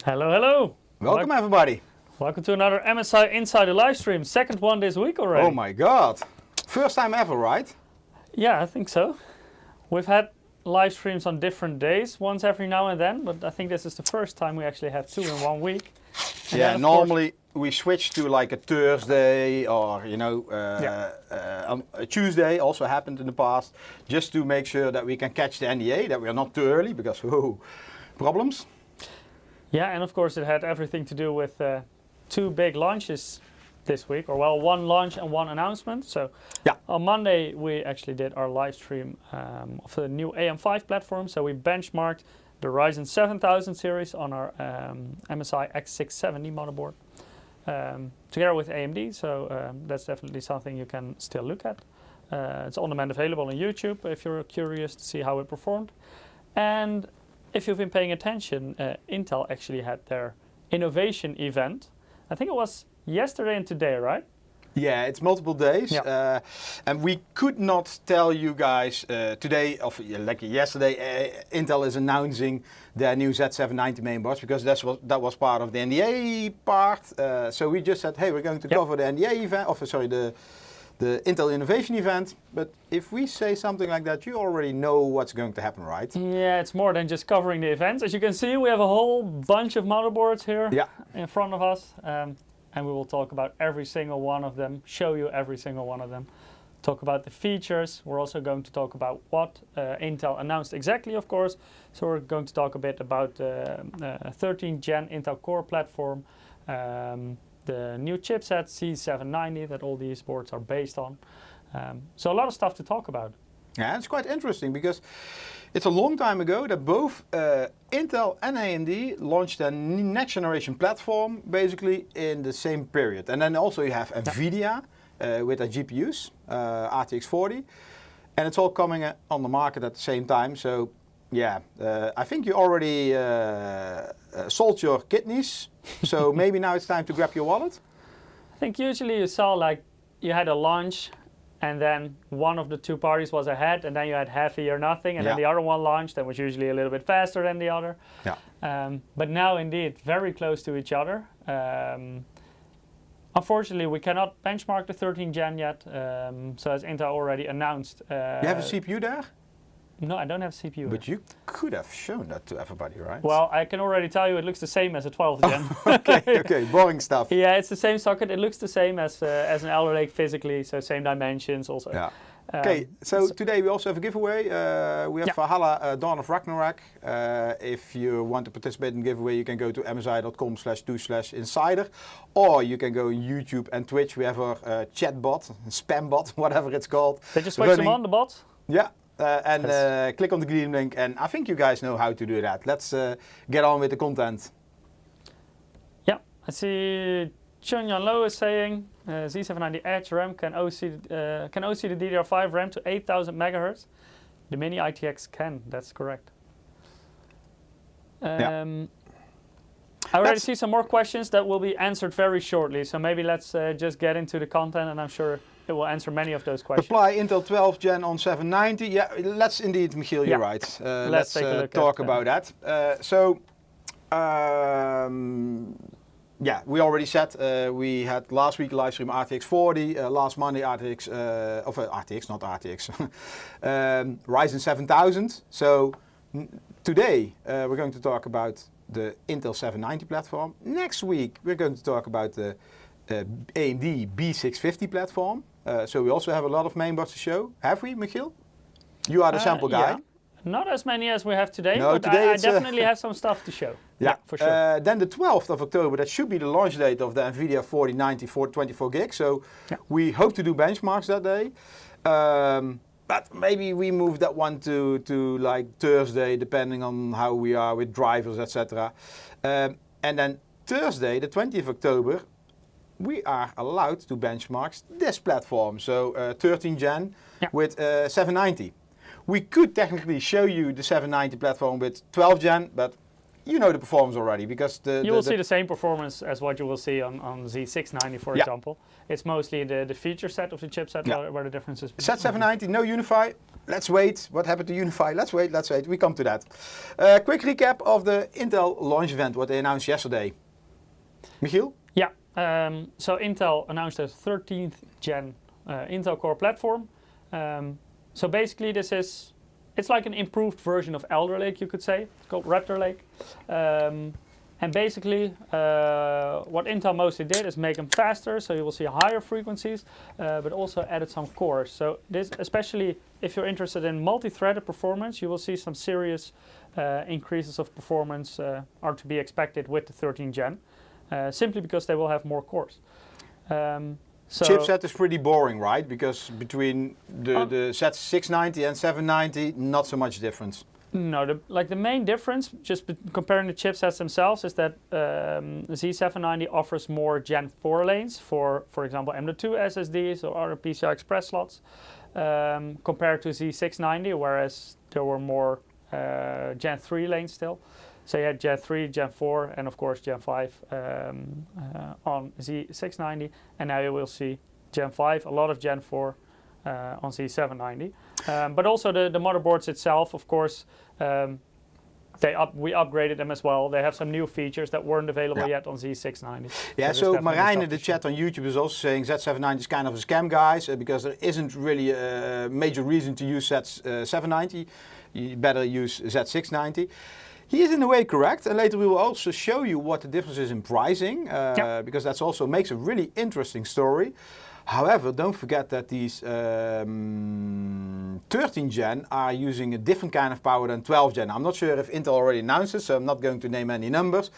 Hello, hello. Welcome everybody. Welcome to another MSI Insider live stream. Second one this week already. Oh my god. First time ever, right? Yeah, I think so. We've had live streams on different days, once every now and then, but I think this is the first time we actually have two in 1 week. And yeah, normally we switch to like a Thursday or, you know, a Tuesday, also happened in the past, just to make sure that we can catch the NDA, that we are not too early, because problems. Yeah, and of course it had everything to do with two big launches this week, or well, one launch and one announcement. So yeah, on Monday we actually did our live stream of the new AM5 platform. So we benchmarked the Ryzen 7000 series on our MSI X670 motherboard together with AMD. So that's definitely something you can still look at. It's on demand available on YouTube if you're curious to see how it performed. And if you've been paying attention, Intel actually had their innovation event. I think it was yesterday and today, right? Yeah, it's multiple days. Yeah. And we could not tell you guys today, like yesterday, Intel is announcing their new Z790 mainboards, because that was part of the NDA part. So we just said, hey, we're going to cover the NDA event, the Intel Innovation event, but if we say something like that, you already know what's going to happen, right? Yeah, it's more than just covering the events. As you can see, we have a whole bunch of motherboards here in front of us, and we will talk about every single one of them, show you every single one of them, talk about the features. We're also going to talk about what Intel announced exactly, of course. So we're going to talk a bit about the 13th gen Intel Core platform, the new chipset Z790 that all these boards are based on. So a lot of stuff to talk about. Yeah, it's quite interesting because it's a long time ago that both Intel and AMD launched a next generation platform basically in the same period. And then also you have NVIDIA with their GPUs, RTX 40, and it's all coming on the market at the same time. So yeah, I think you already sold your kidneys, so maybe now it's time to grab your wallet. I think usually you saw like you had a launch and then one of the two parties was ahead and then you had half a year nothing and then the other one launched and was usually a little bit faster than the other. Yeah. But now indeed very close to each other. Unfortunately we cannot benchmark the 13th gen yet, so as Intel already announced. You have a CPU there? No, I don't have a CPU. But you could have shown that to everybody, right? Well, I can already tell you it looks the same as a 12th gen. Okay, boring stuff. Yeah, it's the same socket. It looks the same as an Elder Lake physically, so same dimensions also. Yeah. Okay, so today we also have a giveaway. We have Valhalla Dawn of Ragnarok. If you want to participate in the giveaway, you can go to msi.com/do/insider, or you can go on YouTube and Twitch. We have our chat bot, spam bot, whatever it's called. They just switch them on, the bot? Yeah. Click on the green link, and I think you guys know how to do that. Let's get on with the content. Yeah, I see Chun Yan Lo is saying Z790 Edge RAM can OC the DDR5 RAM to 8000 megahertz. The Mini ITX can, that's correct. I already see some more questions that will be answered very shortly, so maybe let's just get into the content, and I'm sure it will answer many of those questions. Apply Intel 12th gen on 790. Yeah, let's indeed, Michiel, you're right. Let's take a look talk about that. Yeah, we already said we had last week live stream RTX 40, last Monday RTX, RTX, not RTX, Ryzen 7000. So today we're going to talk about the Intel 790 platform. Next week we're going to talk about the AMD B650 platform. So we also have a lot of mainboards to show. Have we, Michiel? You are the sample guy. Yeah. Not as many as we have today, but today I definitely have some stuff to show. Yeah, for sure. Then the 12th of October, that should be the launch date of the NVIDIA 4090 for 24 gig. So we hope to do benchmarks that day. But maybe we move that one to like Thursday, depending on how we are with drivers, etc. And then Thursday, the 20th of October, we are allowed to benchmark this platform. So 13th gen with 790. We could technically show you the 790 platform with 12th gen, but you know the performance already, because you will see the same performance as what you will see on Z690, for example. It's mostly the feature set of the chipset where the difference is. Z790, no Unify. let's wait. What happened to Unify? Let's wait. We come to that. Quick recap of the Intel launch event, what they announced yesterday. Michiel? Yeah, so Intel announced a 13th gen Intel Core platform. So basically it's like an improved version of Alder Lake, you could say. It's called Raptor Lake. And basically, what Intel mostly did is make them faster, so you will see higher frequencies, but also added some cores. So this, especially if you're interested in multi-threaded performance, you will see some serious increases of performance are to be expected with the 13th gen, simply because they will have more cores. So Chipset is pretty boring, right? Because between the Z690 and 790, not so much difference. No, the main difference, just comparing the chipsets themselves, is that the Z790 offers more Gen 4 lanes for example, M.2 SSDs or other PCI Express slots, compared to Z690, whereas there were more Gen 3 lanes still. So you had Gen 3, Gen 4, and of course Gen 5 on Z690, and now you will see Gen 5, a lot of Gen 4 on Z790. But also the motherboards itself, of course, we upgraded them as well. They have some new features that weren't available yet on Z690. Yeah, so Marijn in the chat on YouTube is also saying Z790 is kind of a scam, guys, because there isn't really a major reason to use Z790. You better use Z690. He is in a way correct, and later we will also show you what the difference is in pricing, because that also makes a really interesting story. However, don't forget that these 13 gen are using a different kind of power than 12 gen. I'm not sure if Intel already announced it, so I'm not going to name any numbers.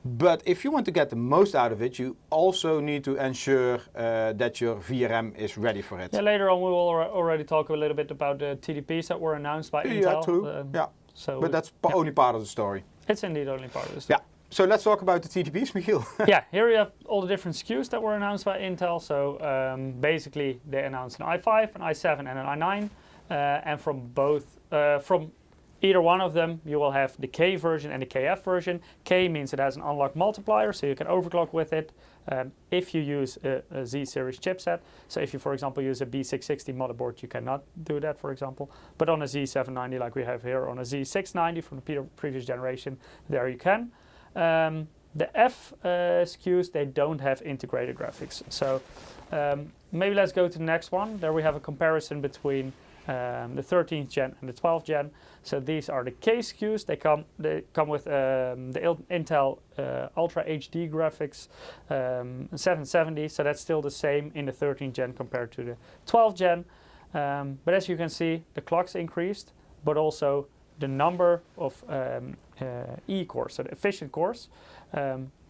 But if you want to get the most out of it, you also need to ensure that your VRM is ready for it. Yeah, later on we will already talk a little bit about the TDPs that were announced by Intel. Yeah, true. So but that's only part of the story. It's indeed only part of the story. Yeah. So let's talk about the TDPs, Michiel. Yeah, here we have all the different SKUs that were announced by Intel. So basically they announced an i5, an i7 and an i9. And from either one of them, you will have the K version and the KF version. K means it has an unlock multiplier, so you can overclock with it if you use a Z series chipset. So if you, for example, use a B660 motherboard, you cannot do that, for example. But on a Z790, like we have here on a Z690 from the previous generation, there you can. The F SKUs, they don't have integrated graphics. So maybe let's go to the next one. There we have a comparison between the 13th gen and the 12th gen. So these are the K SKUs. They come with the Intel Ultra HD graphics 770. So that's still the same in the 13th gen compared to the 12th gen. But as you can see, the clocks increased, but also the number of E cores, so the efficient cores.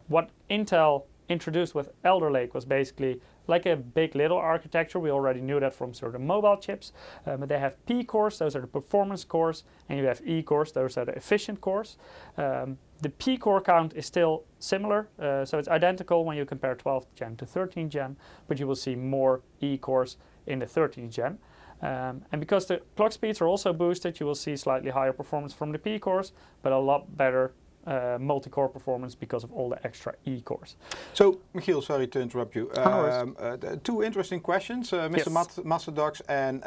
What Intel introduced with Alder Lake was basically like a big little architecture. We already knew that from sort of mobile chips, but they have P cores, those are the performance cores, and you have E cores, those are the efficient cores. The P core count is still similar, so it's identical when you compare 12th gen to 13th gen, but you will see more E cores in the 13th gen. And because the clock speeds are also boosted, you will see slightly higher performance from the P cores, but a lot better multi-core performance because of all the extra E cores. So, Michiel, sorry to interrupt you. Two interesting questions. Mr. Masterdox and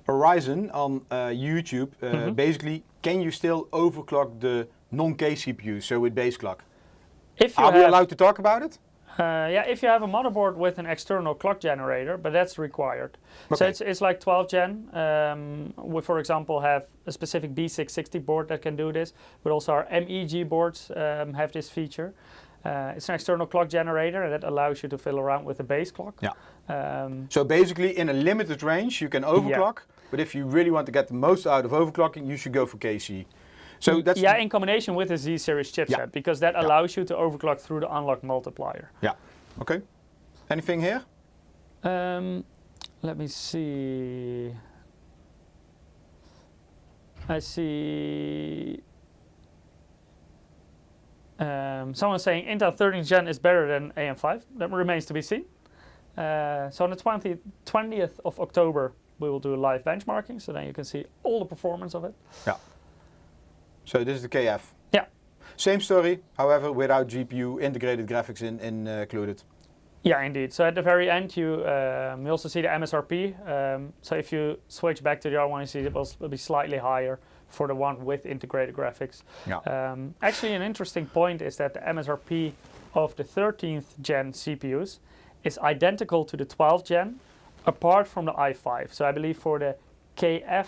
Horizon on YouTube. Basically, can you still overclock the non-K CPU, so with base clock? Are we allowed to talk about it? Yeah, if you have a motherboard with an external clock generator, but that's required. Okay. So it's like 12 gen. We, for example, have a specific B660 board that can do this, but also our MEG boards have this feature. It's an external clock generator, and that allows you to fiddle around with the base clock. Yeah. So basically, in a limited range, you can overclock, but if you really want to get the most out of overclocking, you should go for KC. So that's in combination with a Z series chipset, because that allows you to overclock through the unlock multiplier. Yeah. Okay. Anything here? Let me see. I see. Someone saying Intel 13th gen is better than AM5. That remains to be seen. So on the 20th of October, we will do a live benchmarking, so then you can see all the performance of it. Yeah. So this is the KF? Yeah. Same story, however, without GPU integrated graphics included. Yeah, indeed. So at the very end, you also see the MSRP. So if you switch back to the other one, you see it will be slightly higher for the one with integrated graphics. Yeah. Actually, an interesting point is that the MSRP of the 13th gen CPUs is identical to the 12th gen, apart from the i5. So I believe for the KF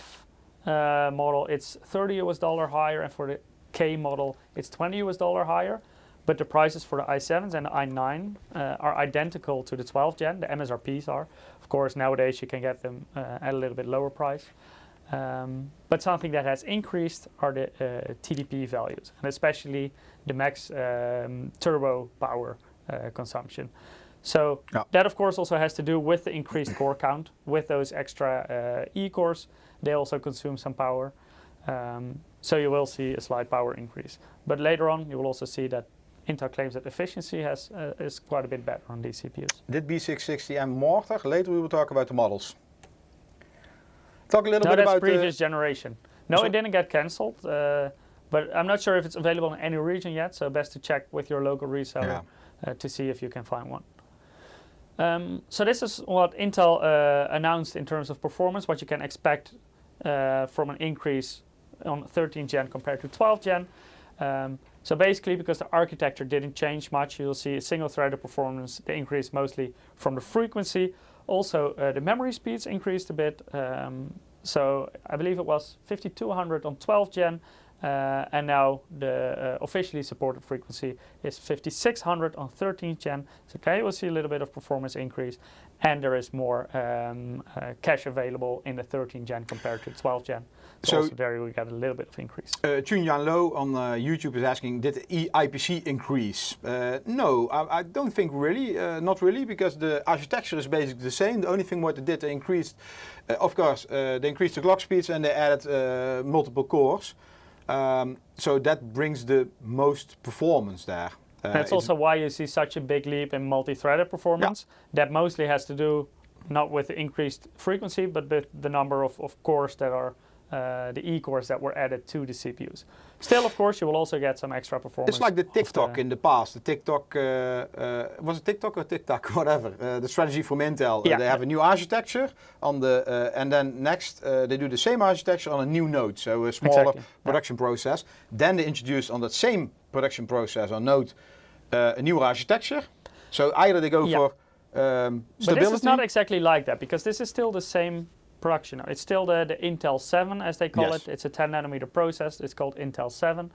model, it's $30 higher, and for the K model, it's $20 higher. But the prices for the i7s and the i9 are identical to the 12th gen. The MSRPs are. Of course, nowadays you can get them at a little bit lower price. But something that has increased are the TDP values, and especially the max turbo power consumption. So that, of course, also has to do with the increased core count. With those extra E-cores, they also consume some power. So you will see a slight power increase. But later on, you will also see that Intel claims that efficiency is quite a bit better on these CPUs. Did B660M mortar? Later we will talk about the models. Talk a little bit that's about previous generation. No, it didn't get cancelled, but I'm not sure if it's available in any region yet. So best to check with your local reseller to see if you can find one. So this is what Intel announced in terms of performance, what you can expect from an increase on 13th gen compared to 12th gen. So basically, because the architecture didn't change much, you'll see a single-threaded performance, the increase mostly from the frequency. Also, the memory speeds increased a bit. So I believe it was 5200 on 12th gen, and now the officially supported frequency is 5600 on 13th gen. So okay, we'll see a little bit of performance increase, and there is more cache available in the 13th gen compared to 12th gen. So also there we got a little bit of increase. Chunyan Lo on YouTube is asking, did the IPC increase? No, I don't think really, not really, because the architecture is basically the same. The only thing what they did, they increased, of course, they increased the clock speeds and they added multiple cores. So that brings the most performance there. That's also why you see such a big leap in multi-threaded performance. That mostly has to do not with the increased frequency, but with the number of cores that are the E-cores that were added to the CPUs. Still, of course, you will also get some extra performance. It's like the TikTok in the past. The TikTok, was it TikTok or TikTok, whatever. The strategy from Intel. They have a new architecture on the, and then next they do the same architecture on a new node, so a smaller production process. Then they introduce on that same production process or node a new architecture. So either they go for stability. But this is not exactly like that, because this is still the same production. It's still the Intel 7, as they call it. It's a 10 nanometer process. It's called Intel 7.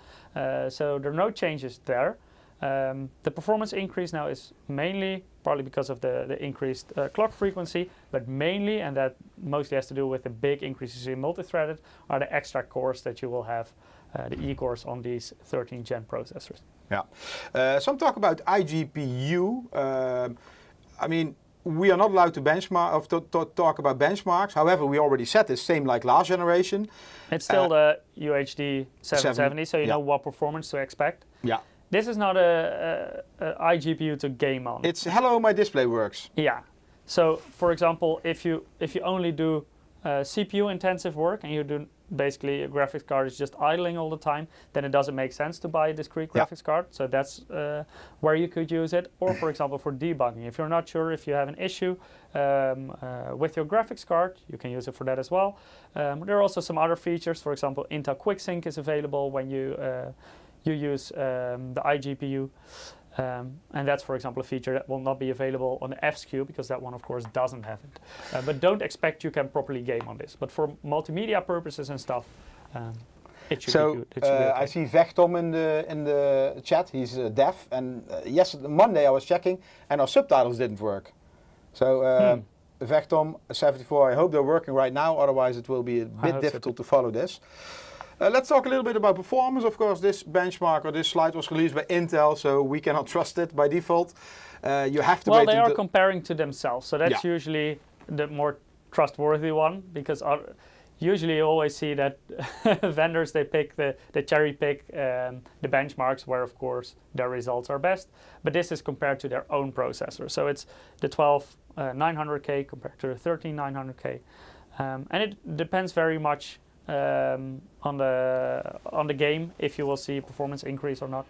So there are no changes there. The performance increase now is mainly partly because of the increased clock frequency, but mainly, and that mostly has to do with the big increases in multi-threaded, are the extra cores that you will have, the E-cores on these 13th gen processors. Yeah. Some talk about iGPU. I mean, we are not allowed to benchmark or talk about benchmarks. However, we already said the same like last generation. It's still the UHD 770, so you know what performance to expect. Yeah. This is not a iGPU to game on. It's hello, my display works. Yeah. So, for example, if you only do CPU intensive work and you do basically a graphics card is just idling all the time, then it doesn't make sense to buy a discrete graphics card. So that's where you could use it. Or for example, for debugging. If you're not sure if you have an issue with your graphics card, you can use it for that as well. There are also some other features. For example, Intel QuickSync is available when you use the iGPU. And that's, for example, a feature that will not be available on the F-SKU, because that one, of course, doesn't have it. But don't expect you can properly game on this. But for multimedia purposes and stuff, it should be good. It should be okay. I see Vechtom in the chat. He's deaf. And Monday I was checking, and our subtitles didn't work. So Vechtom 74, I hope they're working right now. Otherwise, it will be a bit difficult to follow this. Let's talk a little bit about performance. Of course, this benchmark or this slide was released by Intel, so we cannot trust it by default. You have to wait. Well, they are comparing to themselves, so that's usually the more trustworthy one, because usually you always see that vendors, they pick the cherry pick the benchmarks where, of course, their results are best. But this is compared to their own processor, so it's the 12900K compared to the 13900K, and it depends very much on the game, if you will see performance increase or not.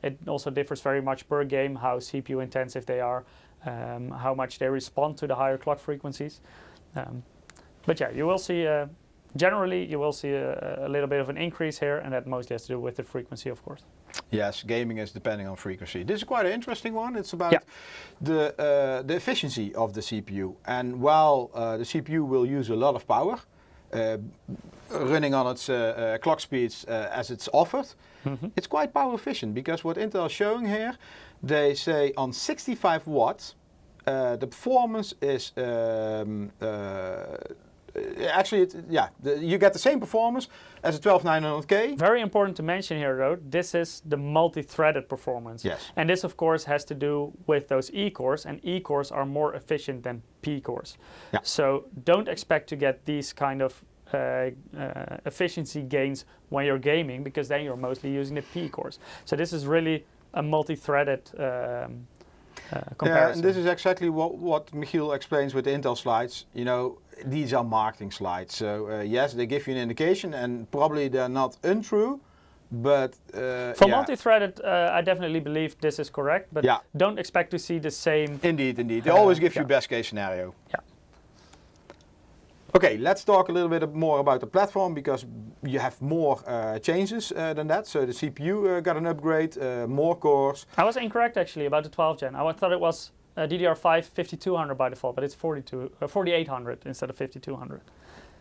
It also differs very much per game how CPU intensive they are. how much they respond to the higher clock frequencies. But yeah, you will see, generally you will see a little bit of an increase here, and that mostly has to do with the frequency, of course. Yes, gaming is depending on frequency. This is quite an interesting one. It's about the efficiency of the CPU. And while the CPU will use a lot of power, running on its clock speeds as it's offered, it's quite power efficient, because what Intel is showing here, they say on 65 watts, the performance is actually, you get the same performance as a 12900K. Very important to mention here, though, this is the multi-threaded performance. Yes. And this, of course, has to do with those E-cores, and E-cores are more efficient than P-cores. Yeah. So don't expect to get these kind of efficiency gains when you're gaming, because then you're mostly using the P-cores. So this is really a multi-threaded comparison. Yeah, and this is exactly what Michiel explains with the Intel slides. You know, these are marketing slides. So yes, they give you an indication, and probably they're not untrue, but for multi-threaded, I definitely believe this is correct, but don't expect to see the same. Indeed. They always give you best case scenario. Yeah. Okay, let's talk a little bit more about the platform, because you have more changes than that. So the CPU got an upgrade, more cores. I was incorrect actually about the 12th gen. I thought it was DDR5 5200 by default, but it's 4800 instead of 5200.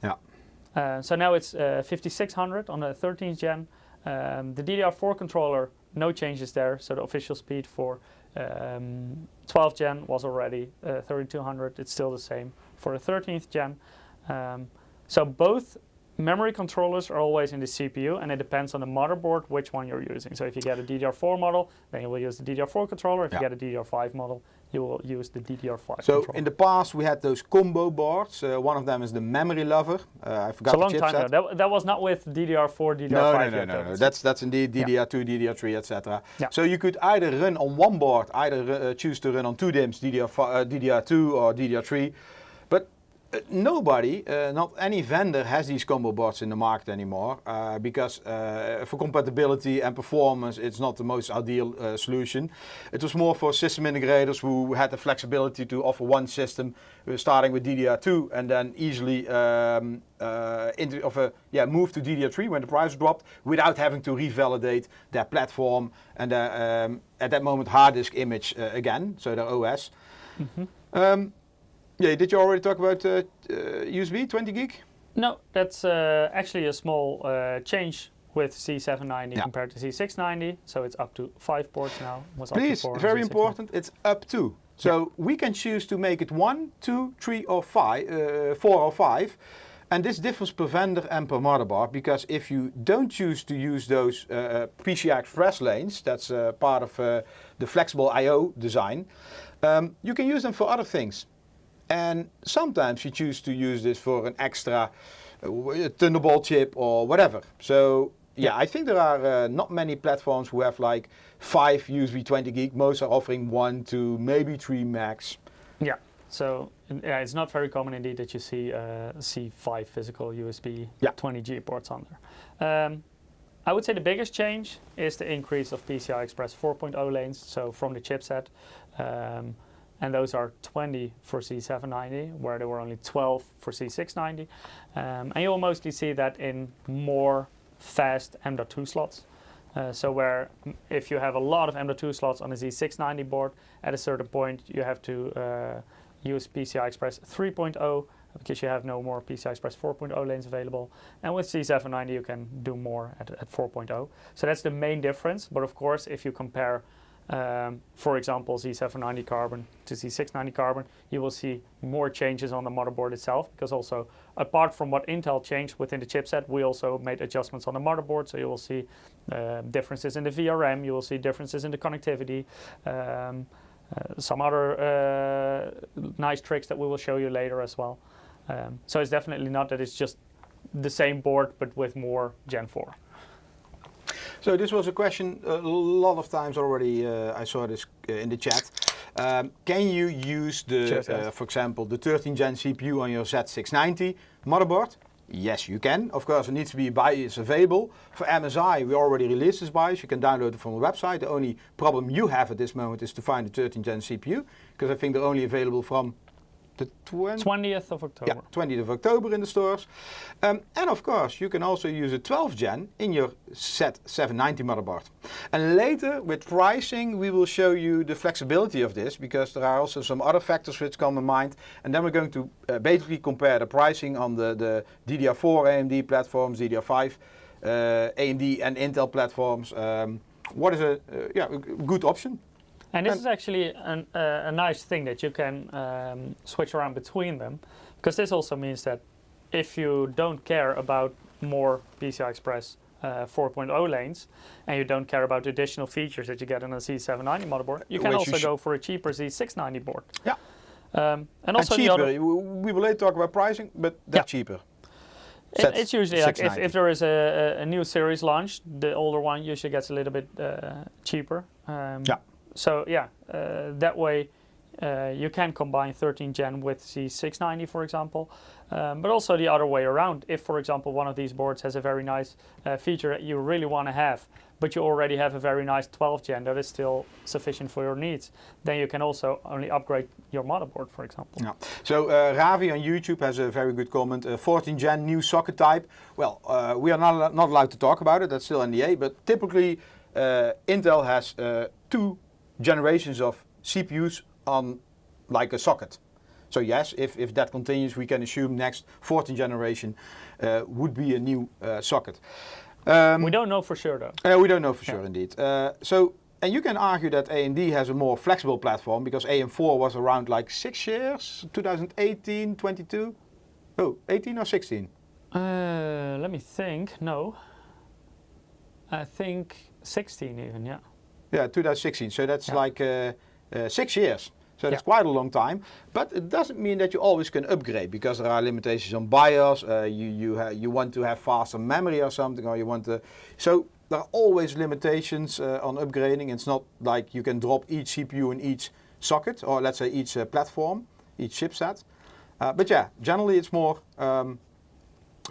Yeah. So now it's 5600 on the 13th gen. The DDR4 controller, no changes there. So the official speed for 12th gen was already 3200. It's still the same for the 13th gen. So both memory controllers are always in the CPU, and it depends on the motherboard which one you're using. So if you get a DDR4 model, then you will use the DDR4 controller. If you get a DDR5 model, you will use the DDR5 So controller. in the past we had those combo boards. One of them is the memory lover. I forgot the chipset. It's a long time ago. That was not with DDR4, DDR5 No. That's indeed DDR2, DDR3, etc. Yeah. So you could either run on one board, either choose to run on two DIMMs, DDR2 or DDR3. But nobody, not any vendor, has these combo boards in the market anymore, because for compatibility and performance it's not the most ideal solution. It was more for system integrators who had the flexibility to offer one system starting with DDR2 and then easily move to DDR3 when the price dropped, without having to revalidate their platform and at that moment hard disk image again, so their OS. Yeah, did you already talk about USB 20 gig? No, that's actually a small change with Z790 compared to Z690. So it's up to 5 ports now. Please, very important, it's up to. So we can choose to make it 1, 2, 3 or 5, 4 or 5. And this differs per vendor and per motherboard, because if you don't choose to use those PCI Express lanes, that's part of the flexible I/O design, you can use them for other things. And sometimes you choose to use this for an extra Thunderbolt chip or whatever. So yeah, I think there are not many platforms who have like 5 USB 20 gig. Most are offering 1, 2, maybe 3 max. Yeah, so yeah, it's not very common indeed that you see 5 physical USB 20G ports on there. I would say the biggest change is the increase of PCI Express 4.0 lanes, so from the chipset. And those are 20 for Z790, where there were only 12 for Z690. And you'll mostly see that in more fast M.2 slots. So where if you have a lot of M.2 slots on a Z690 board, at a certain point you have to use PCI Express 3.0 because you have no more PCI Express 4.0 lanes available. And with Z790 you can do more at 4.0. So that's the main difference. But of course, if you compare for example, Z790 Carbon to Z690 Carbon, you will see more changes on the motherboard itself, because also apart from what Intel changed within the chipset, we also made adjustments on the motherboard. So you will see differences in the VRM, you will see differences in the connectivity, some other nice tricks that we will show you later as well. So it's definitely not that it's just the same board but with more Gen 4. So this was a question a lot of times already. I saw this in the chat. Can you use the, for example, the 13th gen CPU on your Z690 motherboard? Yes, you can. Of course, it needs to be BIOS available. For MSI, we already released this BIOS. You can download it from the website. The only problem you have at this moment is to find the 13th gen CPU, because I think they're only available from the 20th of October. Yeah, 20th of October in the stores. And of course, you can also use a 12th gen in your Z790 motherboard. And later, with pricing, we will show you the flexibility of this, because there are also some other factors which come in mind. And then we're going to basically compare the pricing on the DDR4 AMD platforms, DDR5 AMD and Intel platforms. What is a good option? And this is actually a nice thing that you can switch around between them, because this also means that if you don't care about more PCI Express 4.0 lanes, and you don't care about the additional features that you get on a Z790 motherboard, you can also go for a cheaper Z690 board. Yeah. And also cheaper. We will later talk about pricing, but that's cheaper. It's usually like if there is a new series launched, the older one usually gets a little bit cheaper. So yeah, that way you can combine 13th gen with Z690, for example, but also the other way around. If, for example, one of these boards has a very nice feature that you really want to have, but you already have a very nice 12th gen that is still sufficient for your needs, then you can also only upgrade your motherboard, for example. Yeah. So Ravi on YouTube has a very good comment. 14th gen new socket type. Well, we are not allowed to talk about it. That's still NDA. But typically, Intel has two generations of CPUs on like a socket. So yes, if that continues, we can assume next 14th generation would be a new socket. We don't know for sure though. We don't know for sure indeed. And you can argue that AMD has a more flexible platform, because AM4 was around like 6 years, 2018, 22. Oh, 18 or 16? Let me think. No. I think 16 even, yeah. Yeah, 2016. So that's like 6 years. So that's quite a long time. But it doesn't mean that you always can upgrade, because there are limitations on BIOS. You want to have faster memory or something, or you want to. So there are always limitations on upgrading. It's not like you can drop each CPU in each socket, or let's say each platform, each chipset. But yeah, generally it's more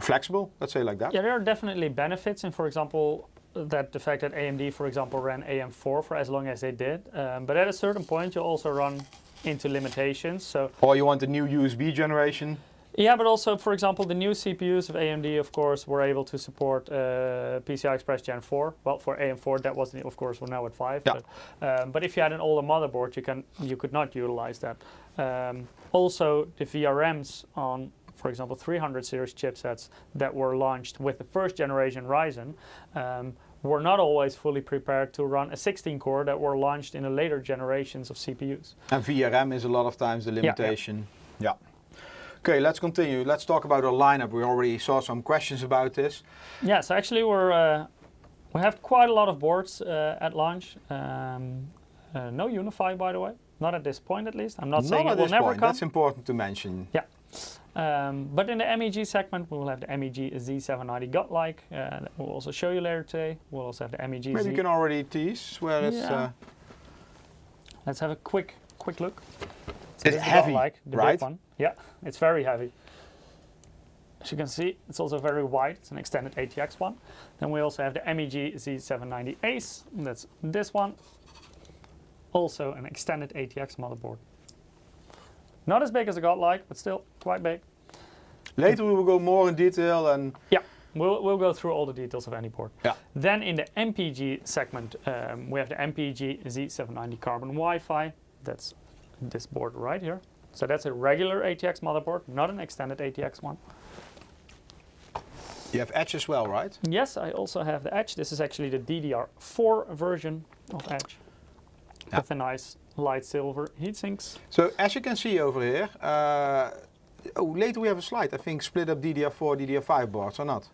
flexible. Let's say like that. Yeah, there are definitely benefits, and for example, that the fact that AMD, for example, ran AM4 for as long as they did, but at a certain point you also run into limitations. So, or you want a new USB generation. Yeah, but also, for example, the new CPUs of AMD, of course, were able to support PCI Express Gen 4. Well, for AM4, that wasn't, of course, we're now at 5. Yeah. But if you had an older motherboard, you could not utilize that. Also, the VRMs on, for example, 300 series chipsets that were launched with the first generation Ryzen were not always fully prepared to run a 16 core that were launched in the later generations of CPUs. And VRM is a lot of times the limitation. Yeah. Okay, let's continue. Let's talk about our lineup. We already saw some questions about this. Yeah, so actually we have quite a lot of boards at launch. No Unify, by the way. Not at this point, at least. I'm not saying it will never come. That's important to mention. Yeah. But in the MEG segment, we will have the MEG Z790 Godlike. That we'll also show you later today. We'll also have the MEG Maybe you can already tease where it's... Let's have a quick look. So it's heavy, Godlike, the right? big one. Yeah, it's very heavy. As you can see, it's also very wide. It's an extended ATX one. Then we also have the MEG Z790 Ace. That's this one. Also an extended ATX motherboard. Not as big as a Godlike, but still quite big. Later we will go more in detail and... Yeah, we'll go through all the details of any board. Yeah. Then in the MPG segment, we have the MPG Z790 Carbon Wi-Fi. That's this board right here. So that's a regular ATX motherboard, not an extended ATX one. You have Edge as well, right? Yes, I also have the Edge. This is actually the DDR4 version of Edge. Yeah. With a nice light silver heatsinks. So as you can see over here, later we have a slide, I think, split up DDR4, DDR5 boards or not?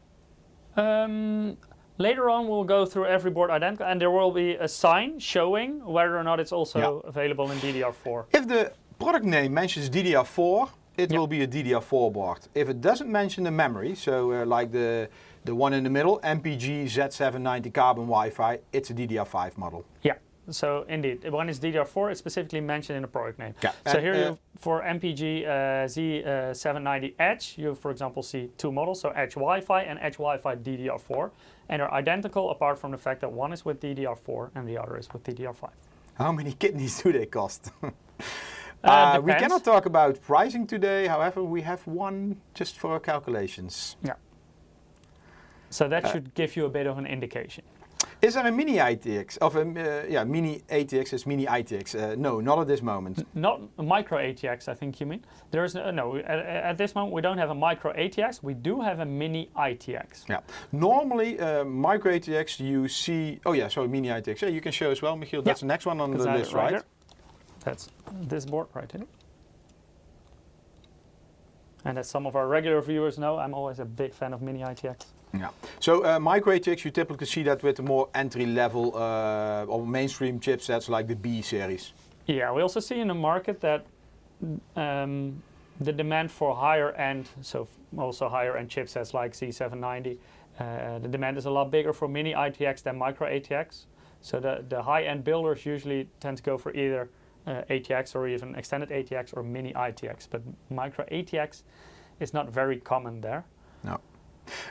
Later on we'll go through every board identical, and there will be a sign showing whether or not it's also available in DDR4. If the product name mentions DDR4, it will be a DDR4 board. If it doesn't mention the memory, so like the one in the middle, MPG Z790 Carbon Wi-Fi, it's a DDR5 model. Yeah. So indeed, when it's DDR4, it's specifically mentioned in the product name. Yeah. So And, here you, for MPG Z790 Edge, you for example see two models, so Edge Wi-Fi and Edge Wi-Fi DDR4, and they're identical apart from the fact that one is with DDR4 and the other is with DDR5. How many kidneys do they cost? We Depends. cannot talk about pricing today. However, we have one just for our calculations. Yeah. So that should give you a bit of an indication. Is there a mini ITX? Mini ATX is mini ITX. No, not at this moment. Not a micro ATX, I think you mean. There is no. At this moment, we don't have a micro ATX. We do have a mini ITX. Yeah. Normally, micro ATX you see. Oh yeah, sorry, mini ITX. Yeah, you can show as well, Michiel. That's the next one on the list, right? Here. That's this board right here. And as some of our regular viewers know, I'm always a big fan of mini ITX. Yeah. So micro ATX, you typically see that with the more entry-level or mainstream chipsets like the B series. Yeah, we also see in the market that the demand for higher end, so also higher end chipsets like Z790, the demand is a lot bigger for mini ITX than micro ATX. So the high end builders usually tend to go for either ATX or even extended ATX or mini ITX, but micro ATX is not very common there. No.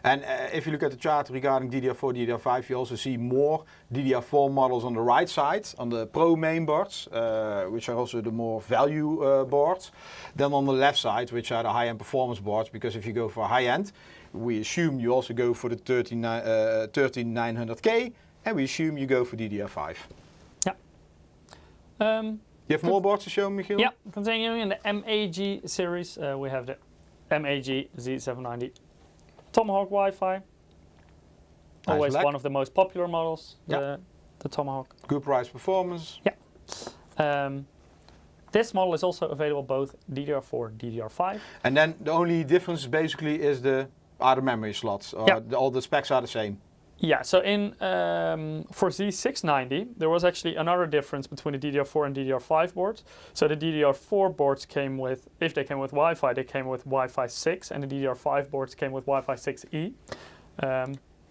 And if you look at the chart regarding DDR4, DDR5, you also see more DDR4 models on the right side, on the Pro mainboards, which are also the more value boards, than on the left side, which are the high-end performance boards, because if you go for high-end, we assume you also go for the 13900K, and we assume you go for DDR5. Yeah. You have more boards to show, Michiel? Yeah, continuing in the MAG series, we have the MAG Z790 Tomahawk Wi-Fi. Always black. one of the most popular models, the Tomahawk. Good price performance. Yeah. This model is also available both DDR4 and DDR5. And then the only difference basically is the memory slots, or all the specs are the same. Yeah, so for Z690, there was actually another difference between the DDR4 and DDR5 boards. So the DDR4 boards came with, if they came with Wi-Fi, they came with Wi-Fi 6, and the DDR5 boards came with Wi-Fi 6E.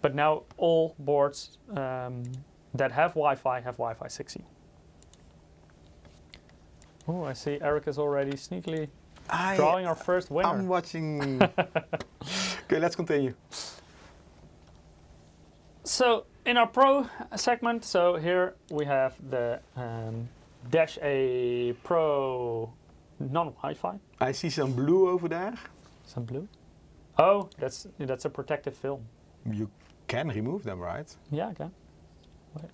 But now all boards that have Wi-Fi have Wi-Fi 6E. Oh, I see Eric is already sneakily drawing our first winner. I'm watching. Okay, let's continue. So in our Pro segment, so here we have the Dash A Pro non-Wi-Fi. I see some blue over there. Some blue? Oh, that's a protective film. You can remove them, right? Yeah, I can. Wait.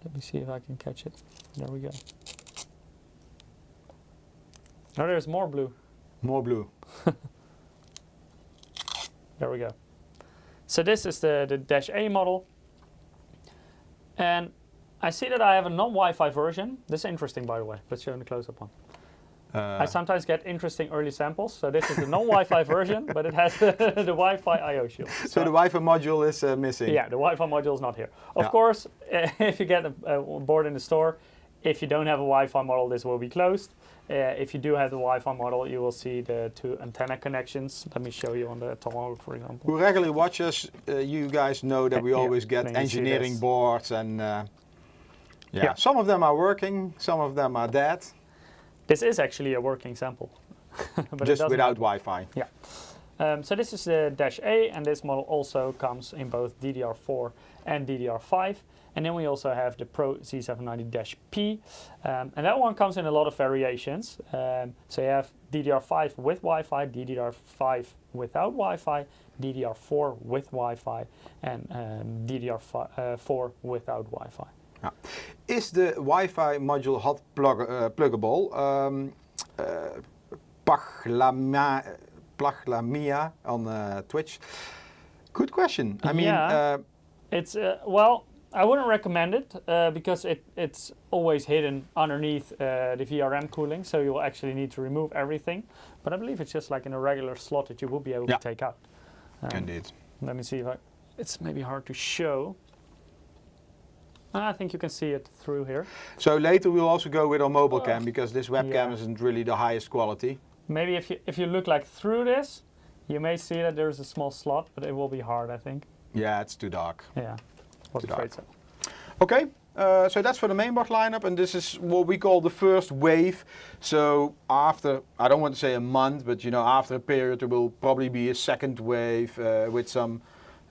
Let me see if I can catch it. There we go. Oh, there's more blue. More blue. There we go. So this is the Dash A model. And I see that I have a non-Wi-Fi version. This is interesting, by the way. Let's show in the close-up one. I sometimes get interesting early samples. So this is the non-Wi-Fi version, but it has the Wi-Fi I/O shield. So the Wi-Fi module is missing. Yeah, the Wi-Fi module is not here. Of course, if you get a board in the store, if you don't have a Wi-Fi model, this will be closed. If you do have the Wi-Fi model, you will see the two antenna connections. Let me show you on the Tomahawk, for example. Who regularly watch us, you guys know that we always get engineering boards, and some of them are working, some of them are dead. This is actually a working sample. But just without Wi-Fi. Yeah. So this is the Dash A, and this model also comes in both DDR4 and DDR5. And then we also have the Pro Z790-P, and that one comes in a lot of variations. So you have DDR5 with Wi-Fi, DDR5 without Wi-Fi, DDR4 with Wi-Fi, and DDR4 without Wi-Fi. Yeah. Is the Wi-Fi module hot pluggable? Pachlamia on Twitch. Good question. I mean, it's well. I wouldn't recommend it because it's always hidden underneath the VRM cooling, so you will actually need to remove everything. But I believe it's just like in a regular slot that you will be able to take out. Indeed. Let me see if it's maybe hard to show. I think you can see it through here. So later we'll also go with our mobile cam, because this webcam isn't really the highest quality. Maybe if you look like through this, you may see that there's a small slot, but it will be hard, I think. Yeah, it's too dark. Yeah. Was afraid so. Okay, So that's for the mainboard lineup, and this is what we call the first wave. So after, I don't want to say a month, but after a period there will probably be a second wave with some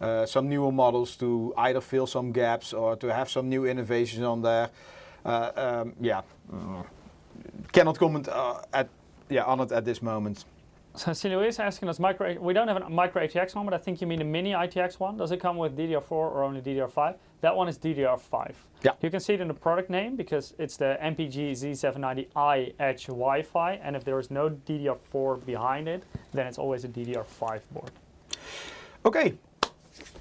newer models to either fill some gaps or to have some new innovations on there. Cannot comment on it at this moment. So Silio is asking us, we don't have a micro ATX one, but I think you mean a mini ITX one. Does it come with DDR4 or only DDR5? That one is DDR5. Yeah. You can see it in the product name because it's the MPG Z790i Edge Wi-Fi, and if there is no DDR4 behind it, then it's always a DDR5 board. Okay,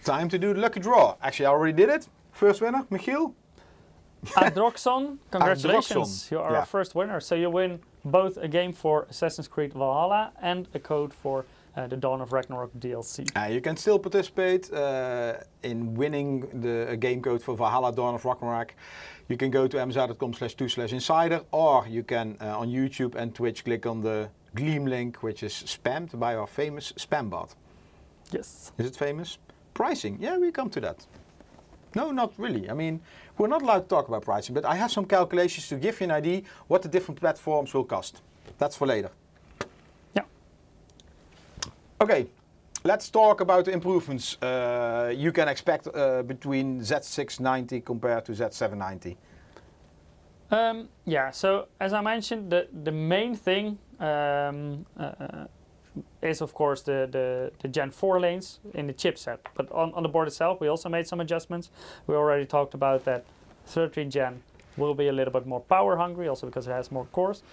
time to do the lucky draw. Actually, I already did it. First winner, Michiel. Adroxon, congratulations. You are our first winner. So you win both a game for Assassin's Creed Valhalla and a code for the Dawn of Ragnarok DLC. You can still participate in winning a game code for Valhalla Dawn of Ragnarok. You can go to msi.com/2/insider, or you can on YouTube and Twitch click on the Gleam link, which is spammed by our famous spam bot. Yes. Is it famous? Pricing, yeah, we come to that. No, not really. I mean, we're not allowed to talk about pricing, but I have some calculations to give you an idea what the different platforms will cost. That's for later. Yeah. Okay, let's talk about the improvements you can expect between Z690 compared to Z790. So as I mentioned, the main thing is of course the Gen 4 lanes in the chipset. But on the board itself, we also made some adjustments. We already talked about that 13th gen will be a little bit more power hungry, also because it has more cores.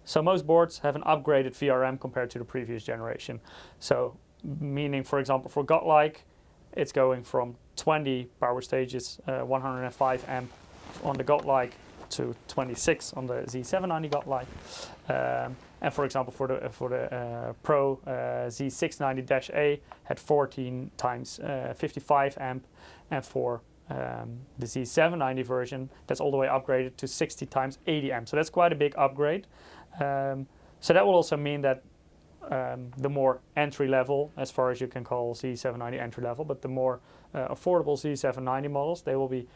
So most boards have an upgraded VRM compared to the previous generation. So meaning, for example, for Godlike, it's going from 20 power stages, 105 amp on the Godlike to 26 on the Z790 Godlike. And for example, for the Pro Z690-A had 14 times 55 amp, and for the Z790 version, that's all the way upgraded to 60 times 80 amp. So that's quite a big upgrade. So that will also mean that the more entry level, as far as you can call Z790 entry level, but the more affordable Z790 models, they will be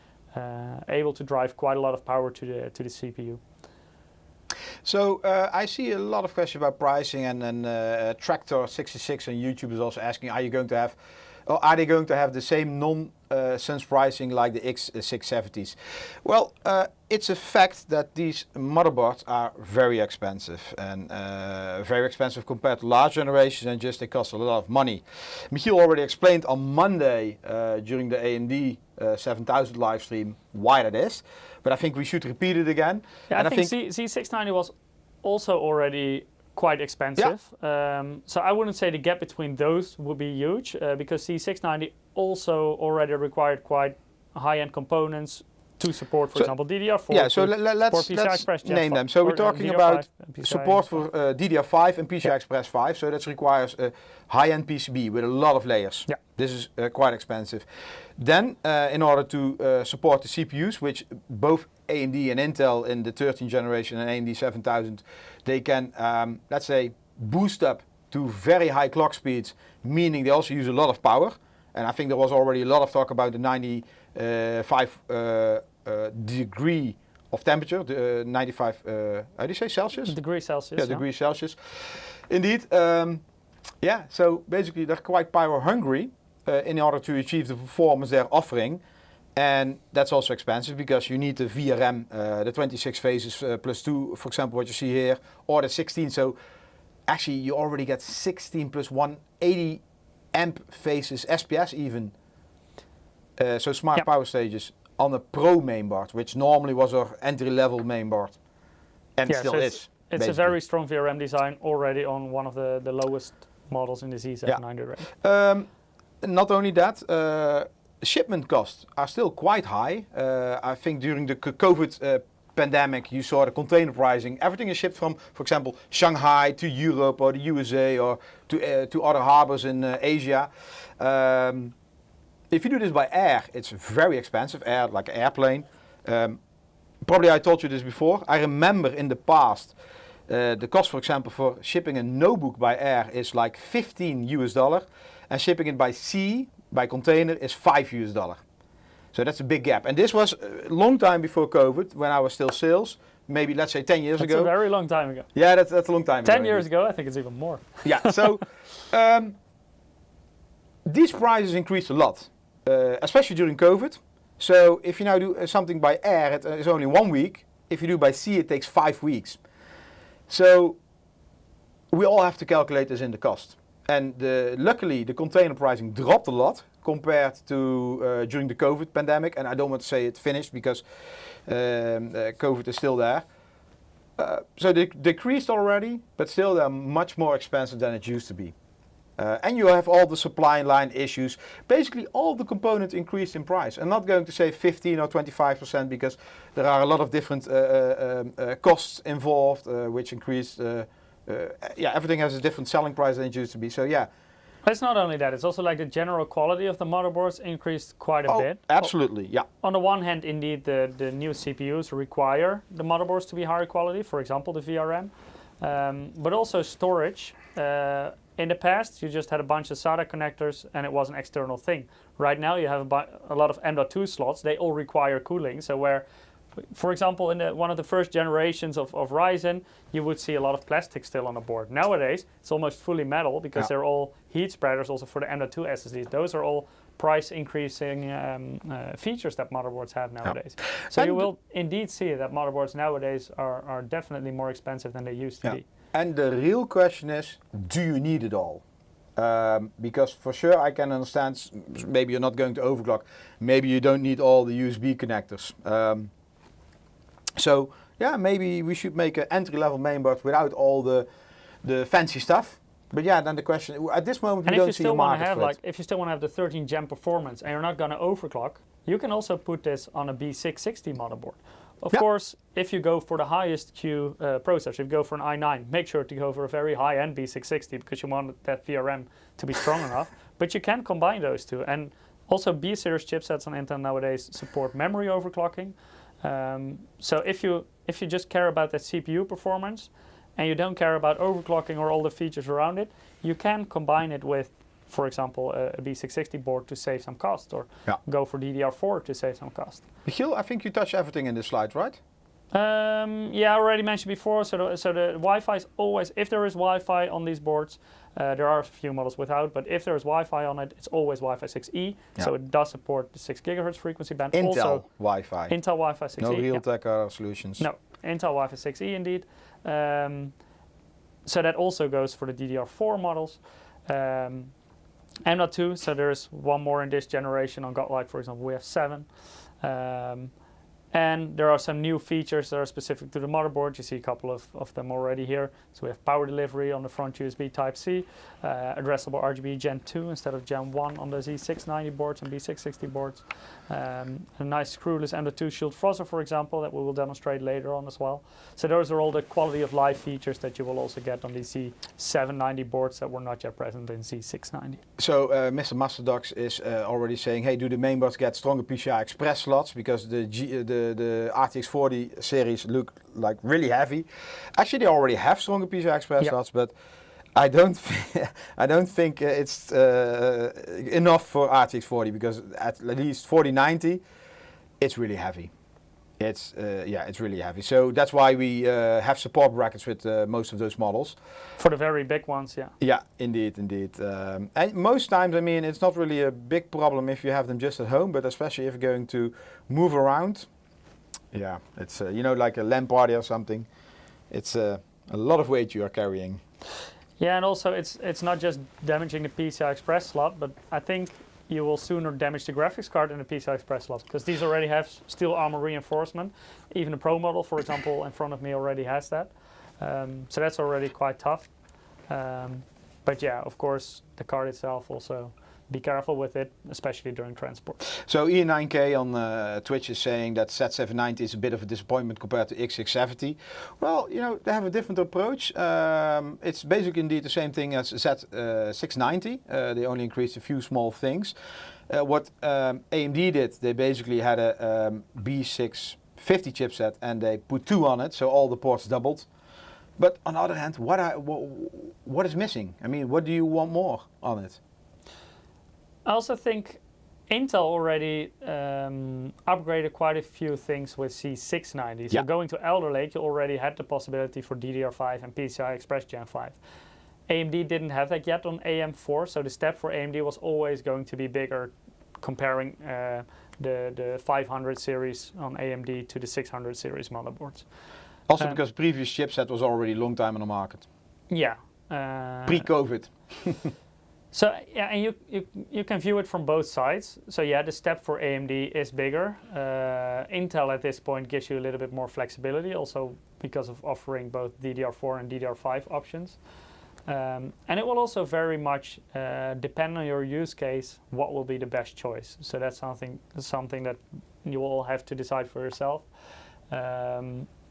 able to drive quite a lot of power to the CPU. So I see a lot of questions about pricing, and then Tractor66 on YouTube is also asking, are they going to have the same nonsense pricing like the X670s? Well, it's a fact that these motherboards are very expensive, and very expensive compared to large generations, and just they cost a lot of money. Michiel already explained on Monday during the AMD 7000 live stream why that is, but I think we should repeat it again. Yeah, and I think Z690 was also already quite expensive. Yeah. So I wouldn't say the gap between those would be huge, because Z690 also already required quite high-end components to support, for example, DDR4. Yeah, so let's name them. So we're talking about support for DDR5 and PCI Express 5. So that requires a high-end PCB with a lot of layers. Yeah. This is quite expensive. Then, in order to support the CPUs, which both AMD and Intel in the 13th generation and AMD 7000, they can, let's say, boost up to very high clock speeds, meaning they also use a lot of power. And I think there was already a lot of talk about the 95 degree of temperature, the 95, how do you say, Celsius? Degrees Celsius. Yeah, degrees Celsius. Indeed. So basically they're quite power hungry in order to achieve the performance they're offering. And that's also expensive because you need the VRM, the 26 phases plus 2, for example, what you see here, or the 16. So actually you already get 16 plus 180 amp phases, SPS even. So smart power stages on a Pro mainboard, which normally was our entry-level mainboard, and still is. It's a very strong VRM design already on one of the lowest models in the Z790 range. Not only that, shipment costs are still quite high. I think during the COVID pandemic, you saw the container pricing. Everything is shipped from, for example, Shanghai to Europe or the USA or to other harbors in Asia. If you do this by air, it's very expensive, air like an airplane. Probably I told you this before. I remember in the past, the cost, for example, for shipping a notebook by air is like $15 US, and shipping it by sea, by container, is $5 US. So that's a big gap. And this was a long time before COVID, when I was still sales. Maybe, let's say, 10 years ago. That's a very long time ago. Yeah, that's a long time ago. 10 years ago, I think it's even more. Yeah, so these prices increased a lot, especially during COVID. So if you now do something by air, it is only 1 week. If you do by sea, it takes 5 weeks. So we all have to calculate this in the cost. And luckily, the container pricing dropped a lot compared to during the COVID pandemic. And I don't want to say it finished because COVID is still there. So they decreased already, but still they're much more expensive than it used to be. And you have all the supply line issues. Basically, all the components increased in price. I'm not going to say 15 or 25% because there are a lot of different costs involved, which increased. Everything has a different selling price than it used to be. So yeah. It's not only that, it's also like the general quality of the motherboards increased quite a bit. Absolutely, yeah. On the one hand, indeed, the new CPUs require the motherboards to be higher quality, for example, the VRM. But also storage. In the past, you just had a bunch of SATA connectors and it was an external thing. Right now, you have a lot of M.2 slots. They all require cooling. So where, for example, in one of the first generations of Ryzen, you would see a lot of plastic still on the board. Nowadays, it's almost fully metal because they're all heat spreaders also for the M.2 SSDs. Those are all price increasing features that motherboards have nowadays. So and you will indeed see that motherboards nowadays are definitely more expensive than they used to be. And the real question is, do you need it all? Because for sure I can understand, maybe you're not going to overclock, maybe you don't need all the USB connectors. So yeah, maybe we should make an entry-level mainboard without all the fancy stuff. But yeah, then the question, at this moment we don't see a market for it. If you still want to have the 13 gen performance and you're not going to overclock, you can also put this on a B660 motherboard. Of course, if you go for the highest Q processor, if you go for an i9, make sure to go for a very high-end B660 because you want that VRM to be strong enough. But you can combine those two. And also B-series chipsets on Intel nowadays support memory overclocking. So if you just care about that CPU performance and you don't care about overclocking or all the features around it, you can combine it with, for example, a B660 board to save some cost, or go for DDR4 to save some cost. Michiel, I think you touched everything in this slide, right? Yeah, I already mentioned before, so the Wi-Fi is always, if there is Wi-Fi on these boards, there are a few models without, but if there is Wi-Fi on it, it's always Wi-Fi 6E, so it does support the 6 GHz frequency band. Intel also, Wi-Fi. Intel Wi-Fi 6E. No Realtek solutions. No, Intel Wi-Fi 6E indeed. So that also goes for the DDR4 models. M.2, so there's one more in this generation. On Godlike, for example, we have 7. And there are some new features that are specific to the motherboard. You see a couple of them already here. So we have power delivery on the front USB Type-C, addressable RGB Gen 2 instead of Gen 1 on the Z790 boards and B660 boards. A nice screwless M.2 shield frozzer, for example, that we will demonstrate later on as well. So those are all the quality of life features that you will also get on the Z790 boards that were not yet present in Z690. So Mr. Masterdox is already saying, hey, do the mainboards get stronger PCI Express slots? Because the RTX 40 series look like really heavy. Actually, they already have stronger PCI Express slots, but I don't think it's enough for RTX 40 because at least 4090, it's really heavy. It's really heavy. So that's why we have support brackets with most of those models. For the very big ones, yeah. Yeah, indeed. And most times, I mean, it's not really a big problem if you have them just at home, but especially if you're going to move around. Yeah, it's like a LAN party or something. It's a lot of weight you are carrying. Yeah, and also it's not just damaging the PCI Express slot, but I think you will sooner damage the graphics card in the PCI Express slot because these already have steel armor reinforcement. Even the Pro model, for example, in front of me already has that. So that's already quite tough. But yeah, of course, the card itself also. Be careful with it, especially during transport. So E9K on Twitch is saying that Z790 is a bit of a disappointment compared to X670. Well, they have a different approach. It's basically indeed the same thing as Z690. They only increased a few small things. What AMD did, they basically had a B650 chipset and they put 2 on it, so all the ports doubled. But on the other hand, what is missing? I mean, what do you want more on it? I also think Intel already upgraded quite a few things with Z690. So going to Alder Lake, you already had the possibility for DDR5 and PCI Express Gen 5. AMD didn't have that yet on AM4, so the step for AMD was always going to be bigger comparing the 500 series on AMD to the 600 series motherboards. Also because previous chipset was already a long time on the market. Yeah. Pre-COVID. So yeah, and you can view it from both sides. So yeah, the step for AMD is bigger. Intel at this point gives you a little bit more flexibility, also because of offering both DDR4 and DDR5 options. And it will also very much depend on your use case what will be the best choice. So that's something that you will have to decide for yourself.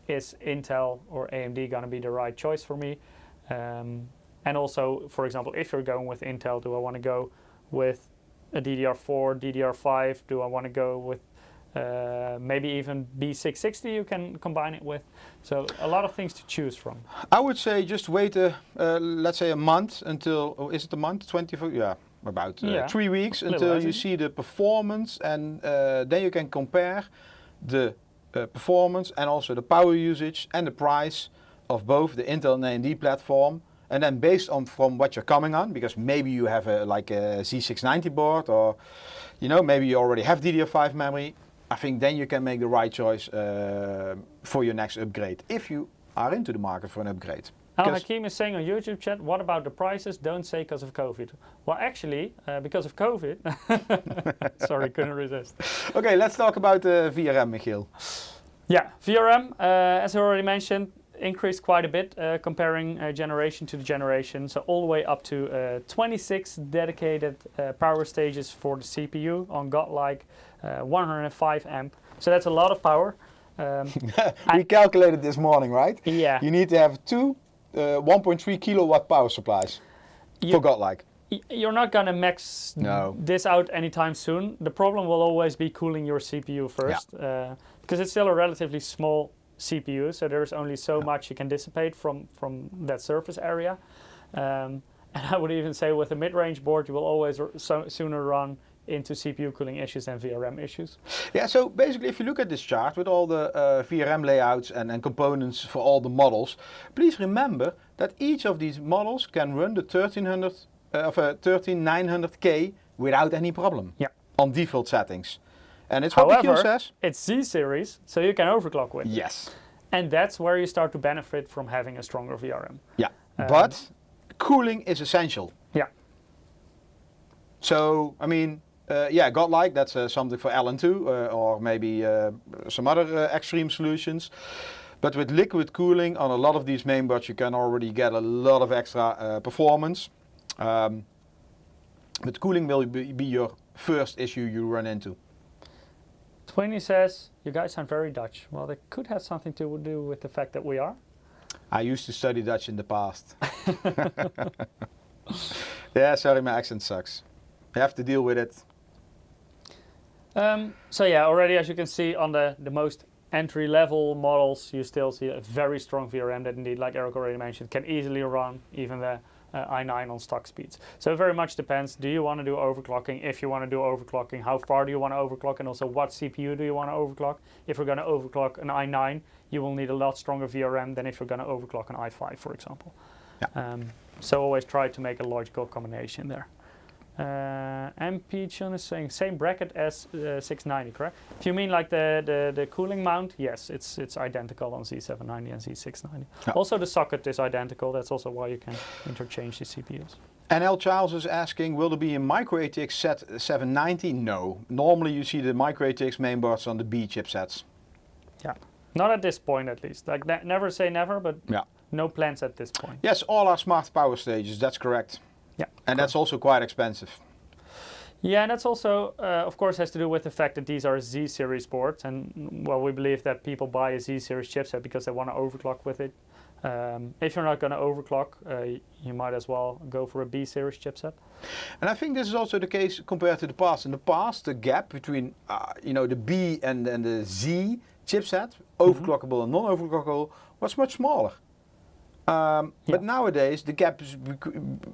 Is Intel or AMD going to be the right choice for me? And also, for example, if you're going with Intel, do I want to go with a DDR4, DDR5? Do I want to go with maybe even B660 you can combine it with? So a lot of things to choose from. I would say just wait, let's say a month until, is it a month? 24? Yeah, about 3 weeks until you see the performance, and then you can compare the performance and also the power usage and the price of both the Intel and AMD platform. And then based on from what you're coming on, because maybe you have a Z690 board, or maybe you already have DDR5 memory, I think then you can make the right choice for your next upgrade, if you are into the market for an upgrade. Hakim is saying on YouTube chat, what about the prices? Don't say because of COVID. Well, actually, because of COVID, sorry, couldn't resist. Okay, let's talk about VRM, Michiel. Yeah, VRM, as I already mentioned, increased quite a bit comparing generation to the generation. So all the way up to 26 dedicated power stages for the CPU on Godlike, 105 amp. So that's a lot of power. We calculated this morning, right? Yeah. You need to have two 1.3 kilowatt power supplies for Godlike. You're not going to max this out anytime soon. The problem will always be cooling your CPU first, because it's still a relatively small CPU, so there's only so much you can dissipate from that surface area. And I would even say with a mid-range board, you will always sooner run into CPU cooling issues than VRM issues. Yeah, so basically if you look at this chart with all the VRM layouts and components for all the models, please remember that each of these models can run the 13900K without any problem on default settings. And it's what Michiel says. It's Z series, so you can overclock with it. Yes. And that's where you start to benefit from having a stronger VRM. Yeah, but cooling is essential. Yeah. So, I mean, Godlike, that's something for LN2 or maybe some other extreme solutions. But with liquid cooling on a lot of these mainboards, you can already get a lot of extra performance. But cooling will be your first issue you run into. Twinny says, you guys sound very Dutch. Well, that could have something to do with the fact that we are. I used to study Dutch in the past. Yeah, sorry, my accent sucks. You have to deal with it. So yeah, already as you can see on the most entry-level models, you still see a very strong VRM that indeed, like Eric already mentioned, can easily run even the i9 on stock speeds. So it very much depends. Do you want to do overclocking? If you want to do overclocking, how far do you want to overclock? And also what CPU do you want to overclock? If you're going to overclock an i9, you will need a lot stronger VRM than if you're going to overclock an i5, for example. Yeah. So always try to make a logical combination there. MP Chun is saying same bracket as 690, correct? If you mean like the cooling mount, yes, it's identical on Z790 and Z690. Yeah. Also the socket is identical. That's also why you can interchange the CPUs. NL Charles is asking, will there be a micro ATX Z790? No. Normally you see the micro ATX mainboards on the B chipsets. Yeah. Not at this point at least. Like never say never, but no plans at this point. Yes, all are smart power stages. That's correct. Yeah, and that's also quite expensive. Yeah, and that's also, of course, has to do with the fact that these are Z-series boards. And, well, we believe that people buy a Z-series chipset because they want to overclock with it. If you're not going to overclock, you might as well go for a B-series chipset. And I think this is also the case compared to the past. In the past, the gap between the B and the Z chipset, overclockable and non-overclockable, was much smaller. But nowadays the gap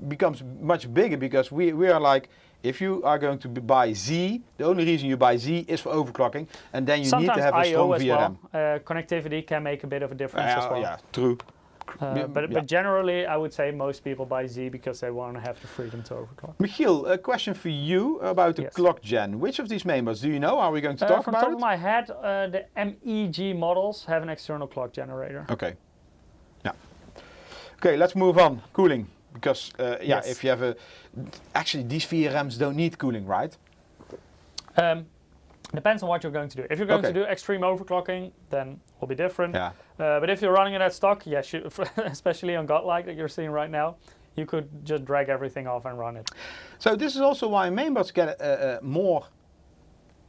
becomes much bigger because we are like, if you are going to buy Z, the only reason you buy Z is for overclocking, and then you Sometimes need to have a strong as VRM. well. Connectivity can make a bit of a difference as well. Yeah, true. But generally, I would say most people buy Z because they want to have the freedom to overclock. Michiel, a question for you about the clock gen. Which of these mainboards do you know? Are we going to talk about it? From top of my head, the MEG models have an external clock generator. Okay. Yeah. Okay, let's move on. Cooling. Because, if you have actually, these VRMs don't need cooling, right? Depends on what you're going to do. If you're going to do extreme overclocking, then it will be different. Yeah. But if you're running it at stock, yes, especially on Godlike that you're seeing right now, you could just drag everything off and run it. So this is also why mainboards get more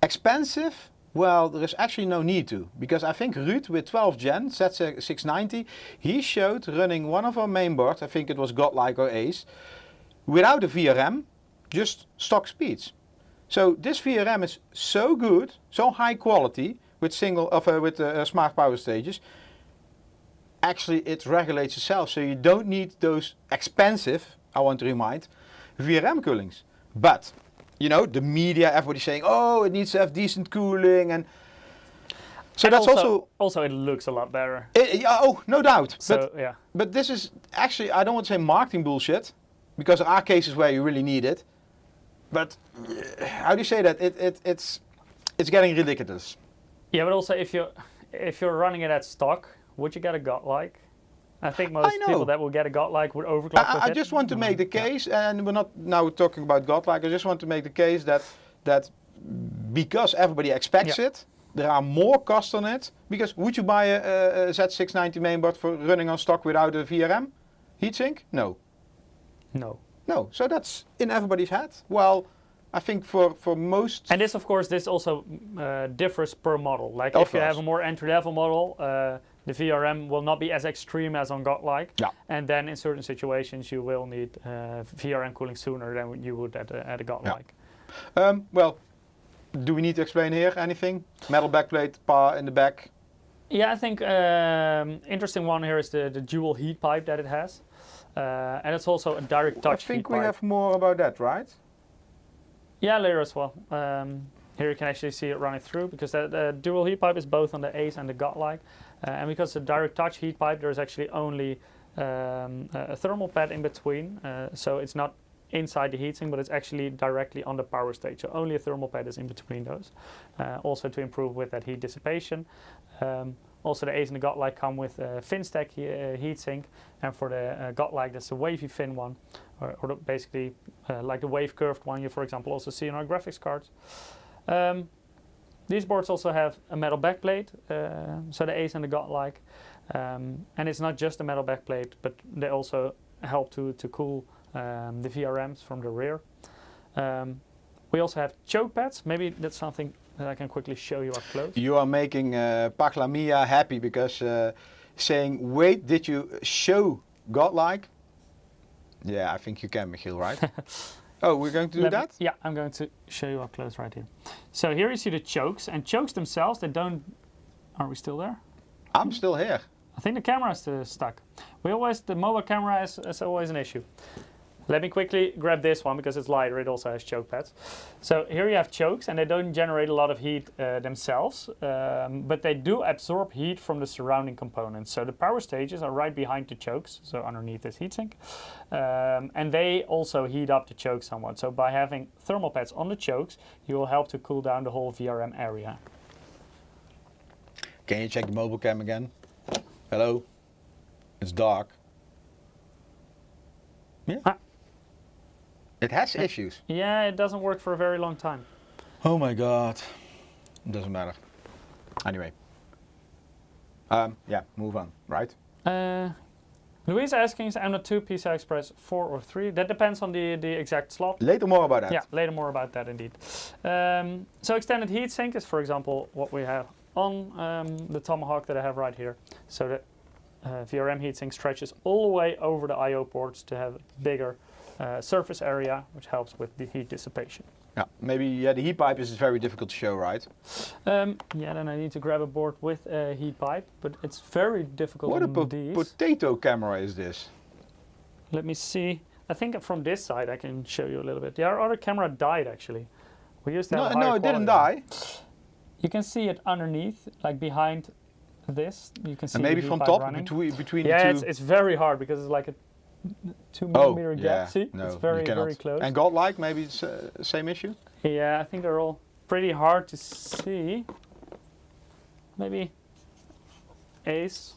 expensive. Well, there is actually no need to, because I think Ruud with 12 Gen Z790, he showed running one of our mainboards, I think it was Godlike or Ace, without a VRM, just stock speeds. So this VRM is so good, so high quality with smart power stages. Actually, it regulates itself, so you don't need those expensive, I want to remind, VRM coolings. But you know, the media, everybody's saying, oh, it needs to have decent cooling, and so and that's also it looks a lot better. Oh, no doubt. So, but this is actually, I don't want to say marketing bullshit, because there are cases where you really need it. But how do you say that? It's getting ridiculous. Yeah, but also if you're running it at stock, would you get a Godlike? I think most people that will get a Godlike would overclock with it. I just want to make the case, and we're not now talking about Godlike, I just want to make the case that because everybody expects it, there are more costs on it. Because would you buy a Z690 mainboard for running on stock without a VRM heatsink? No. No. No. So that's in everybody's head. Well, I think for most... And this, of course, also differs per model. Like if you have a more entry-level model, the VRM will not be as extreme as on Godlike. Yeah. And then in certain situations, you will need VRM cooling sooner than you would at a Godlike. Yeah. Well, do we need to explain here anything? Metal backplate, PA in the back. Yeah, I think interesting one here is the dual heat pipe that it has. And it's also a direct touch heat pipe. I think we have more about that, right? Yeah, later as well. Here you can actually see it running through, because the dual heat pipe is both on the Ace and the Godlike. And because the direct touch heat pipe, there's actually only a thermal pad in between. So it's not inside the heatsink, but it's actually directly on the power stage. So only a thermal pad is in between those. Also to improve with that heat dissipation. Also the Ace and the Godlike come with a fin stack heatsink, and for the Godlike that's a wavy fin one, or basically like the wave curved one you for example also see in our graphics cards. These boards also have a metal backplate, so the Ace and the Godlike, and it's not just a metal backplate, but they also help to cool the VRMs from the rear. We also have choke pads. Maybe that's something that I can quickly show you up close. You are making Pagla Mia happy because saying, wait, did you show Godlike? Yeah, I think you can, Michiel, right? Oh, we're going to do that? Yeah, I'm going to show you up close right here. So here you see the chokes, and chokes themselves, they don't... Are we still there? I'm still here. I think the camera is stuck. The mobile camera is always an issue. Let me quickly grab this one because it's lighter, it also has choke pads. So here you have chokes, and they don't generate a lot of heat themselves, but they do absorb heat from the surrounding components. So the power stages are right behind the chokes, so underneath this heatsink, and they also heat up the chokes somewhat. So by having thermal pads on the chokes, you will help to cool down the whole VRM area. Can you check the mobile cam again? Hello? It's dark. Yeah. It has issues. Yeah, it doesn't work for a very long time. Oh my god. It doesn't matter. Anyway. Yeah, move on, right? Louise asking, is M.2 PCI Express 4 or 3? That depends on the exact slot. Later more about that. Yeah, later more about that indeed. So extended heatsink is, for example, what we have on the Tomahawk that I have right here. So the VRM heatsink stretches all the way over the I/O ports to have bigger surface area, which helps with the heat dissipation. Yeah, maybe the heat pipe is very difficult to show, right? Yeah, then I need to grab a board with a heat pipe, but it's very difficult What on a these. potato camera is this? Let me see. I think from this side I can show you a little bit. Our other camera died actually. We used to have No, it didn't die. You can see it underneath, like behind this. You can see And maybe the from heat top, pipe running. between Yeah, the two. it's very hard because it's like a 2 millimeter gap. Yeah, See, no, it's you very cannot. very close. And godlike, maybe it's same issue. Yeah, I think they're all pretty hard to see. Maybe Ace.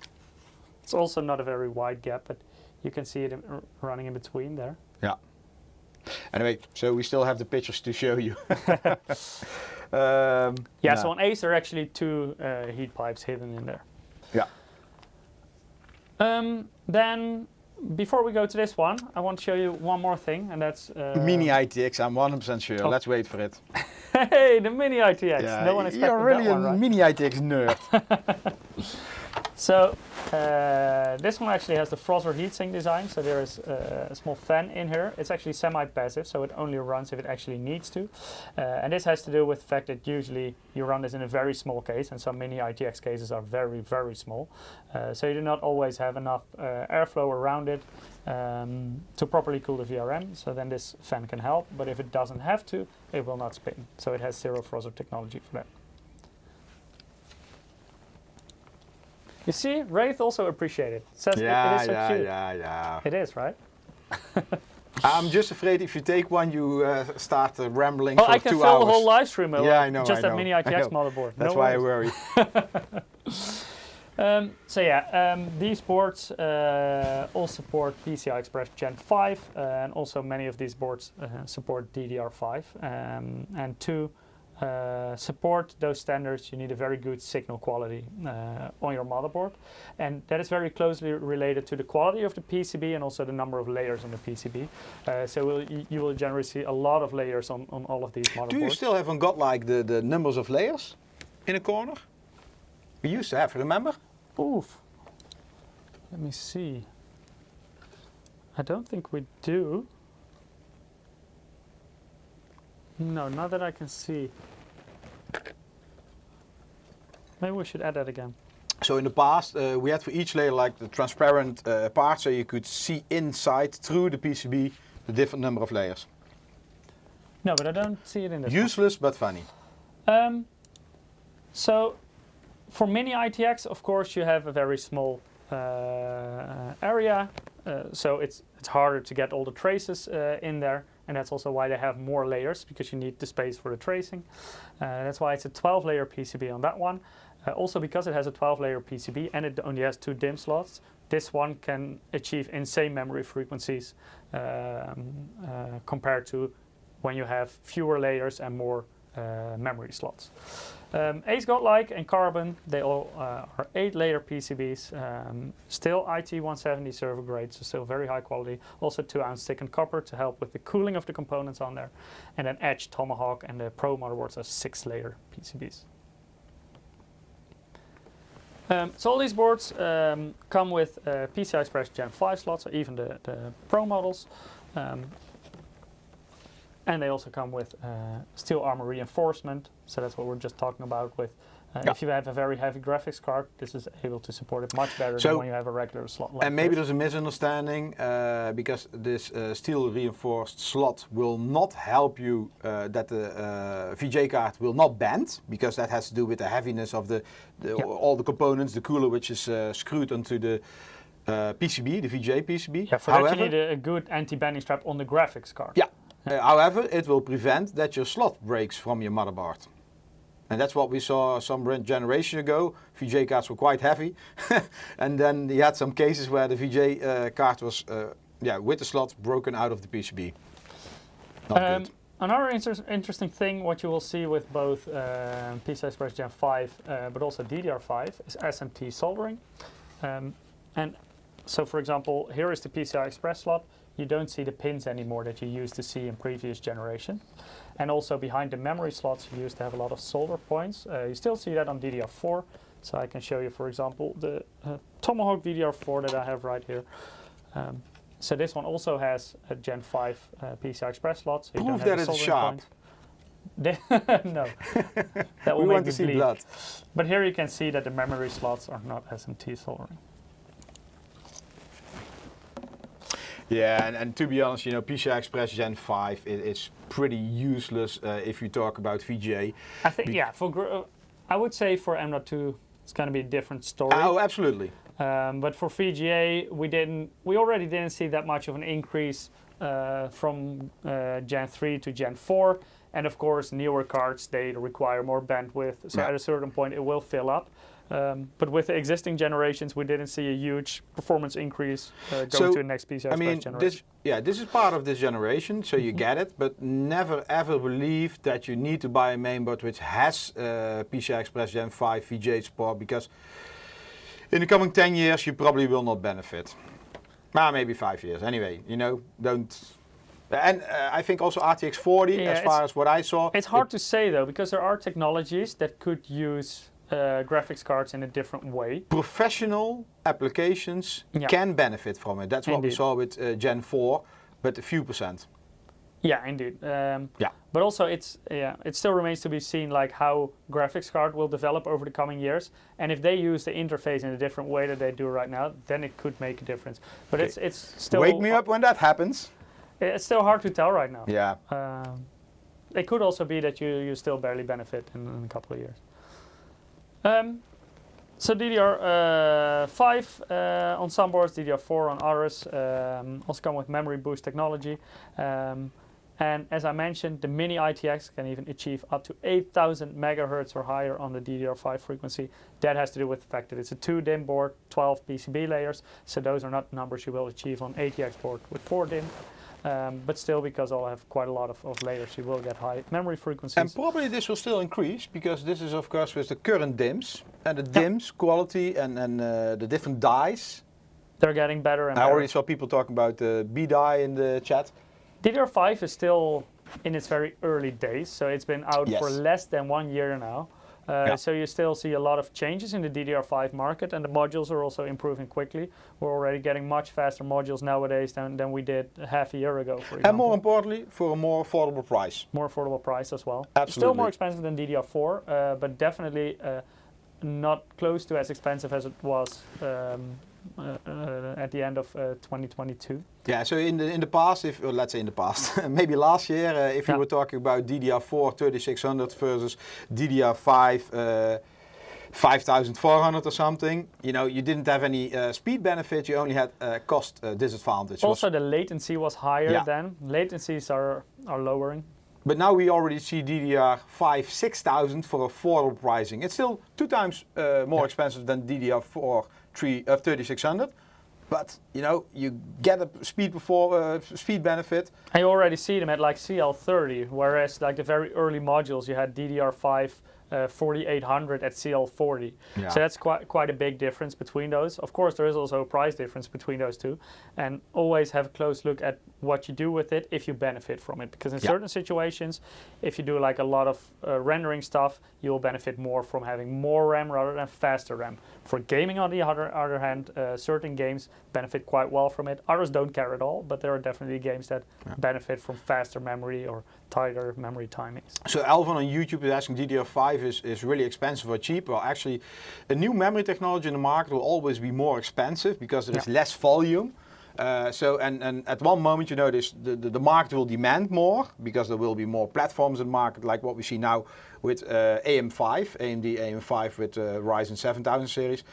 It's also not a very wide gap, but you can see it running in between there. Yeah. Anyway, so we still have the pictures to show you. Yeah, so on Ace there are actually two heat pipes hidden in there. Yeah. Then, before we go to this one, I want to show you one more thing, and that's... Mini ITX, I'm 100% sure. Let's wait for it. Hey, the Mini ITX. Yeah, No one expected you're really that one, a right? Mini ITX nerd. So, this one actually has the Frozr heatsink design, so there is a small fan in here. It's actually semi-passive, so it only runs if it actually needs to. And this has to do with the fact that usually you run this in a very small case, and some Mini ITX cases are very, very small. So you do not always have enough airflow around it to properly cool the VRM, so then this fan can help, but if it doesn't have to, it will not spin. So it has zero Frozr technology for that. You see, Wraith also appreciated. Says it is so cute. Yeah. It is, right? I'm just afraid if you take one, you start rambling Oh, for I can 2 fill hours. the whole live stream Yeah, I know. just I that know, Mini I ITX know. motherboard. That's No why worries. I worry. So yeah, these boards all support PCI Express Gen 5, and also many of these boards support DDR5. And to support those standards, you need a very good signal quality on your motherboard, and that is very closely related to the quality of the PCB and also the number of layers on the PCB. So you will generally see a lot of layers on all of these motherboards. Do you still have on Godlike the numbers of layers in a corner? We used to have, remember? Oof. Let me see. I don't think we do. No, not that I can see. Maybe we should add that again. So in the past, we had for each layer like the transparent part, so you could see inside through the PCB the different number of layers. No, but I don't see it in this Useless but funny. one. So for Mini ITX, of course, you have a very small area, so it's harder to get all the traces in there, and that's also why they have more layers, because you need the space for the tracing. That's why it's a 12-layer PCB on that one. Also, because it has a 12-layer PCB and it only has 2 DIMM slots, this one can achieve insane memory frequencies compared to when you have fewer layers and more memory slots. Ace Godlike and Carbon, they all are 8-layer PCBs, still IT170 server grade, so still very high quality. Also 2-ounce thickened copper to help with the cooling of the components on there. And then Edge, Tomahawk, and the Pro motherboards are 6-layer PCBs. So all these boards come with PCI Express Gen 5 slots, or even the Pro models. And they also come with steel armor reinforcement, so that's what we're just talking about with if you have a very heavy graphics card, this is able to support it much better than when you have a regular slot like And maybe this. there's a misunderstanding, because this steel reinforced slot will not help you, that the VJ card will not bend, because that has to do with the heaviness of all the components, the cooler which is screwed onto the PCB, the VJ PCB. Yeah, for that you need a good anti-bending strap on the graphics card. Yeah. However, it will prevent that your slot breaks from your motherboard. And that's what we saw some generation ago. VJ cards were quite heavy. And then you had some cases where the VJ card was, with the slot broken out of the PCB. Not good. Another interesting thing, what you will see with both PCI Express Gen 5, but also DDR5, is SMT soldering. And so, for example, here is the PCI Express slot. You don't see the pins anymore that you used to see in previous generation. And also behind the memory slots, you used to have a lot of solder points. You still see that on DDR4. So I can show you, for example, the Tomahawk DDR4 that I have right here. So this one also has a Gen 5 PCI Express slot. So you Proof don't have that a it's soldering sharp. point. No, that will We make want me to see bleed. blood. But here you can see that the memory slots are not SMT soldering. Yeah, and to be honest, you know, PCI Express Gen 5 is pretty useless if you talk about VGA. I think, I would say for M.2, it's going to be a different story. Oh, absolutely. But for VGA, we already didn't see that much of an increase from Gen 3 to Gen 4. And of course, newer cards, they require more bandwidth. So at a certain point, it will fill up. But with the existing generations, we didn't see a huge performance increase going to the next PCI Express generation. This is part of this generation, so you get it. But never ever believe that you need to buy a mainboard which has PCI Express Gen 5 VGA support, because in the coming 10 years, you probably will not benefit. Maybe 5 years. Anyway, you know, don't. And I think also RTX 40, as far as what I saw. It's hard to say though, because there are technologies that could use graphics cards in a different way. Professional applications can benefit from it. That's what we saw with Gen 4, but a few percent. Yeah, indeed. But also, it still remains to be seen like how graphics card will develop over the coming years, and if they use the interface in a different way that they do right now, then it could make a difference. But it's still. Wake me up when that happens. It's still hard to tell right now. Yeah. It could also be that you still barely benefit in a couple of years. So DDR5 on some boards, DDR4 on others, also come with memory boost technology. And as I mentioned, the mini ITX can even achieve up to 8,000 megahertz or higher on the DDR5 frequency. That has to do with the fact that it's a 2 DIMM board, 12 PCB layers. So those are not numbers you will achieve on ATX board with 4 DIMM. But still, because I'll have quite a lot of layers, you will get high memory frequencies. And probably this will still increase, because this is of course with the current DIMMs. And the DIMMs quality and the different dies. They're getting better and better. I already saw people talking about the B die in the chat. DDR5 is still in its very early days, so it's been out for less than 1 year now. So you still see a lot of changes in the DDR5 market, and the modules are also improving quickly. We're already getting much faster modules nowadays than we did half a year ago, for example. And more importantly, for a more affordable price. More affordable price as well. Absolutely. Still more expensive than DDR4, but definitely not close to as expensive as it was at the end of 2022. Yeah, so in the past, let's say in the past, maybe last year, if you were talking about DDR4 3600 versus DDR5 5400 or something, you know, you didn't have any speed benefit, you only had cost disadvantage. Also, the latency was higher then. Latencies are lowering. But now we already see DDR5 6000 for affordable pricing. It's still 2 times more expensive than DDR4 3600. But you know, you get a speed benefit. I already see them at like CL30, whereas like the very early modules you had DDR5 4800 at CL40. Yeah. So that's quite a big difference between those. Of course, there is also a price difference between those two, and always have a close look at what you do with it if you benefit from it. Because in certain situations, if you do like a lot of rendering stuff, you will benefit more from having more RAM rather than faster RAM. For gaming, on the other hand, certain games benefit quite well from it. Others don't care at all, but there are definitely games that benefit from faster memory or tighter memory timings. So Alvin on YouTube is asking, DDR5 is really expensive or cheap? Well, actually, a new memory technology in the market will always be more expensive because there is less volume. And at one moment, you know, the market will demand more because there will be more platforms in the market, like what we see now with AMD AM5 with Ryzen 7000 series.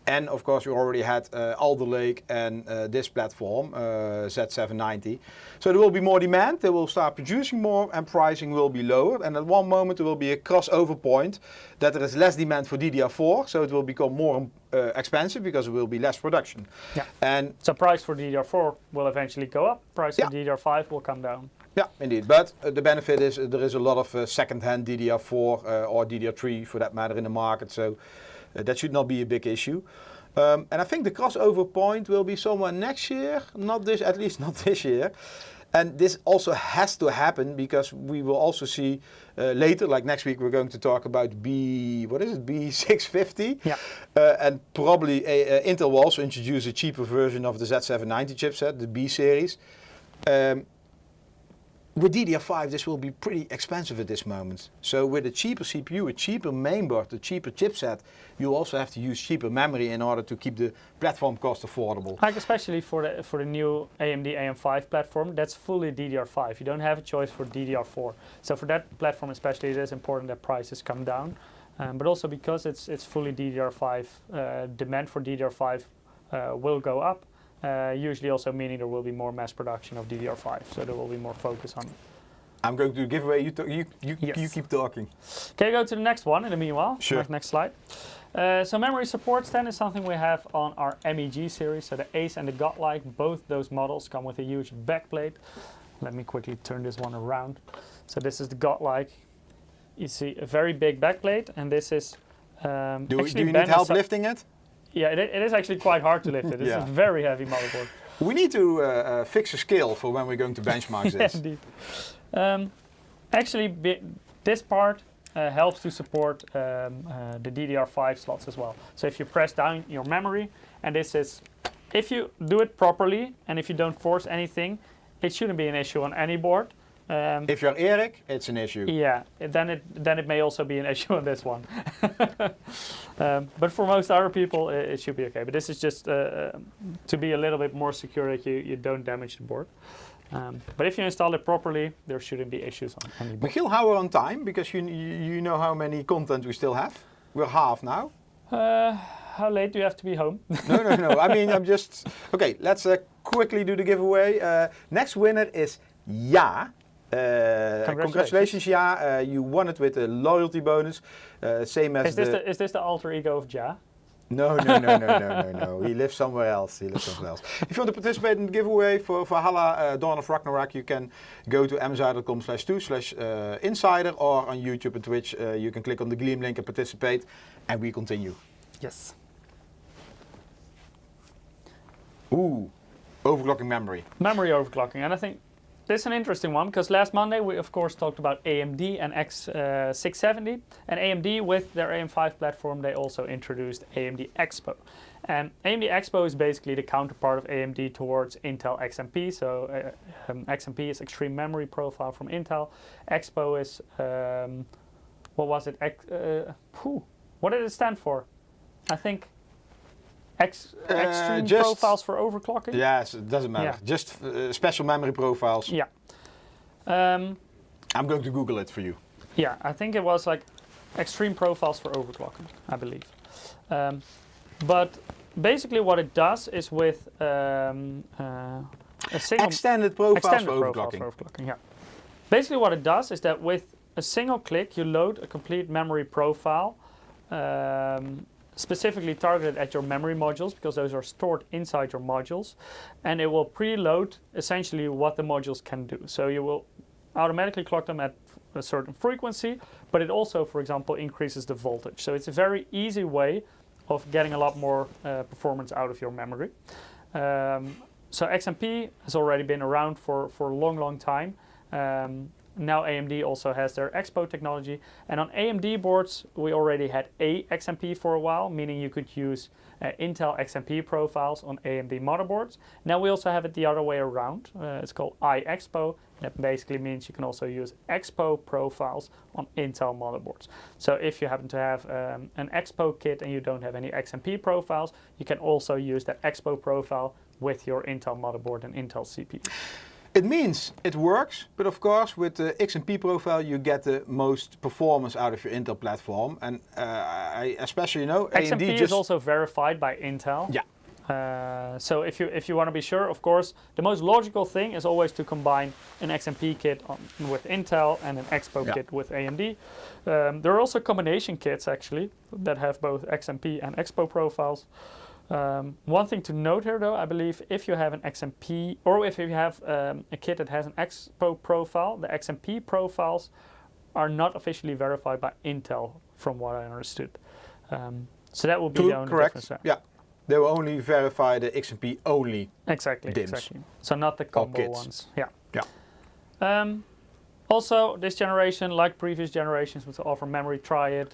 And of course, you already had Alder Lake and this platform, Z790. So there will be more demand, they will start producing more, and pricing will be lower. And at one moment, there will be a crossover point that there is less demand for DDR4, so it will become more expensive because there will be less production. Yeah. And so price for DDR4 will eventually go up, price for DDR5 will come down. Yeah, indeed. But the benefit is there is a lot of second-hand DDR4 or DDR3 for that matter in the market. So that should not be a big issue. And I think the crossover point will be somewhere next year, at least not this year. And this also has to happen because we will also see later, like next week, we're going to talk about B650. Yeah. And probably Intel will also introduce a cheaper version of the Z790 chipset, the B series. with DDR5, this will be pretty expensive at this moment. So with a cheaper CPU, a cheaper mainboard, a cheaper chipset, you also have to use cheaper memory in order to keep the platform cost affordable. Like especially for the new AMD AM5 platform, that's fully DDR5. You don't have a choice for DDR4. So for that platform especially, it is important that prices come down. But also because it's fully DDR5, demand for DDR5 will go up. Usually also meaning there will be more mass production of DDR5, so there will be more focus on it. I'm going to give away, you keep talking. Can you go to the next one in the meanwhile? Sure. Next slide. So memory support then is something we have on our MEG series, so the Ace and the Godlike, both those models come with a huge backplate. Let me quickly turn this one around. So this is the Godlike. You see a very big backplate, and this is do you need help lifting it? Yeah, it is actually quite hard to lift it. It's a very heavy motherboard. We need to fix a scale for when we're going to benchmark this. Indeed. Actually, this part helps to support the DDR5 slots as well. So if you press down your memory, and this is, if you do it properly, and if you don't force anything, it shouldn't be an issue on any board. If you're Eric, it's an issue. Yeah, then it may also be an issue on this one. But for most other people, it should be okay. But this is just to be a little bit more secure that you don't damage the board. But if you install it properly, there shouldn't be issues on any board. Michiel, how are we on time? Because you know how many content we still have. We're half now. How late do you have to be home? No. I mean, I'm just... Okay, let's quickly do the giveaway. Next winner is Ja. Congratulations, Ja. You won it with a loyalty bonus. Same as Is this the alter ego of Ja? No. He lives somewhere else. If you want to participate in the giveaway for Valhalla Dawn of Ragnarok, you can go to msi.com/2/insider or on YouTube and Twitch. You can click on the Gleam link and participate. And we continue. Yes. Ooh, overclocking memory. Memory overclocking, and I think this is an interesting one because last Monday we of course talked about AMD and X670, and AMD with their AM5 platform they also introduced AMD Expo. And AMD Expo is basically the counterpart of AMD towards Intel XMP. So XMP is extreme memory profile from Intel. Expo is what was it? What did it stand for? I think extreme profiles for overclocking? Yes, it doesn't matter. Yeah. Just special memory profiles. Yeah. I'm going to Google it for you. Yeah, I think it was like extreme profiles for overclocking, I believe. But basically what it does is with a single... Extended profiles for overclocking. Yeah. Basically what it does is that with a single click you load a complete memory profile specifically targeted at your memory modules because those are stored inside your modules, and it will preload essentially what the modules can do. So you will automatically clock them at a certain frequency, but it also, for example, increases the voltage. So it's a very easy way of getting a lot more performance out of your memory. So XMP has already been around for a long time. Now AMD also has their Expo technology, and on AMD boards we already had a XMP for a while, meaning you could use Intel XMP profiles on AMD motherboards. Now we also have it the other way around. It's called iExpo. That basically means you can also use Expo profiles on Intel motherboards. So if you happen to have an Expo kit and you don't have any XMP profiles, you can also use that Expo profile with your Intel motherboard and Intel CPU. It means it works, but of course with the XMP profile you get the most performance out of your Intel platform, and I especially know XMP AMD is also verified by Intel. Yeah. So if you want to be sure, of course, the most logical thing is always to combine an XMP kit with Intel and an Expo kit with AMD. There are also combination kits actually that have both XMP and Expo profiles. One thing to note here though, I believe if you have an XMP or if you have a kit that has an Expo profile, the XMP profiles are not officially verified by Intel from what I understood. So that would be the only difference there. Yeah, they will only verify the XMP only DIMMs. Exactly. So not the combo ones. Yeah. Yeah. Also, this generation, like previous generations, would offer memory triad.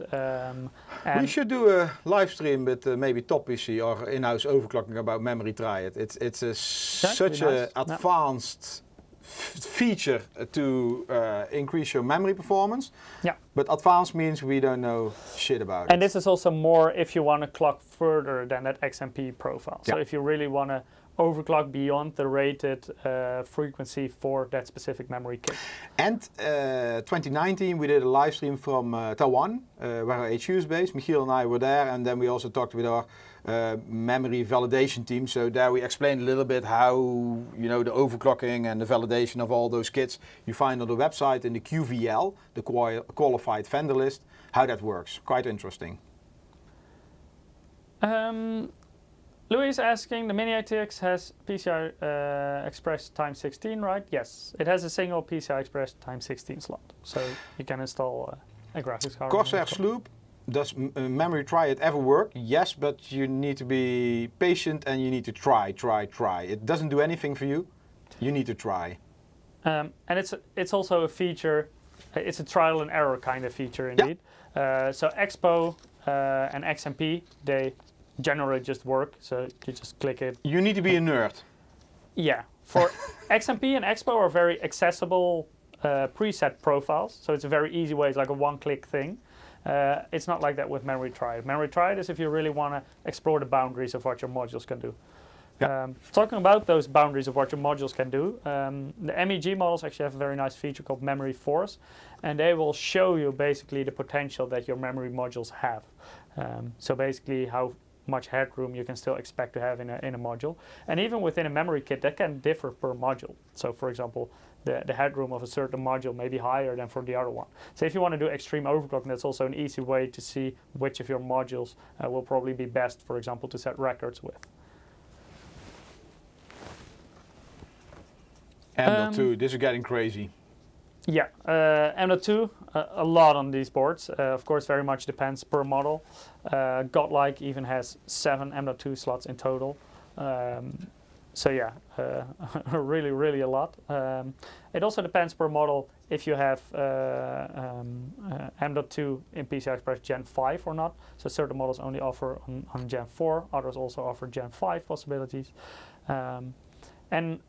We should do a live stream with maybe Top PC or in-house overclocking about memory triad. It's such an advanced feature to increase your memory performance. Yeah. But advanced means we don't know shit about it. And this is also more if you want to clock further than that XMP profile. So Yeah. if you really want to overclock beyond the rated frequency for that specific memory kit. And 2019 we did a live stream from Taiwan, where our HQ is based. Michiel and I were there, and then we also talked with our memory validation team. So there we explained a little bit how, you know, the overclocking and the validation of all those kits you find on the website in the QVL, the qualified vendor list, how that works. Quite interesting. Louis is asking, the Mini ITX has PCI Express times 16, right? Yes, it has a single PCI Express times 16 slot, so you can install a graphics card. Corsair Sloop, does memory try it ever work? Yes, but you need to be patient and you need to try. It doesn't do anything for you. You need to try. And it's also a feature, it's a trial and error kind of feature indeed. Yeah. So Expo and XMP, they generally just work, so you just click it. You need to be a nerd. Yeah, for XMP and Expo are very accessible preset profiles, so it's a very easy way, it's like a one-click thing. It's not like that with Memory Try It. Memory Try It is if you really want to explore the boundaries of what your modules can do. Yeah. Talking about those boundaries of what your modules can do, the MEG models actually have a very nice feature called Memory Force, and they will show you basically the potential that your memory modules have. So basically how much headroom you can still expect to have in a module. And even within a memory kit, that can differ per module. So for example, the headroom of a certain module may be higher than for the other one. So if you want to do extreme overclocking, that's also an easy way to see which of your modules will probably be best, for example, to set records with. M.2, this is getting crazy. Yeah, M.2, a lot on these boards. Of course, very much depends per model. Godlike even has 7 M.2 slots in total. So yeah, really, really a lot. It also depends per model if you have M.2 in PCI Express Gen 5 or not. So certain models only offer on Gen 4, others also offer Gen 5 possibilities. And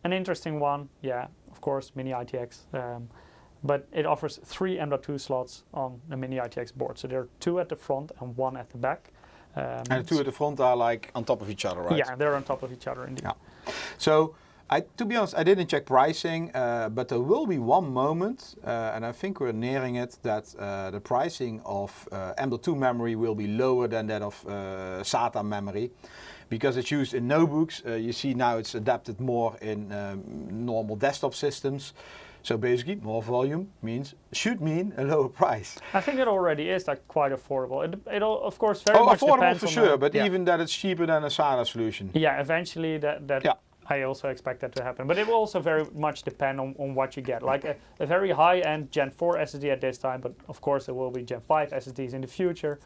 an interesting one, yeah, of course, Mini ITX. But it offers 3 M.2 slots on the Mini ITX board. So there are 2 at the front and 1 at the back. And the 2 at the front are like on top of each other, right? Yeah, they're on top of each other indeed. Yeah. So, to be honest, I didn't check pricing, but there will be one moment, and I think we're nearing it, that the pricing of M.2 memory will be lower than that of SATA memory. Because it's used in notebooks, you see now it's adapted more in normal desktop systems. So basically, more volume should mean a lower price. I think it already is like quite affordable. It of course very much affordable depends for on sure, but even that it's cheaper than a SATA solution. Yeah, eventually that yeah. I also expect that to happen. But it will also very much depend on what you get. Like a very high-end Gen 4 SSD at this time, but of course there will be Gen 5 SSDs in the future.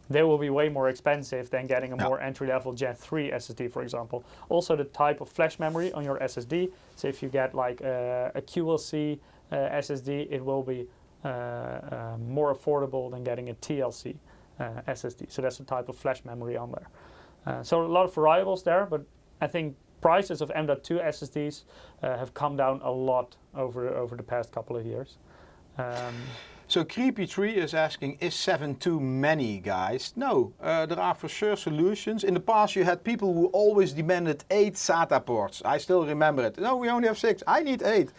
They will be way more expensive than getting a more entry-level Gen 3 SSD, for example. Also the type of flash memory on your SSD. So if you get like a QLC SSD, it will be more affordable than getting a TLC SSD. So that's the type of flash memory on there. So a lot of variables there, but I think prices of M.2 SSDs have come down a lot over the past couple of years. So Creepy3 is asking, is 7 too many, guys? No, there are for sure solutions. In the past you had people who always demanded 8 SATA ports. I still remember it. No, we only have 6. I need 8.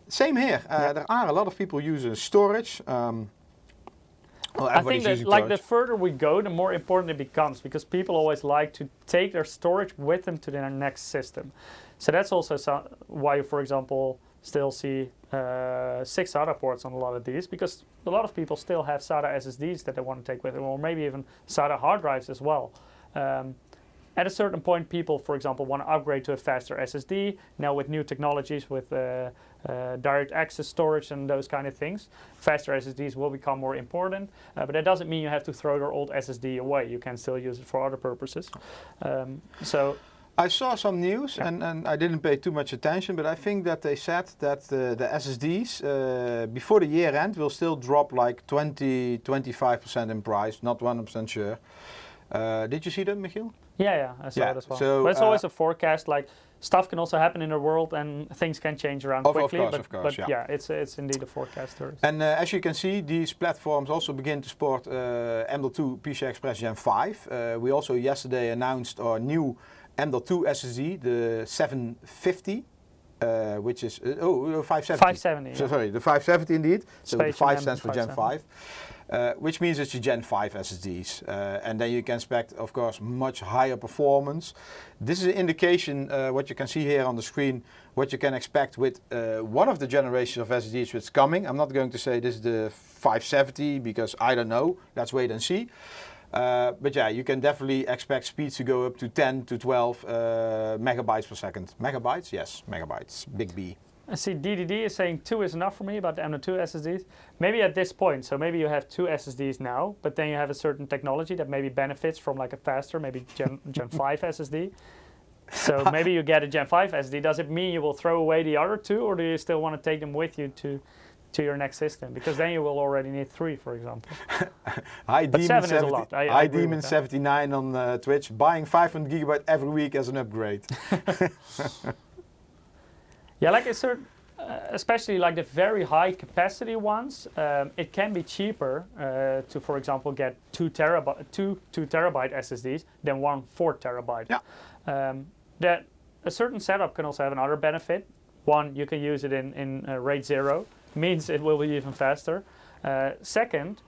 Same here. There are a lot of people using storage. Well, I think that like the further we go, the more important it becomes, because people always like to take their storage with them to their next system. So that's also why, for example, still see 6 SATA ports on a lot of these, because a lot of people still have SATA SSDs that they want to take with them, or maybe even SATA hard drives as well. At a certain point, people, for example, want to upgrade to a faster SSD. Now with new technologies, with direct access storage and those kind of things, faster SSDs will become more important. But that doesn't mean you have to throw your old SSD away. You can still use it for other purposes. So I saw some news, and I didn't pay too much attention, but I think that they said that the SSDs before the year end will still drop like 20-25% in price, not 100% sure. Did you see that, Michiel? Yeah, I saw Yeah, it as well. so, but it's always a forecast. Like stuff can also happen in the world, and things can change around quickly. Of course, but yeah, it's indeed a forecast. And as you can see, these platforms also begin to support M.2 PCI Express Gen 5. We also yesterday announced our new M.2 SSD, the 750. Which is 570. 570. So sorry, the 570 indeed. So the 5 stands for Gen 5, which means it's a Gen 5 SSDs, and then you can expect, of course, much higher performance. This is an indication what you can see here on the screen, what you can expect with one of the generations of SSDs that's coming. I'm not going to say this is the 570 because I don't know. Let's wait and see. But yeah, you can definitely expect speeds to go up to 10 to 12 megabytes per second. Megabytes? Yes, megabytes. Big B. I see DDD is saying 2 is enough for me about the M.2 SSDs. Maybe at this point, so maybe you have 2 SSDs now, but then you have a certain technology that maybe benefits from like a faster, maybe Gen 5 SSD. So maybe you get a Gen 5 SSD. Does it mean you will throw away the other 2, or do you still want to take them with you to your next system? Because then you will already need 3, for example. But 7 is a lot. I Demon79 on Twitch, buying 500 gigabyte every week as an upgrade. Yeah, like a certain, especially like the very high capacity ones, it can be cheaper to, for example, get 2 terabyte SSDs than 1 4 terabyte. Yeah. That a certain setup can also have another benefit. One, you can use it in RAID 0. Means it will be even faster. Second,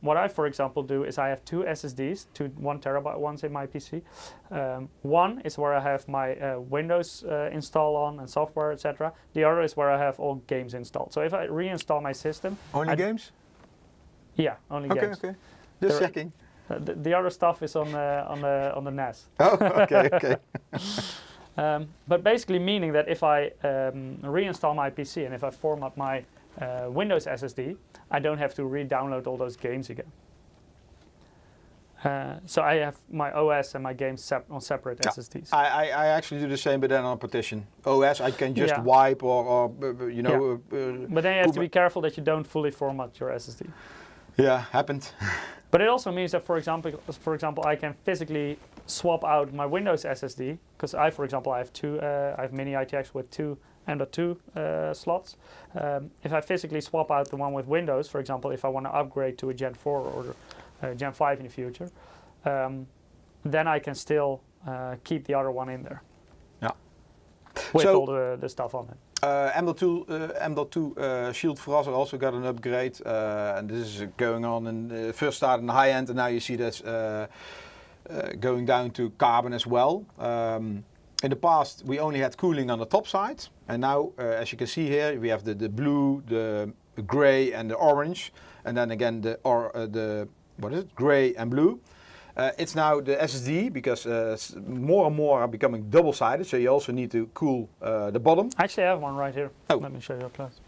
what I, for example, do is I have 2 SSDs, 2 1 terabyte ones in my PC. One is where I have my Windows install on and software, etc. The other is where I have all games installed. So if I reinstall my system, only games? Yeah, only games. Okay. Just checking. The other stuff is on the NAS. Oh, okay. But basically meaning that if I reinstall my PC and if I format my Windows SSD, I don't have to re-download all those games again. So I have my OS and my games on separate SSDs. I actually do the same, but then on a partition. OS I can just wipe or you know. But then you have to be careful that you don't fully format your SSD. Yeah, happened. But it also means that, for example, I can physically swap out my Windows SSD because for example, I have mini ITX with 2 M.2 slots. If I physically swap out the one with Windows, for example, if I want to upgrade to a Gen 4 or Gen 5 in the future, then I can still keep the other one in there. Yeah. With all the stuff on it. M.2 Shield Frozzer also got an upgrade, and this is going on. And first started in the high end, and now you see this going down to carbon as well. In the past, we only had cooling on the top side, and now, as you can see here, we have the blue, the gray, and the orange, and then again the gray and blue. It's now the SSD because more and more are becoming double-sided, so you also need to cool the bottom. Actually, I have one right here. Oh. Let me show you up close.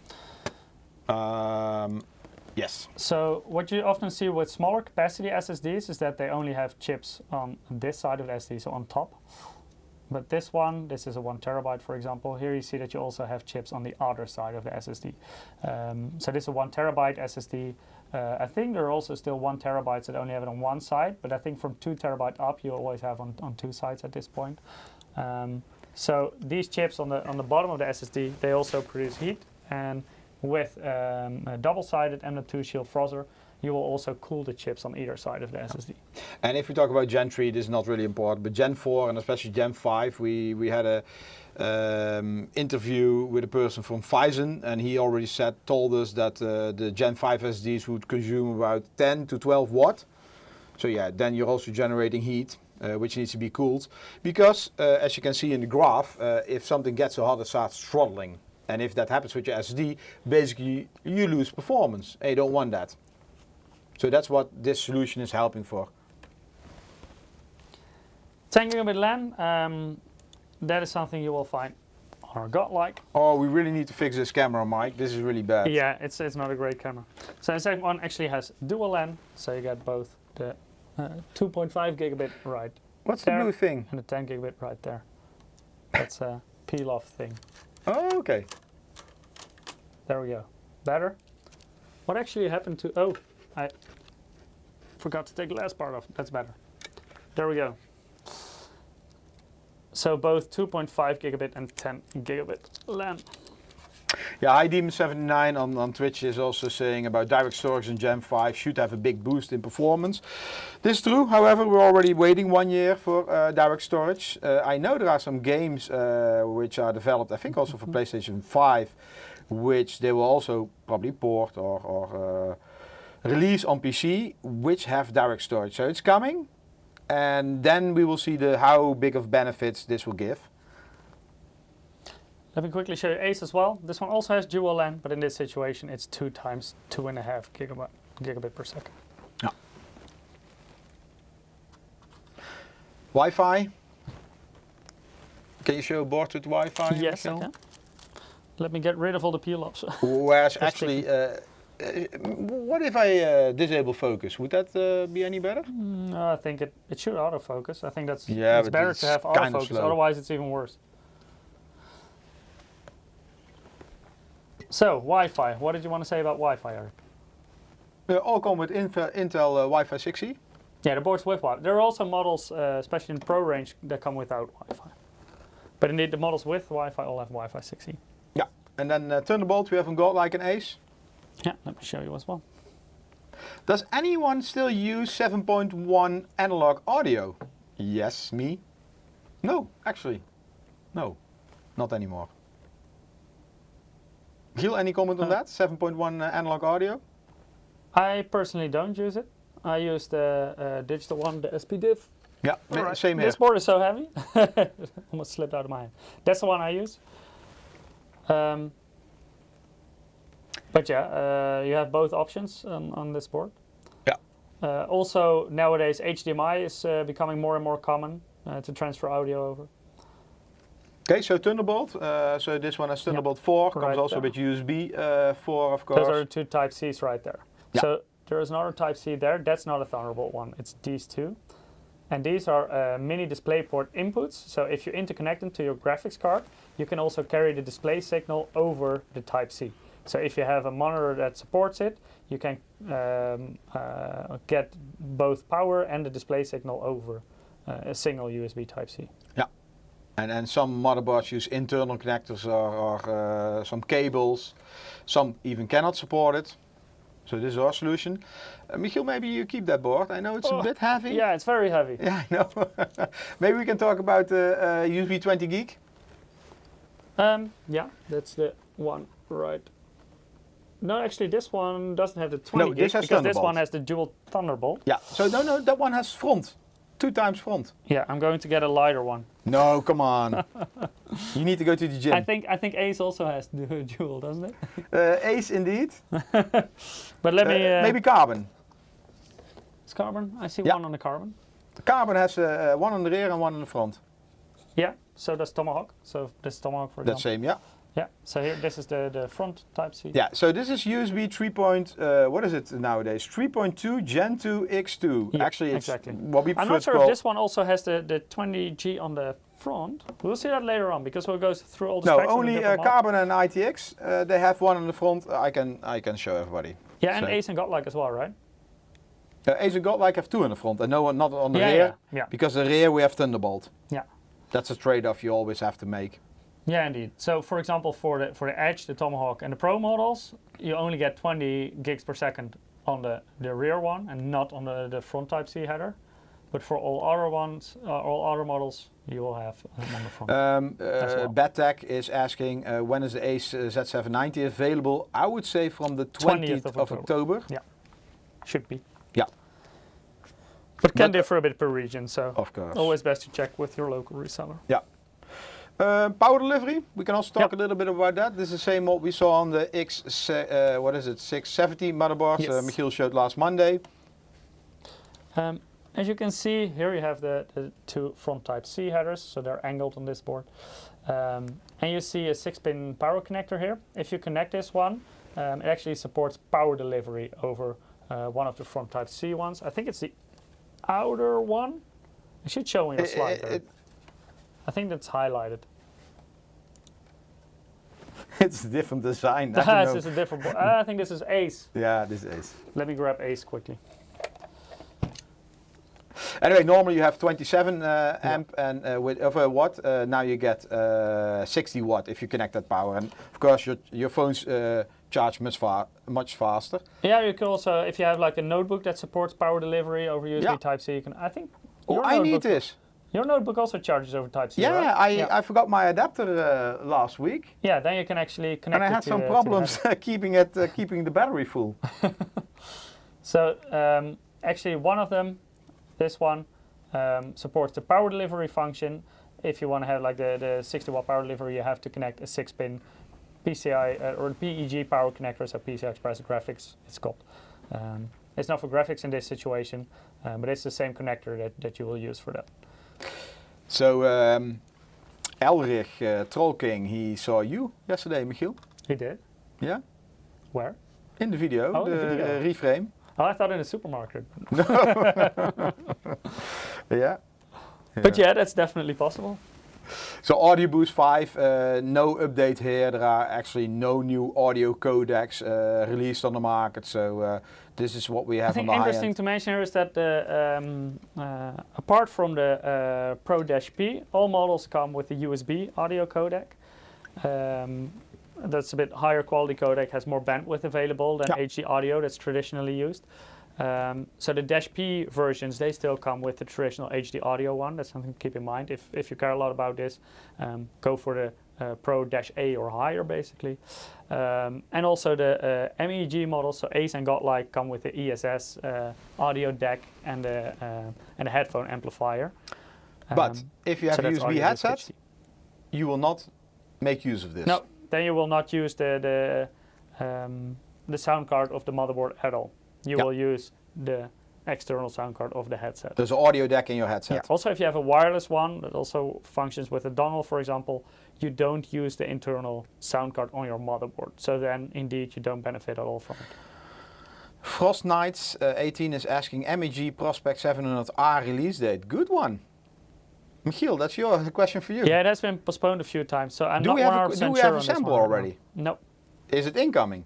Yes. So what you often see with smaller capacity SSDs is that they only have chips on this side of the SSD, so on top. But this is a 1 terabyte, for example. Here you see that you also have chips on the other side of the SSD. So this is a 1 terabyte SSD. I think there are also still 1 terabytes that only have it on one side, but I think from 2 terabyte up, you always have on 2 sides at this point. So these chips on the bottom of the SSD, they also produce heat, and with a double-sided M.2 Shield Frozzer, you will also cool the chips on either side of the SSD. And if we talk about Gen 3, this is not really important, but Gen 4 and especially Gen 5, we had a interview with a person from Phison, and he already told us that the Gen 5 SSDs would consume about 10 to 12 watt. So yeah, then you're also generating heat, which needs to be cooled. Because, as you can see in the graph, if something gets so hot, it starts throttling. And if that happens with your SSD, basically you lose performance, and you don't want that. So that's what this solution is helping for. 10 gigabit LAN, that is something you will find on our Godlike. Oh, we really need to fix this camera, Mike. This is really bad. Yeah, it's not a great camera. So the second one actually has dual LAN, so you get both the 2.5 gigabit right. What's the blue thing? And the 10 gigabit right there. That's a peel-off thing. Oh, okay. There we go. Better? What actually happened to... Oh, I forgot to take the last part off. That's better. there we go. So both 2.5 gigabit and 10 gigabit LAN. Yeah, iDemon79 on Twitch is also saying about direct storage in Gen 5 should have a big boost in performance. This is true, however, we're already waiting 1 year for direct storage. I know there are some games which are developed, I think also for PlayStation 5, which they will also probably port or release on PC, which have direct storage. So it's coming, and then we will see how big of benefits this will give. Let me quickly show you Ace as well. This one also has dual LAN, but in this situation it's 2 times 2.5 gigabit per second. Yeah. Wi-Fi. Can you show a board with Wi-Fi? Yes, I can. Let me get rid of all the peel-offs. Whereas actually, what if I disable focus? Would that be any better? No, I think it should autofocus. I think it's but better to have autofocus, otherwise it's even worse. So, Wi-Fi. What did you want to say about Wi-Fi, Eric? All come with Intel Wi-Fi 6E. Yeah, the boards with Wi-Fi. There are also models, especially in Pro range, that come without Wi-Fi. But indeed, the models with Wi-Fi all have Wi-Fi 6E. Yeah, and then Thunderbolt we haven't got like an Ace. Yeah, let me show you as well. Does anyone still use 7.1 analog audio? Yes, me. No, actually. No, not anymore. Giel, any comment on that? 7.1 analog audio? I personally don't use it. I use the digital one, the SPDIF. Yeah, right. Same here. This board is so heavy. Almost slipped out of my hand. That's the one I use. But yeah, you have both options on this board. Yeah. Also, nowadays HDMI is becoming more and more common to transfer audio over. Okay, so Thunderbolt. So this one has Thunderbolt 4. Comes right also there. with USB 4, of course. Those are 2 Type Cs right there. Yeah. So there is another Type C there. That's not a Thunderbolt one. It's these two. And these are mini DisplayPort inputs. So if you interconnect them to your graphics card, you can also carry the display signal over the Type C. So if you have a monitor that supports it, you can get both power and the display signal over a single USB Type C. Yeah. And some motherboards use internal connectors or some cables. Some even cannot support it. So this is our solution. Michiel, maybe you keep that board. I know it's a bit heavy. Yeah, it's very heavy. Yeah, I know. Maybe we can talk about USB 20 gig. Yeah, that's the one, right. No, actually this one doesn't have the 20 gig this has because this Thunderbolt. one has the dual Thunderbolt. Yeah, so no, that one has front. 2 times front. Yeah, I'm going to get a lighter one. No, come on. You need to go to the gym. I think Ace also has the dual, doesn't it? Ace indeed. But let me... maybe Carbon. It's Carbon? I see Yeah. one on the Carbon. The Carbon has one on the rear and one on the front. Yeah, so that's Tomahawk. So this is Tomahawk for example. That same, yeah. Yeah, so here this is the front Type C. Yeah, so this is USB 3. What is it nowadays? 3.2 Gen 2 X2. Yeah, Actually, it's exactly. what we I'm prefer not to sure call. if this one also has the 20G on the front. We'll see that later on because we'll go through all the No, specs. only of the different Carbon and ITX. They have one on the front. I can show everybody. Yeah, and So. Ace and Godlike as well, right? Ace and Godlike have 2 on the front and no one not on the Yeah, rear. yeah. Because the rear we have Thunderbolt. Yeah. That's a trade-off you always have to make. Yeah, indeed. So, for example, for the Edge, the Tomahawk, and the Pro models, you only get 20 gigs per second on the rear one, and not on the front Type C header. But for all other ones, all other models, you will have on the front. as well. Badtech is asking when is the Ace Z790 available? I would say from the 20th of October. Yeah, should be. Yeah. But can differ a bit per region, so of course. always best to check with your local reseller. Yeah. Power delivery, we can also talk a little bit about that. This is the same what we saw on the 670 motherboard Michiel showed last Monday. As you can see, here you have the 2 front Type C headers, so they're angled on this board. And you see a 6-pin power connector here. If you connect this one, it actually supports power delivery over one of the front Type C ones. I think it's the outer one. It should show on your slide there. I think that's highlighted. It's a different design. This is a different board. I think this is Ace. Yeah, this is Ace. Let me grab Ace quickly. Anyway, normally you have 27 amp and with watt. Now you get 60 watt if you connect that power, and of course your phones charge much faster. Yeah, you can also, if you have like a notebook that supports power delivery over USB Type-C, you can. I think. I need this. Your notebook also charges over Type-C, yeah, right? I forgot my adapter last week. Yeah, then you can actually connect. And I had some problems keeping the battery full. So actually, one of them, this one, supports the power delivery function. If you want to have like the 60 watt power delivery, you have to connect a 6-pin PCI or PEG power connector, so PCI Express graphics, it's called. It's not for graphics in this situation, but it's the same connector that you will use for that. So Elrich Troll King, he saw you yesterday, Michiel. He did? Yeah. Where? In the video, the reframe. Oh, I thought in the supermarket. Yeah. But yeah, that's definitely possible. So Audio Boost 5, no update here. There are actually no new audio codecs released on the market. So this is what we have on the high end. Interesting to mention here is that apart from the Pro-P, all models come with the USB audio codec. That's a bit higher quality codec, has more bandwidth available than HD audio that's traditionally used. So the -P versions, they still come with the traditional HD audio one. That's something to keep in mind. If you care a lot about this, go for the Pro-A or higher, basically. And also the MEG models, so Ace and Godlike, come with the ESS audio deck and the headphone amplifier. But if you have a USB headset, you will not make use of this. No, then you will not use the sound card of the motherboard at all. You will use the external sound card of the headset. There's an audio deck in your headset. Yeah. Also, if you have a wireless one that also functions with a dongle, for example, you don't use the internal sound card on your motherboard. So then, indeed, you don't benefit at all from it. Frost Knights 18 is asking MEG Prospect 700R release date. Good one. Michiel, that's your question for you. Yeah, that's been postponed a few times, so I'm not 100% sure. Do we have a sample already? No. Is it incoming?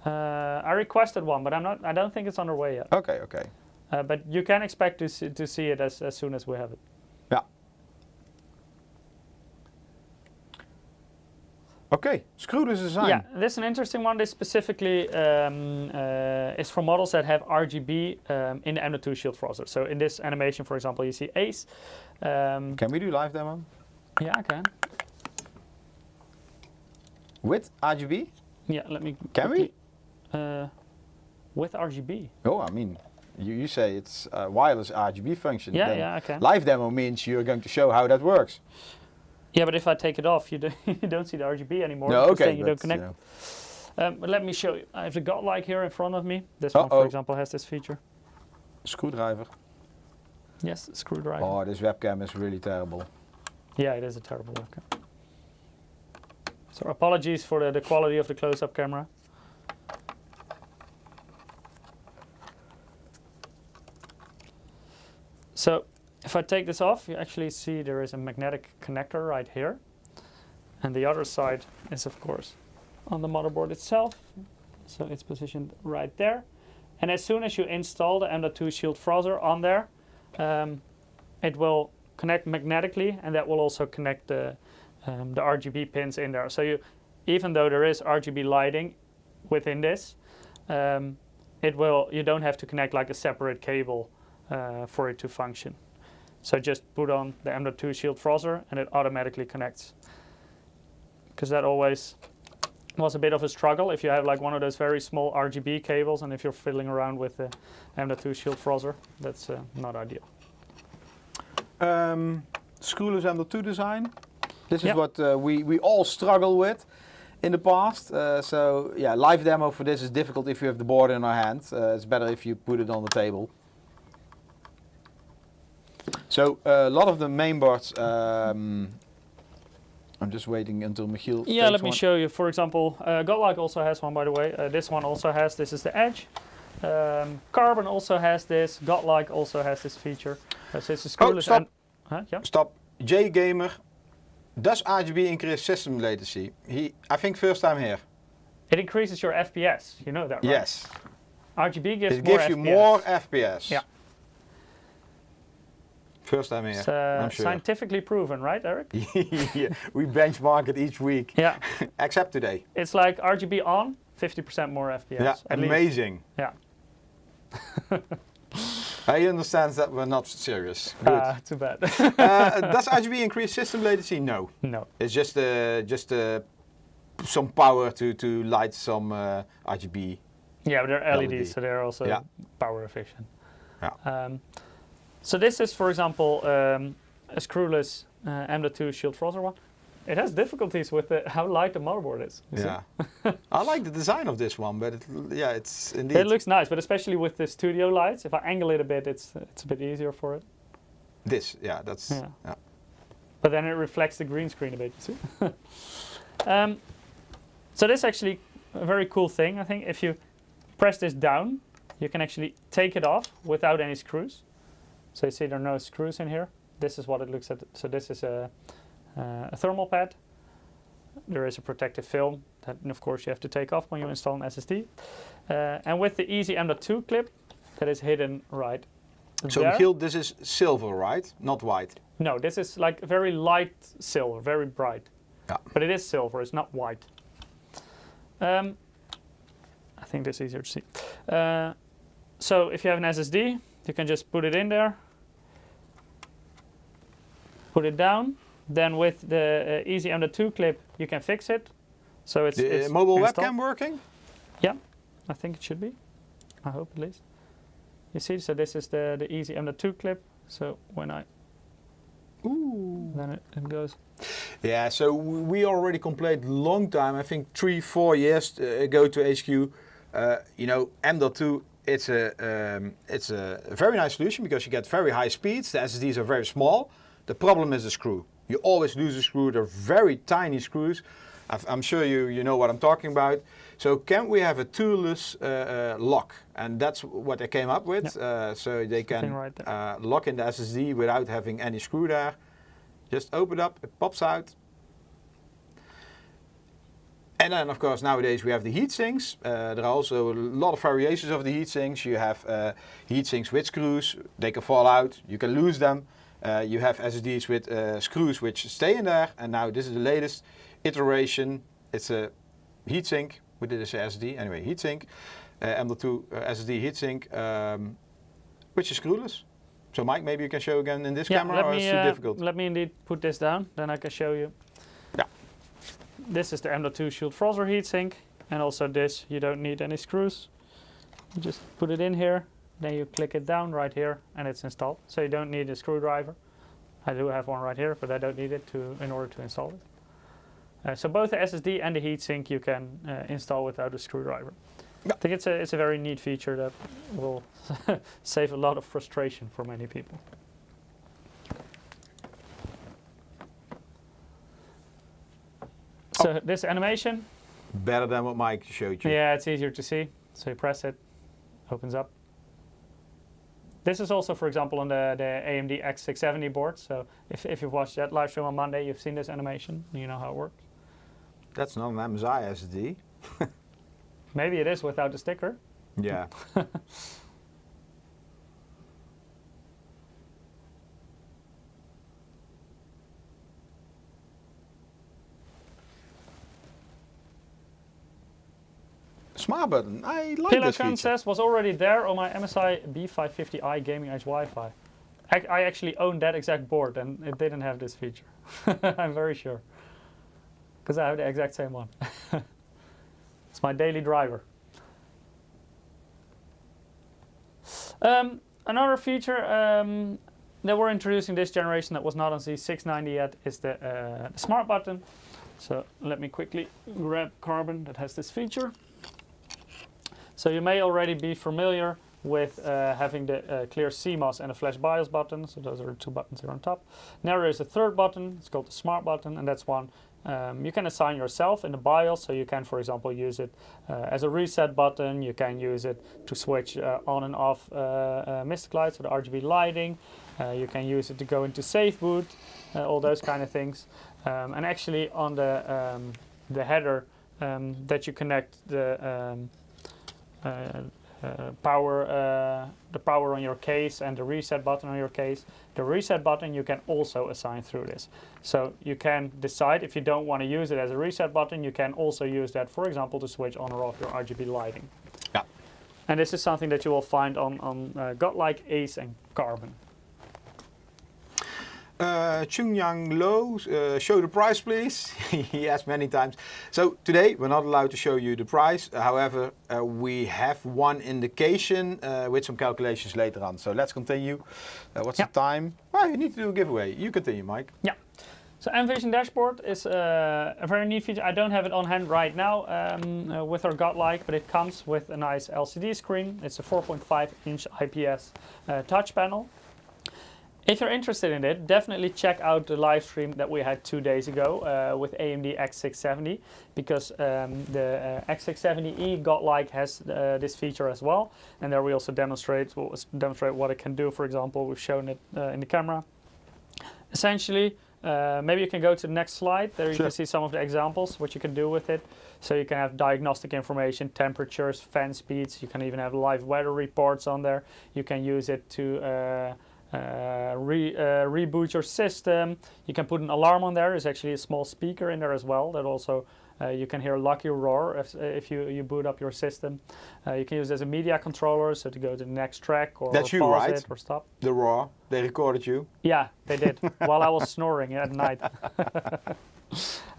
I requested one, but I don't think it's on our way yet. Okay. But you can expect to see it as soon as we have it. Yeah. Okay, screwless design. Yeah, this is an interesting one. This specifically is for models that have RGB in the M.2 shield frozzer. So in this animation, for example, you see Ace. Can we do live demo? Yeah, I can. With RGB? Yeah, let me. Can we? With RGB. Oh, I mean, you say it's a wireless RGB function. Yeah, I can. Live demo means you're going to show how that works. Yeah, but if I take it off, you don't see the RGB anymore. No, okay. You don't connect. Yeah. But let me show you. I have the Godlike here in front of me. This one, for example, has this feature. Screwdriver. Yes, screwdriver. Oh, this webcam is really terrible. Yeah, it is a terrible webcam. So apologies for the quality of the close-up camera. So if I take this off, you actually see there is a magnetic connector right here. And the other side is, of course, on the motherboard itself. So it's positioned right there. And as soon as you install the M.2 shield frozzer on there, it will connect magnetically, and that will also connect the RGB pins in there. So even though there is RGB lighting within this, you don't have to connect like a separate cable for it to function. So just put on the M.2 shield frozzer and it automatically connects. Because that always was a bit of a struggle if you have like one of those very small RGB cables, and if you're fiddling around with the M.2 shield frozzer, that's not ideal. Screwless M.2 design. This is what we all struggle with in the past. So yeah, live demo for this is difficult if you have the board in our hand. It's better if you put it on the table. So a lot of the mainboards, I'm just waiting until Michiel. Yeah, let me show you. For example, Godlike also has one, by the way. This one also has. This is the Edge. Carbon also has this. Godlike also has this feature. So it's a screwless. Stop. Yeah? Stop. J Gamer. Does RGB increase system latency? I think first time here. It increases your FPS. You know that, right? Yes. RGB gives it more gives FPS. you more FPS. Yeah. First time here, It's I'm sure. scientifically proven, right, Eric? Yeah, we benchmark it each week. Yeah. Except today. It's like RGB on, 50% more FPS. Yeah, at least. amazing. Yeah. I understand that we're not serious. Good. Too bad. Does RGB increase system latency? No. No. It's just some power to light some RGB. Yeah, but they're LEDs, LED. so they're also power efficient. Yeah. So this is, for example, a screwless M.2 shield frozzer one. It has difficulties with how light the motherboard is. Yeah. I like the design of this one, but it's indeed. It looks nice, but especially with the studio lights, if I angle it a bit, it's a bit easier for it. This, that's. Yeah. But then it reflects the green screen a bit, you see. So this is actually a very cool thing. I think if you press this down, you can actually take it off without any screws. So you see there are no screws in here. This is what it looks like. So this is a thermal pad. There is a protective film that, of course, you have to take off when you install an SSD. And with the easy M.2 clip that is hidden right so there. Michiel, this is silver, right? Not white. No, this is like very light silver, very bright. Yeah. But it is silver, it's not white. I think this is easier to see. So if you have an SSD, you can just put it in there, put it down. Then with the easy M.2 clip, you can fix it. So it's mobile installed. webcam working? Yeah, I think it should be. I hope at least. You see, so this is the easy M.2 clip. So when I, then it goes. Yeah, so we already complained long time, I think 3-4 years ago to HQ. You know, M.2, it's a very nice solution because you get very high speeds. The SSDs are very small. The problem is the screw. You always lose a screw. They're very tiny screws. I'm sure you know what I'm talking about. So can we have a toolless lock? And that's what they came up with. Yeah. So they can right lock in the SSD without having any screw there. Just open it up, it pops out. And then, of course, nowadays we have the heat sinks. There are also a lot of variations of the heat sinks. You have heat sinks with screws. They can fall out. You can lose them. You have SSDs with screws which stay in there. And now this is the latest iteration. It's a heatsink. We did this SSD. Anyway, heatsink. M.2 SSD heatsink, which is screwless. So Mike, maybe you can show again in this camera, or it's too difficult? Let me indeed put this down, then I can show you. Yeah. This is the M.2 Shield Frozzer heatsink, and also this, you don't need any screws. You just put it in here, then you click it down right here, and it's installed. So you don't need a screwdriver. I do have one right here, but I don't need it in order to install it. So both the SSD and the heatsink you can install without a screwdriver. I think it's a very neat feature that will save a lot of frustration for many people. So this animation. Better than what Mike showed you. Yeah, it's easier to see. So you press it, opens up. This is also, for example, on the AMD X670 board. So if you've watched that live stream on Monday, you've seen this animation. You know how it works. That's not an MSI SSD. Maybe it is without the sticker. Yeah. Smart button. I like this feature. Pilocon says was already there on my MSI B550i Gaming Edge Wi-Fi. I actually own that exact board and it didn't have this feature. I'm very sure. Because I have the exact same one. It's my daily driver. Another feature that we're introducing this generation that was not on Z690 yet is the smart button. So let me quickly grab Carbon that has this feature. So you may already be familiar with having the clear CMOS and a flash BIOS button. So those are the two buttons here on top. Now there is a third button. It's called the smart button, and that's one you can assign yourself in the BIOS. So you can, for example, use it as a reset button. You can use it to switch on and off mystic lights, so the RGB lighting. You can use it to go into safe boot, all those kind of things. And actually on the header that you connect the power on your case and the reset button on your case. The reset button you can also assign through this. So you can decide if you don't want to use it as a reset button, you can also use that, for example, to switch on or off your RGB lighting. Yeah. And this is something that you will find on Godlike, Ace and Carbon. Chungyang Lo, show the price please. He asked many times. So today we're not allowed to show you the price. However, we have one indication with some calculations later on. So let's continue. What's the time? Well, you need to do a giveaway. You continue, Mike. Yeah. So Envision Dashboard is a very neat feature. I don't have it on hand right now with our Godlike, but it comes with a nice LCD screen. It's a 4.5-inch IPS touch panel. If you're interested in it, definitely check out the live stream that we had 2 days ago with AMD X670, because the X670E Godlike has this feature as well. And there we also demonstrate what it can do. For example, we've shown it in the camera. Essentially, maybe you can go to the next slide. There you can see some of the examples, what you can do with it. So you can have diagnostic information, temperatures, fan speeds. You can even have live weather reports on there. You can use it to reboot your system. You can put an alarm on there. There's actually a small speaker in there as well that also you can hear Lucky Roar if you boot up your system. You can use it as a media controller, so to go to the next track or That's you, pause right? it or stop. The Roar, they recorded you. Yeah, they did while I was snoring at night.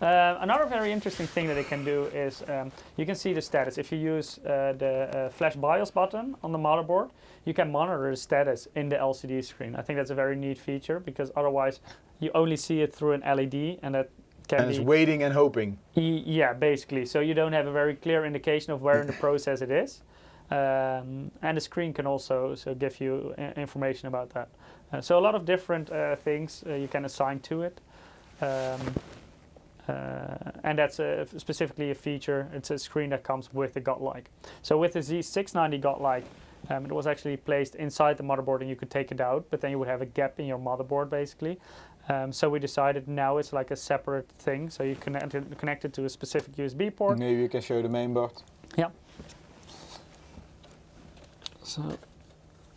Another very interesting thing that it can do is you can see the status. If you use the Flash BIOS button on the motherboard, you can monitor the status in the LCD screen. I think that's a very neat feature, because otherwise you only see it through an LED, and that can be... it's waiting and hoping. Yeah, basically. So you don't have a very clear indication of where in the process it is. And the screen can also give you information about that. So a lot of different things you can assign to it. And that's specifically a feature. It's a screen that comes with the Godlike. So with the Z690 Godlike, it was actually placed inside the motherboard and you could take it out, but then you would have a gap in your motherboard basically. So we decided now it's like a separate thing. So you connect it to a specific USB port. Maybe you can show the main board. Yeah. So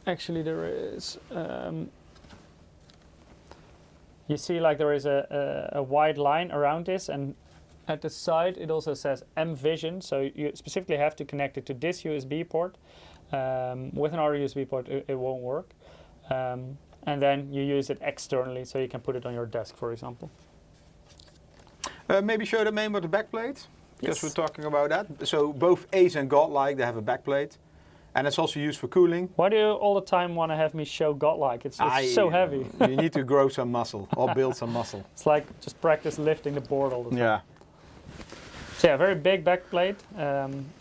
actually there is... you see, like, there is a wide line around this, and at the side it also says M-Vision, so you specifically have to connect it to this USB port. With another USB port it won't work. And then you use it externally, so you can put it on your desk, for example. Maybe show the main board the backplate, because we're talking about that. So both Ace and Godlike, they have a backplate. And it's also used for cooling. Why do you all the time want to have me show Godlike? It's so heavy. You need to grow some muscle or build some muscle. It's like just practice lifting the board all the time. Yeah. So yeah, very big backplate.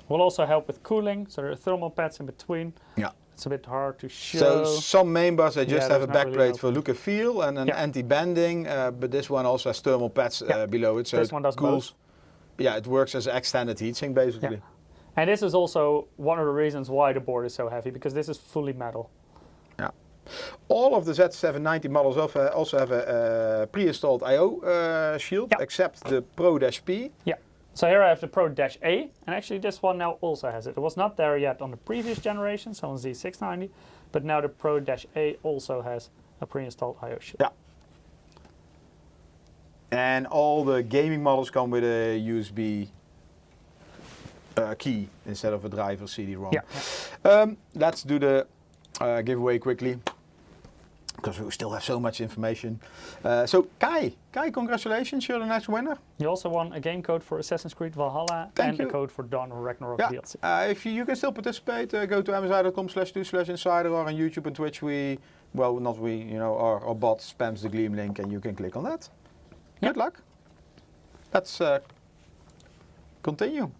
Will also help with cooling. So there are thermal pads in between. Yeah. It's a bit hard to show. So some main boards they just have a backplate for look and feel and an anti-bending, but this one also has thermal pads below it. So this one does both. Yeah, it works as an extended heatsink basically. Yeah. And this is also one of the reasons why the board is so heavy, because this is fully metal. Yeah. All of the Z790 models also have a pre-installed I/O shield, except the Pro-P. Yeah. So here I have the Pro-A, and actually this one now also has it. It was not there yet on the previous generation, so on Z690, but now the Pro-A also has a pre-installed I/O shield. Yeah. And all the gaming models come with a USB key instead of a driver CD-ROM. Yeah. Let's do the giveaway quickly, because we still have so much information. So Kai, congratulations, you're the next winner. You also won a game code for Assassin's Creed Valhalla and a code for Dawn of Ragnarok DLC. If you can still participate, go to msi.com/do/insider, or on YouTube and Twitch. Our bot spams the Gleam link and you can click on that. Good luck. Let's continue.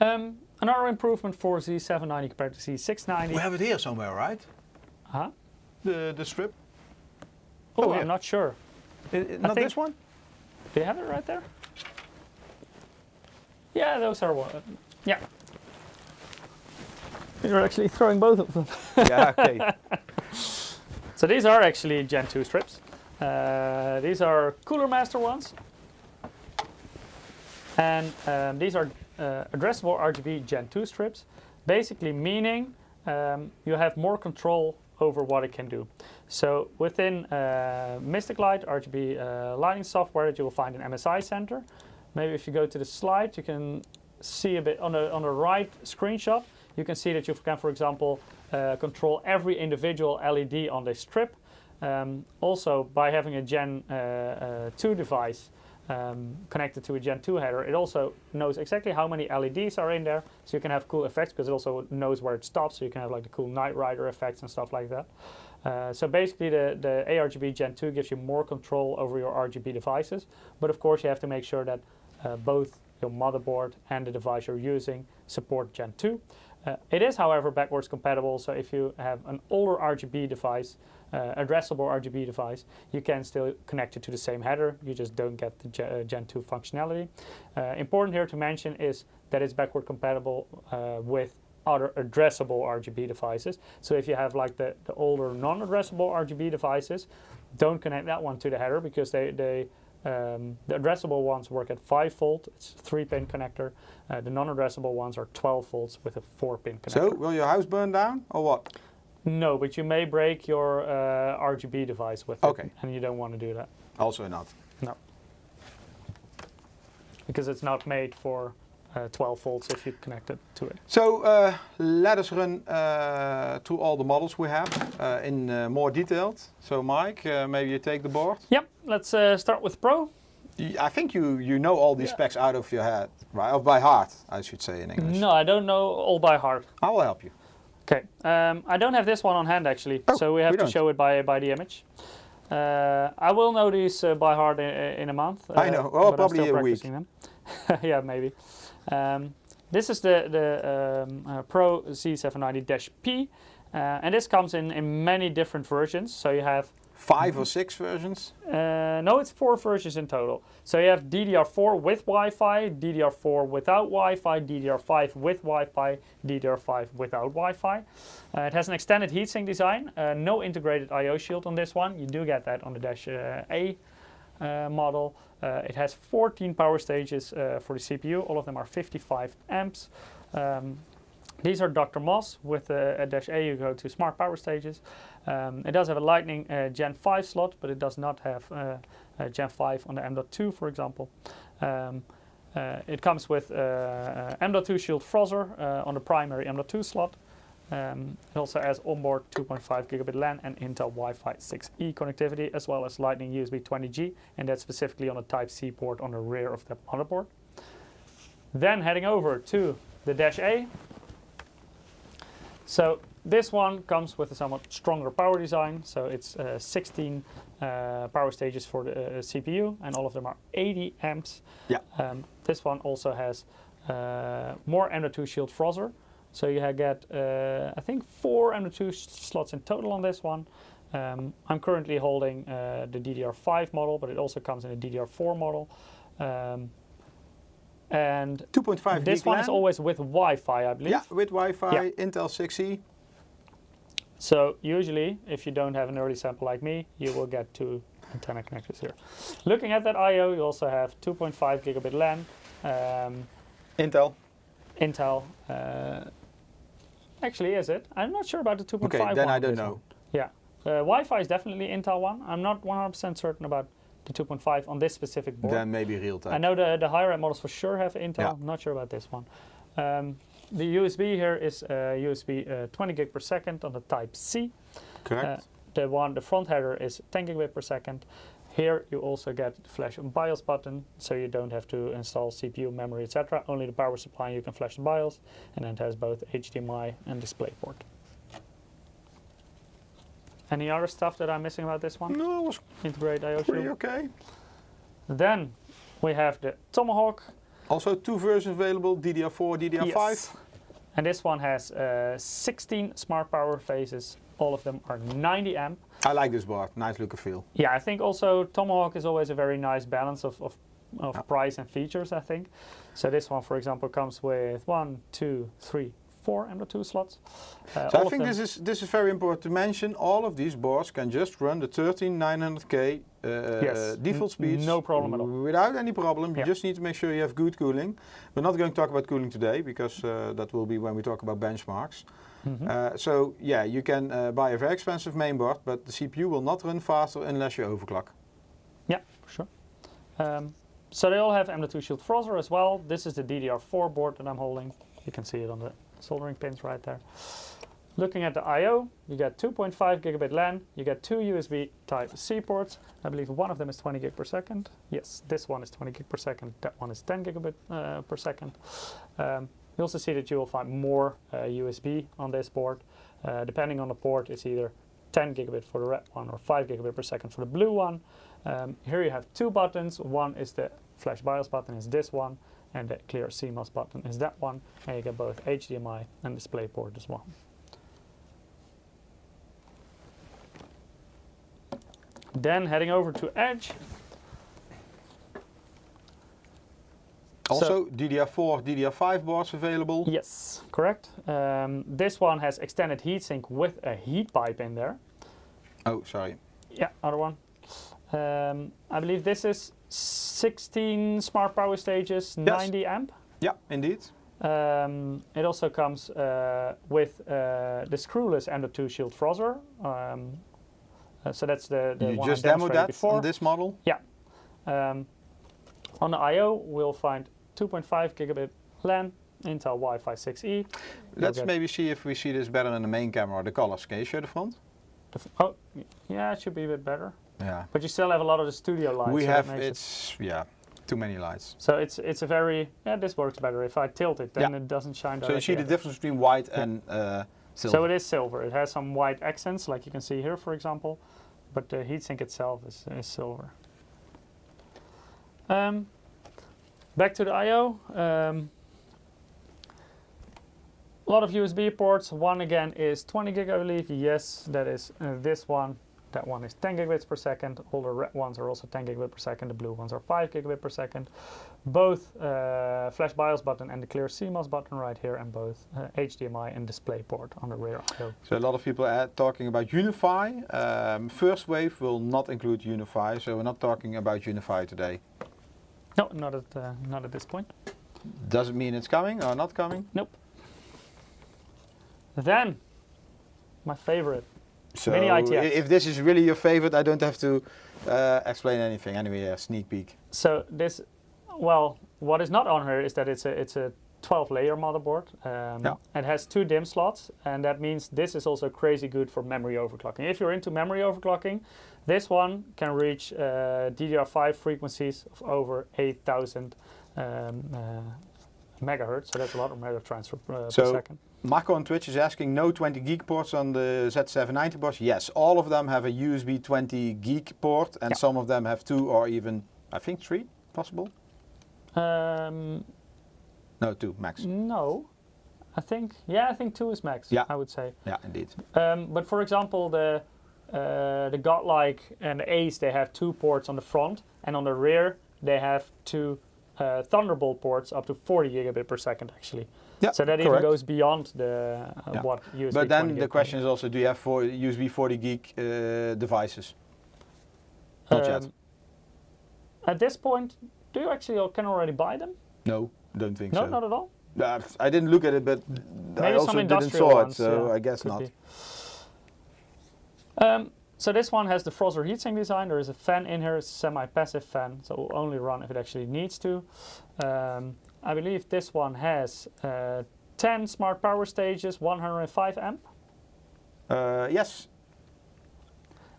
Another improvement for Z790 compared to Z690. We have it here somewhere, right? Huh? The strip? Oh, I'm not sure. Not this one? Do you have it right there? Yeah, those are one. Yeah. You're actually throwing both of them. Yeah, okay. So these are actually Gen 2 strips. These are Cooler Master ones. And these are addressable RGB Gen 2 strips, basically meaning you have more control over what it can do. So within Mystic Light, RGB lighting software that you will find in MSI Center, maybe if you go to the slide, you can see a bit on the right screenshot, you can see that you can, for example, control every individual LED on this strip. Also, by having a Gen 2 device connected to a Gen 2 header, it also knows exactly how many LEDs are in there, so you can have cool effects because it also knows where it stops, so you can have like the cool Knight Rider effects and stuff like that. So basically the ARGB Gen 2 gives you more control over your RGB devices, but of course you have to make sure that both your motherboard and the device you're using support Gen 2. It is, however, backwards compatible, so if you have an older RGB device, addressable RGB device, you can still connect it to the same header, you just don't get the Gen 2 functionality. Important here to mention is that it's backward compatible with other addressable RGB devices. So if you have like the older non-addressable RGB devices, don't connect that one to the header because the addressable ones work at 5 volt, it's a 3-pin connector. The non-addressable ones are 12 volts with a 4-pin connector. So, will your house burn down or what? No, but you may break your RGB device with it, and you don't want to do that. Also not? No. Because it's not made for 12 volts if you connect it to it. So, let us run through all the models we have in more detailed. So, Mike, maybe you take the board? Yep, let's start with Pro. I think you know all these specs out of your head, right? Or by heart, I should say in English. No, I don't know all by heart. I will help you. Okay, I don't have this one on hand actually, so we have to show it by the image. I will know these by heart in a month. I know, well, probably a week. Them. Yeah, maybe. This is the Pro Z790-P, and this comes in many different versions. So you have 5 or 6 versions? No, it's 4 versions in total. So you have DDR4 with Wi-Fi, DDR4 without Wi-Fi, DDR5 with Wi-Fi, DDR5 without Wi-Fi. It has an extended heatsink design, no integrated I/O shield on this one. You do get that on the Dash A model. It has 14 power stages for the CPU. All of them are 55 amps. These are Dr. Moss. With a Dash A you go to smart power stages. It does have a Lightning Gen 5 slot, but it does not have Gen 5 on the M.2, for example. It comes with M.2 Shield Frozzer on the primary M.2 slot. It also has onboard 2.5 gigabit LAN and Intel Wi-Fi 6E connectivity, as well as Lightning USB 20G, and that's specifically on the Type-C port on the rear of the motherboard. Then heading over to the Dash A. So this one comes with a somewhat stronger power design, so it's 16 power stages for the CPU, and all of them are 80 amps. Yeah. This one also has more M.2 Shield Frozzer, so you get I think 4 M.2 slots in total on this one. I'm currently holding the DDR5 model, but it also comes in a DDR4 model. And 2.5 this one is always with Wi-Fi, I believe. Yeah, with Wi-Fi, Intel 6E. So usually, if you don't have an early sample like me, you will get 2 antenna connectors here. Looking at that I/O, you also have 2.5 gigabit LAN. Intel. Actually, is it? I'm not sure about the 2.5 Okay, then I don't know. Yeah. Wi-Fi is definitely Intel one. I'm not 100% certain about the 2.5 on this specific board. Then maybe Realtek. I know the higher end models for sure have Intel. Yeah. I'm not sure about this one. The USB here is USB 20 gig per second on the Type-C. Correct. The front header is 10 gigabit per second. Here you also get the flash and BIOS button, so you don't have to install CPU, memory, etc. Only the power supply, you can flash the BIOS, and then it has both HDMI and DisplayPort. Any other stuff that I'm missing about this one? No, it was Integrate I/O pretty shield. okay. Then we have the Tomahawk. Also 2 versions available, DDR4, DDR5. Yes. And this one has 16 smart power phases. All of them are 90 amp. I like this board, nice look and feel. Yeah, I think also Tomahawk is always a very nice balance of price and features, I think. So this one, for example, comes with 1, 2, 3, 4 M.2 slots. So I think this is very important to mention. All of these boards can just run the 13900K default speeds. No problem at all. Without any problem. You just need to make sure you have good cooling. We're not going to talk about cooling today because that will be when we talk about benchmarks. So yeah, you can buy a very expensive mainboard, but the CPU will not run faster unless you overclock. Yeah, for sure. So they all have M.2 Shield Frozr as well. This is the DDR4 board that I'm holding. You can see it on the soldering pins right there. Looking at the I/O, you get 2.5 gigabit LAN, you get 2 USB Type-C ports. I believe one of them is 20 gig per second. Yes, this one is 20 gig per second, that one is 10 gigabit per second. You also see that you will find more USB on this board. Depending on the port, it's either 10 gigabit for the red one or 5 gigabit per second for the blue one. Here you have two buttons. One is the Flash BIOS button, is this one, and the Clear CMOS button is that one. And you get both HDMI and DisplayPort as well. Then heading over to Edge. Also, DDR4, DDR5 boards available. Yes, correct. This one has extended heatsink with a heat pipe in there. Oh, sorry. Yeah, other one. I believe this is 16 smart power stages, yes. 90 amp. Yeah, indeed. It also comes with the screwless M.2 Shield Frozr. So that's the you one just I demoed that before. on this model? Yeah. On the I/O, we'll find 2.5 gigabit LAN, Intel Wi-Fi 6E. Let's maybe see if we see this better in the main camera or the colors. Can you show the front? Oh, yeah, it should be a bit better. Yeah. But you still have a lot of the studio lights. We so have, yeah, too many lights. So it's a very, this works better. If I tilt it, then it doesn't shine directly. So you see the difference between white and silver. So it is silver. It has some white accents, like you can see here, for example. But the heatsink itself is silver. Back to the I/O. A lot of USB ports. One again is 20 gig, I believe. Yes, that is this one. That one is 10 gigabits per second. All the red ones are also 10 gigabit per second. The blue ones are 5 gigabit per second. Both Flash BIOS button and the Clear CMOS button right here, and both HDMI and DisplayPort on the rear I/O. So a lot of people are talking about Unify. First wave will not include Unify, so we're not talking about Unify today. No, not at this point. Does it mean it's coming or not coming? Nope. Then, my favorite. So Mini ITX. If this is really your favorite, I don't have to explain anything. Anyway, a sneak peek. So this, well, what is not on here is that it's a 12-layer motherboard. It has 2 DIMM slots, and that means this is also crazy good for memory overclocking. If you're into memory overclocking, this one can reach DDR5 frequencies of over 8,000 megahertz. So that's a lot of megahertz transfer per second. Marco on Twitch is asking, no 20 gig ports on the Z790 boards? Yes, all of them have a USB 20 gig port, and some of them have 2 or even, I think, 3 possible? No, 2 max. No, I think 2 is max. I would say. Yeah, indeed. But for example, the Godlike and the Ace, they have 2 ports on the front, and on the rear they have 2 Thunderbolt ports up to 40 gigabit per second actually. Yeah, so that even goes beyond the what USB. But then the question is also, do you have USB 40 gig devices? Not yet. At this point, do you actually can already buy them? No, don't think so. No, not at all. I didn't look at it, but maybe I also didn't saw it, so I guess not. So this one has the Frozr heatsink design. There is a fan in here, it's a semi-passive fan, so it will only run if it actually needs to. I believe this one has 10 smart power stages, 105 amp. Yes.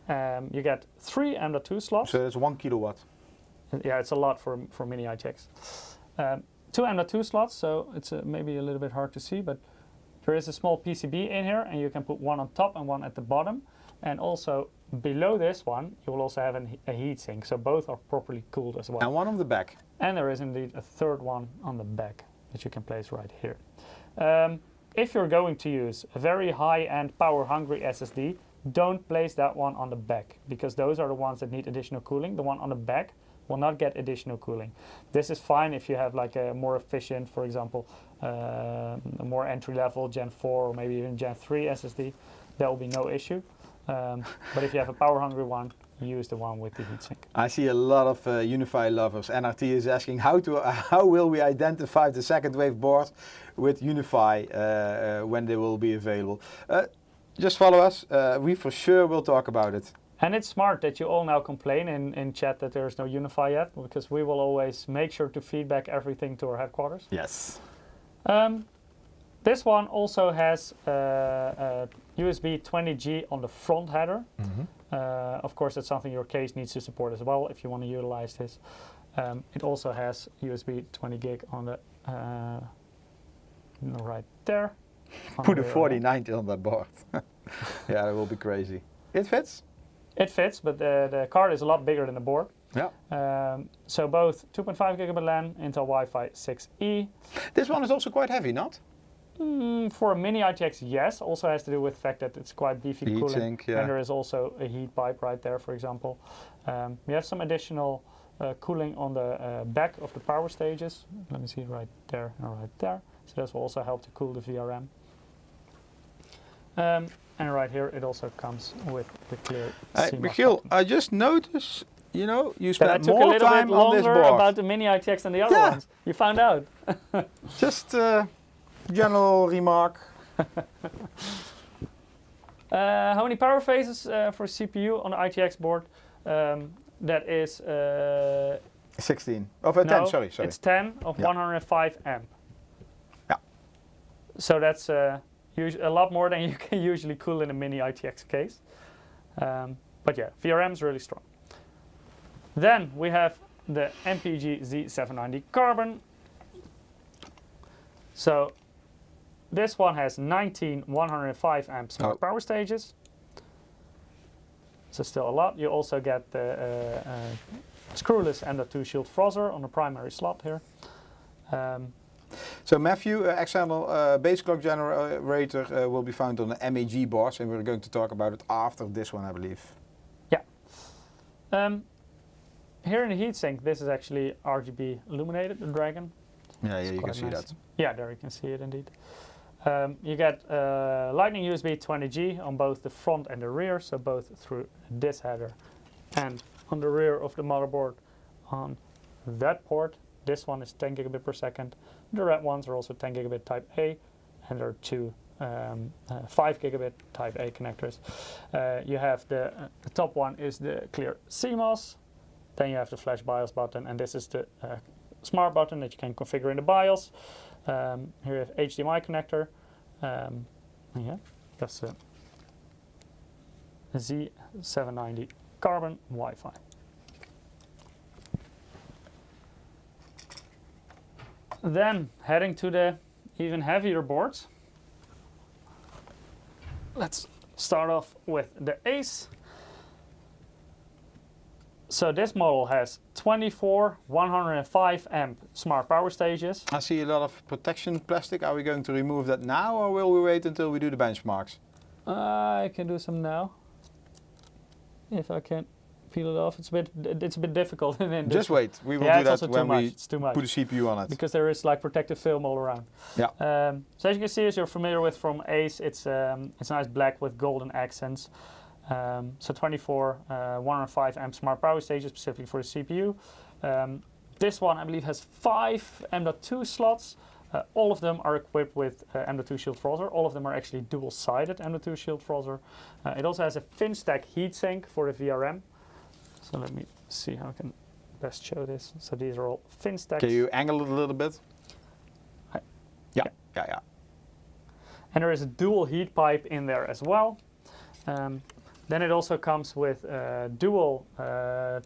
You get 3 M.2 slots. So that's 1 kilowatt. Yeah, it's a lot for mini ITX. 2 M.2 slots, so it's maybe a little bit hard to see, but there is a small PCB in here, and you can put one on top and one at the bottom. And also below this one, you will also have a heatsink, so both are properly cooled as well. And one on the back. And there is indeed a third one on the back that you can place right here. If you're going to use a very high-end power-hungry SSD, don't place that one on the back, because those are the ones that need additional cooling. The one on the back will not get additional cooling. This is fine if you have like a more efficient, for example, a more entry-level Gen 4 or maybe even Gen 3 SSD. There will be no issue. But if you have a power-hungry one, use the one with the heatsink. I see a lot of Unify lovers. NRT is asking how will we identify the second wave board with Unify when they will be available. Just follow us. We for sure will talk about it. And it's smart that you all now complain in chat that there's no Unify yet, because we will always make sure to feedback everything to our headquarters. Yes. This one also has USB 20G on the front header. Of course, that's something your case needs to support as well if you want to utilize this. It also has USB 20 gig on the right there. Put a 4090 on that board. Yeah, it will be crazy. It fits? It fits, but the card is a lot bigger than the board. Yeah. So both 2.5 gigabit LAN, Intel Wi-Fi 6E. This one is also quite heavy, not? For a mini ITX, yes. Also has to do with the fact that it's quite beefy cooling. Sink, yeah. And there is also a heat pipe right there, for example. We have some additional cooling on the back of the power stages. Let me see, right there and right there. So this will also help to cool the VRM. And right here, it also comes with the clear CMOS Michiel, button. I just noticed, you know, you That I spent took a more little bit time on this longer board. about the mini ITX than the other ones. You found out. Just general remark. How many power phases for CPU on the ITX board? That is 16. Of 10, no, sorry. it's 10 of 105 amp. Yeah. So that's a lot more than you can usually cool in a mini ITX case. But yeah, VRM is really strong. Then we have the MPG Z790 Carbon. So this one has 19 105 amp smart power stages. So still a lot. You also get the screwless M.2 shield frozzer on the primary slot here. So Matthew, external base clock generator will be found on the MAG boards, and we're going to talk about it after this one, I believe. Yeah. Here in the heatsink, this is actually RGB illuminated, the Dragon. Yeah, you can see that. Yeah, there you can see it indeed. You get Lightning USB 20G on both the front and the rear, so both through this header and on the rear of the motherboard on that port. This one is 10 gigabit per second. The red ones are also 10 gigabit type A, and there are two 5 gigabit type A connectors. You have the top one is the clear CMOS. Then you have the flash BIOS button, and this is the smart button that you can configure in the BIOS. Here you have HDMI connector. Yeah, that's a Z790 Carbon Wi-Fi. Then heading to the even heavier boards. Let's start off with the Ace. So this model has 24 105 amp smart power stages. I see a lot of protection plastic. Are we going to remove that now, or will we wait until we do the benchmarks? I can do some now. If I can peel it off, it's a bit difficult. Just wait. We will do that when we put a CPU on it. Because there is like protective film all around. Yeah. So as you can see, as you're familiar with from Ace, it's nice black with golden accents. So 24 105 amp smart power stages specifically for the CPU. This one I believe has 5 M.2 slots. All of them are equipped with M.2 shield frozzer. All of them are actually dual-sided M.2 shield frozzer. It also has a FinStack heatsink for the VRM. So let me see how I can best show this. So these are all FinStacks. Can you angle it a little bit? Yeah. And there is a dual heat pipe in there as well. Then it also comes with dual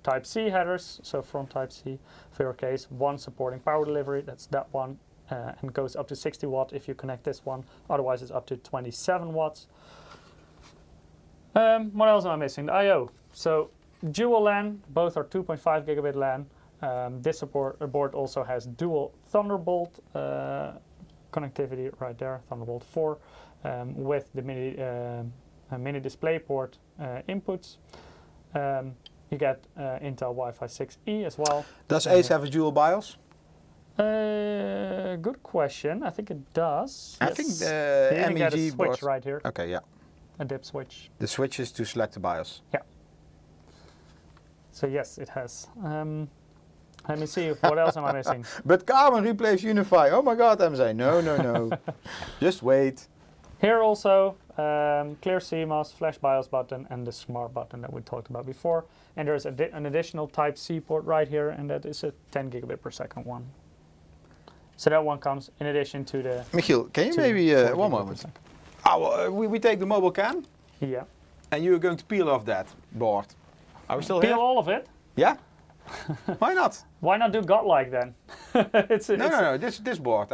Type-C headers, so front Type-C for your case. One supporting power delivery, that's that one, and goes up to 60 watt if you connect this one. Otherwise it's up to 27 watts. What else am I missing? The I.O. So dual LAN, both are 2.5 gigabit LAN. This board also has dual Thunderbolt connectivity right there, Thunderbolt 4, with the mini display port inputs. You get Intel Wi-Fi 6E as well. Does Ace have a dual BIOS? Good question. I think it does. I Yes. think the You even get a MEG switch board. right here. Okay, yeah. A dip switch. The switch is to select the BIOS. Yeah. So yes, it has. Let me see, what else am I missing? But Carbon replace Unify. Oh my God, I'm saying no. Just wait. Here also, clear CMOS, flash BIOS button, and the smart button that we talked about before. And there's an additional Type-C port right here, and that is a 10 gigabit per second one. So that one comes in addition to the... Michiel, can you maybe, one moment. We take the mobile cam, Yeah. and you're going to peel off that board. Are we still here? Peel all of it? Yeah? Why not? Why not do godlike then? No, this board.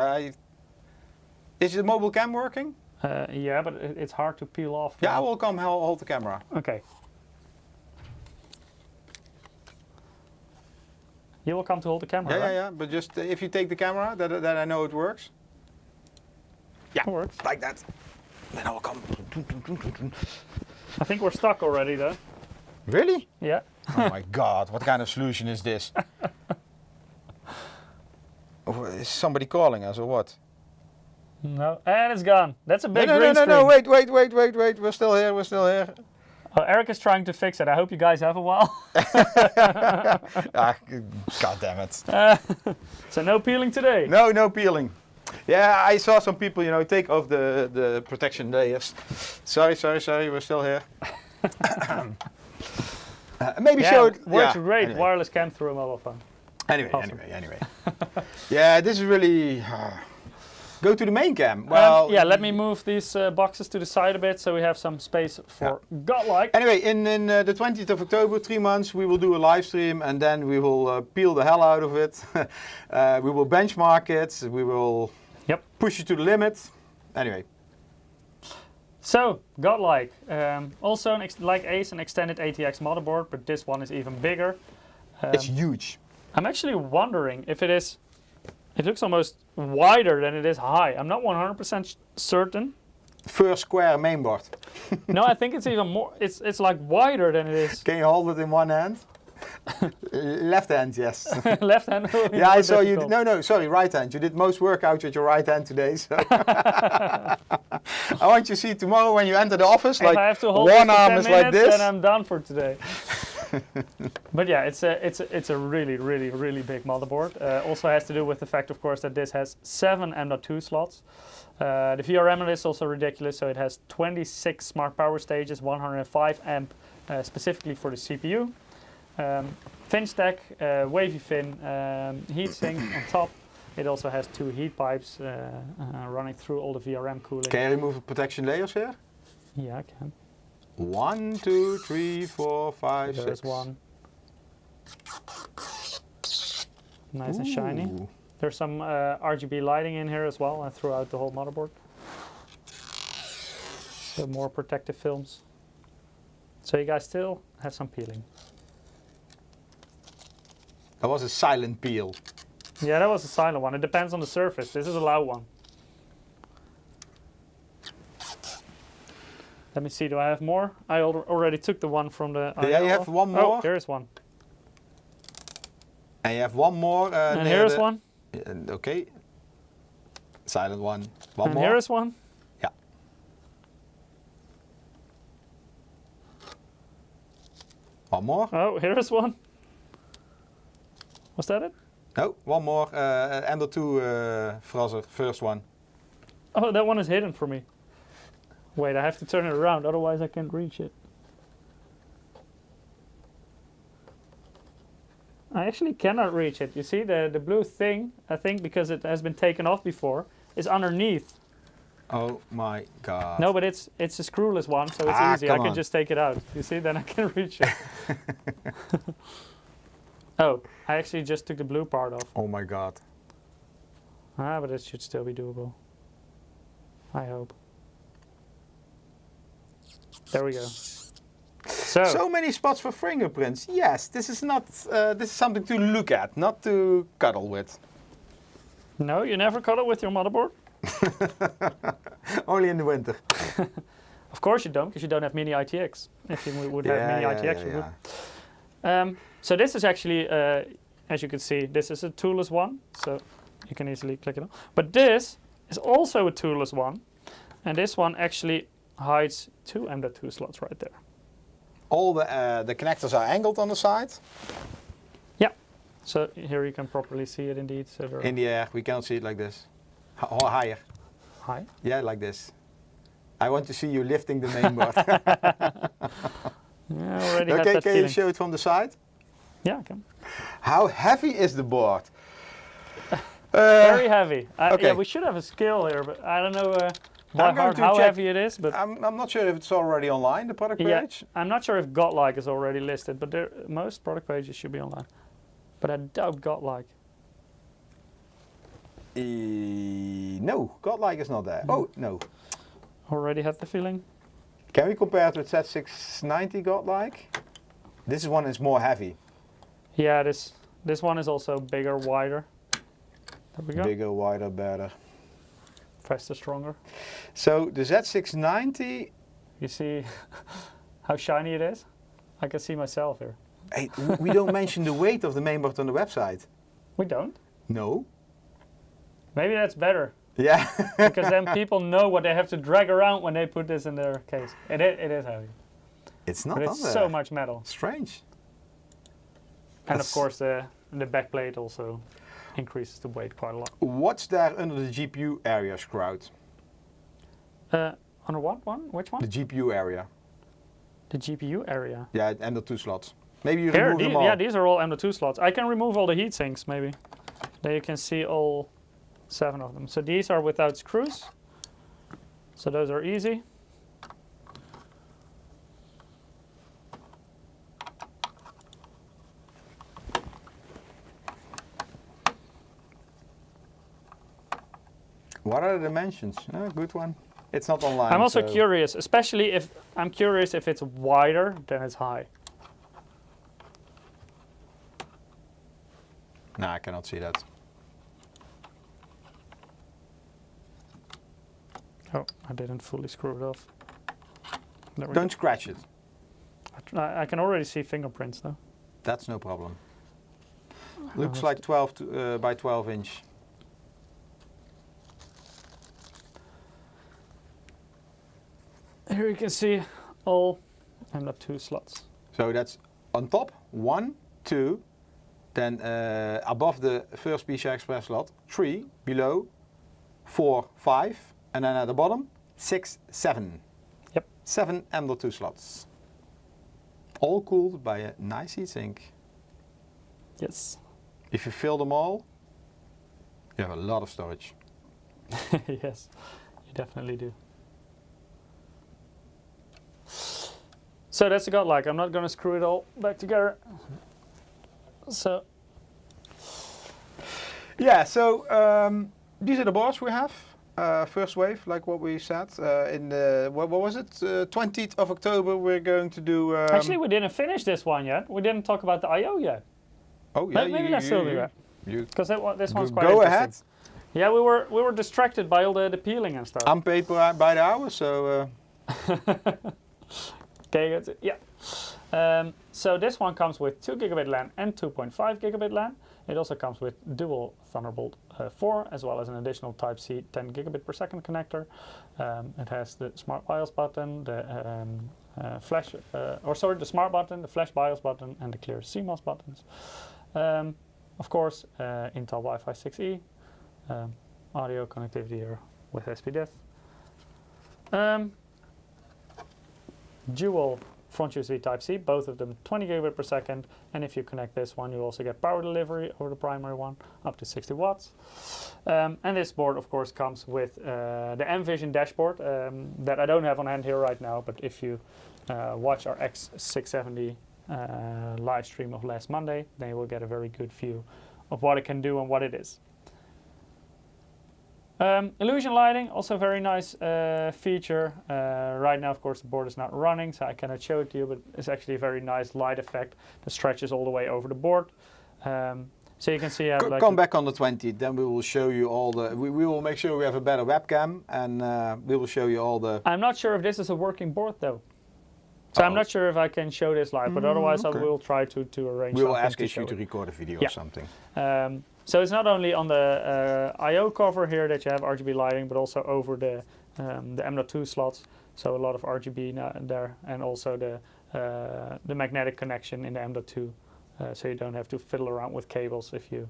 Is the mobile cam working? Yeah, but it's hard to peel off. Yeah, I will come hold the camera. Okay. You will come to hold the camera, right? Yeah. But just if you take the camera, that I know it works. Yeah, It works. like that. Then I will come. I think we're stuck already, though. Really? Yeah. Oh my God, what kind of solution is this? Is somebody calling us or what? No, and it's gone. That's a big No, green screen. wait. We're still here. Oh, Eric is trying to fix it. I hope you guys have a while. God damn it. So no peeling today. No peeling. Yeah, I saw some people, take off the protection layers. Sorry, we're still here. Maybe show it. Works great. Anyway. Wireless cam through a mobile phone. Anyway. Awesome. Yeah, this is really... Go to the main cam. Well, yeah, let me move these boxes to the side a bit so we have some space for godlike. Anyway, in the 20th of October, 3 months, we will do a live stream and then we will peel the hell out of it. We will benchmark it. We will push it to the limit. Anyway. So, godlike. Also, like Ace, an extended ATX motherboard, but this one is even bigger. It's huge. I'm actually wondering if it is... It looks almost wider than it is high. I'm not 100% certain. First square mainboard. No, I think it's even more. It's like wider than it is. Can you hold it in one hand? Left hand, yes. Left hand. Yeah, I saw you. No, sorry, right hand. You did most workouts with your right hand today. So I want you to see tomorrow when you enter the office, like if I have to hold one it for arm 10 is minutes, like this. then I'm done for today. But yeah, it's a really big motherboard. Also has to do with the fact, of course, that this has 7 M.2 slots. The VRM on this is also ridiculous. So it has 26 smart power stages, 105 amp specifically for the CPU. Fin stack, wavy fin, heatsink on top. It also has 2 heat pipes running through all the VRM cooling. Can you remove the protection layers here? Yeah, I can. 1, 2, 3, 4, 5, 6. There's one. Nice and shiny. There's some RGB lighting in here as well and throughout the whole motherboard. So more protective films. So you guys still have some peeling. That was a silent peel. Yeah, that was a silent one. It depends on the surface. This is a loud one. Let me see, do I have more? I already took the one from the... Yeah, you have one more. Oh, there's one. And you have one more. And here's one. Okay. Silent one. One and more. here is one. Yeah. One more. Oh, here is one. Was that it? No, one more. Ender 2 Frozzer, first one. Oh, that one is hidden for me. Wait, I have to turn it around, otherwise I can't reach it. I actually cannot reach it. You see, the blue thing, I think because it has been taken off before, is underneath. Oh my God. No, but it's a screwless one, so it's easy. I can just take it out. You see, then I can reach it. Oh, I actually just took the blue part off. Oh my God. Ah, but it should still be doable. I hope. There we go. So many spots for fingerprints. Yes, this is not. This is something to look at, not to cuddle with. No, you never cuddle with your motherboard? Only in the winter. Of course you don't, because you don't have mini ITX. If you would have mini ITX, you would. So this is actually, as you can see, this is a toolless one, so you can easily click it on. But this is also a toolless one, and this one actually hides 2 M.2 slots right there. All the connectors are angled on the side. Yeah. So here you can properly see it indeed. So In the air, we cannot see it like this. Or higher. High? Yeah, like this. I want to see you lifting the mainboard. Yeah, I already had Okay, that can feeling. you show it from the side? Yeah, I can. How heavy is the board? Very heavy. okay. Yeah, we should have a scale here, but I don't know by I'm going heart to how check. heavy it is. But I'm not sure if it's already online, the product yeah, page. I'm not sure if Godlike is already listed, but most product pages should be online. But I doubt Godlike. No, Godlike is not there. Oh, no. Already had the feeling. Can we compare it with Z690 Godlike? This one is more heavy. Yeah, this one is also bigger, wider. There we go. Bigger, wider, better. Faster, stronger. So the Z690, You see how shiny it is? I can see myself here. hey, we don't mention the weight of the mainboard on the website. We don't. No. Maybe that's better. Yeah. Because then people know what they have to drag around when they put this in their case. It is heavy. It's not But on it's there. so much metal. Strange. And of course the back plate also increases the weight quite a lot. What's there under the GPU area, Sprout? Under what one? Which one? The GPU area. The GPU area. Yeah, and the 2 slots. Maybe you Here, remove them all. yeah, these are all M.2 slots. I can remove all the heat sinks maybe. There you can see all 7 of them. So these are without screws. So those are easy. What are the dimensions? Oh, good one. It's not online. I'm also so- curious, especially if I'm curious if it's wider than it's high. No, I cannot see that. Oh, I didn't fully screw it off. There we Don't scratch it. go. I can already see fingerprints though. That's no problem. Looks like 12 by 12 inch. Here you can see all M.2 slots. So that's on top, 1, 2, then above the first PCI Express slot, 3, below, 4, 5, and then at the bottom, 6, 7. Yep. 7 M.2 slots. All cooled by a nice heatsink. Yes. If you fill them all, you have a lot of storage. Yes, you definitely do. So that's the Godlike. I'm not going to screw it all back together. So Yeah, so these are the boards we have. First wave, like what we said. In the, what was it? 20th of October, we're going to do. actually, we didn't finish this one yet. We didn't talk about the I/O yet. oh yeah, Maybe let's still do that You because this one's quite go interesting. ahead. Yeah, we were distracted by all the peeling and stuff. I'm paid by the hour, so. Okay, good. Yeah. So this one comes with 2 gigabit LAN and 2.5 gigabit LAN. It also comes with dual Thunderbolt 4 as well as an additional Type-C 10 gigabit per second connector. It has the Smart BIOS button, the the Smart button, the Flash BIOS button, and the Clear CMOS buttons. Of course, Intel Wi-Fi 6E, audio connectivity here with SPDIF. Dual front USB Type-C, both of them 20 gigabit per second, and if you connect this one you also get power delivery over the primary one up to 60 watts. And this board of course comes with the M-Vision dashboard that I don't have on hand here right now, but if you watch our X670 live stream of last Monday, then you will get a very good view of what it can do and what it is. Illusion lighting, also a very nice feature. Right now, of course, the board is not running, so I cannot show it to you, but it's actually a very nice light effect that stretches all the way over the board. So you can see... come back on the 20th, then we will show you all the... We will make sure we have a better webcam, and we will show you all the... I'm not sure if this is a working board, though. So I'm not sure if I can show this live, but otherwise okay. I will try to arrange We will something ask to you show to it. record a video Yeah. or something. So it's not only on the I/O cover here that you have RGB lighting, but also over the M.2 slots. So a lot of RGB there, and also the the magnetic connection in the M.2, so you don't have to fiddle around with cables if you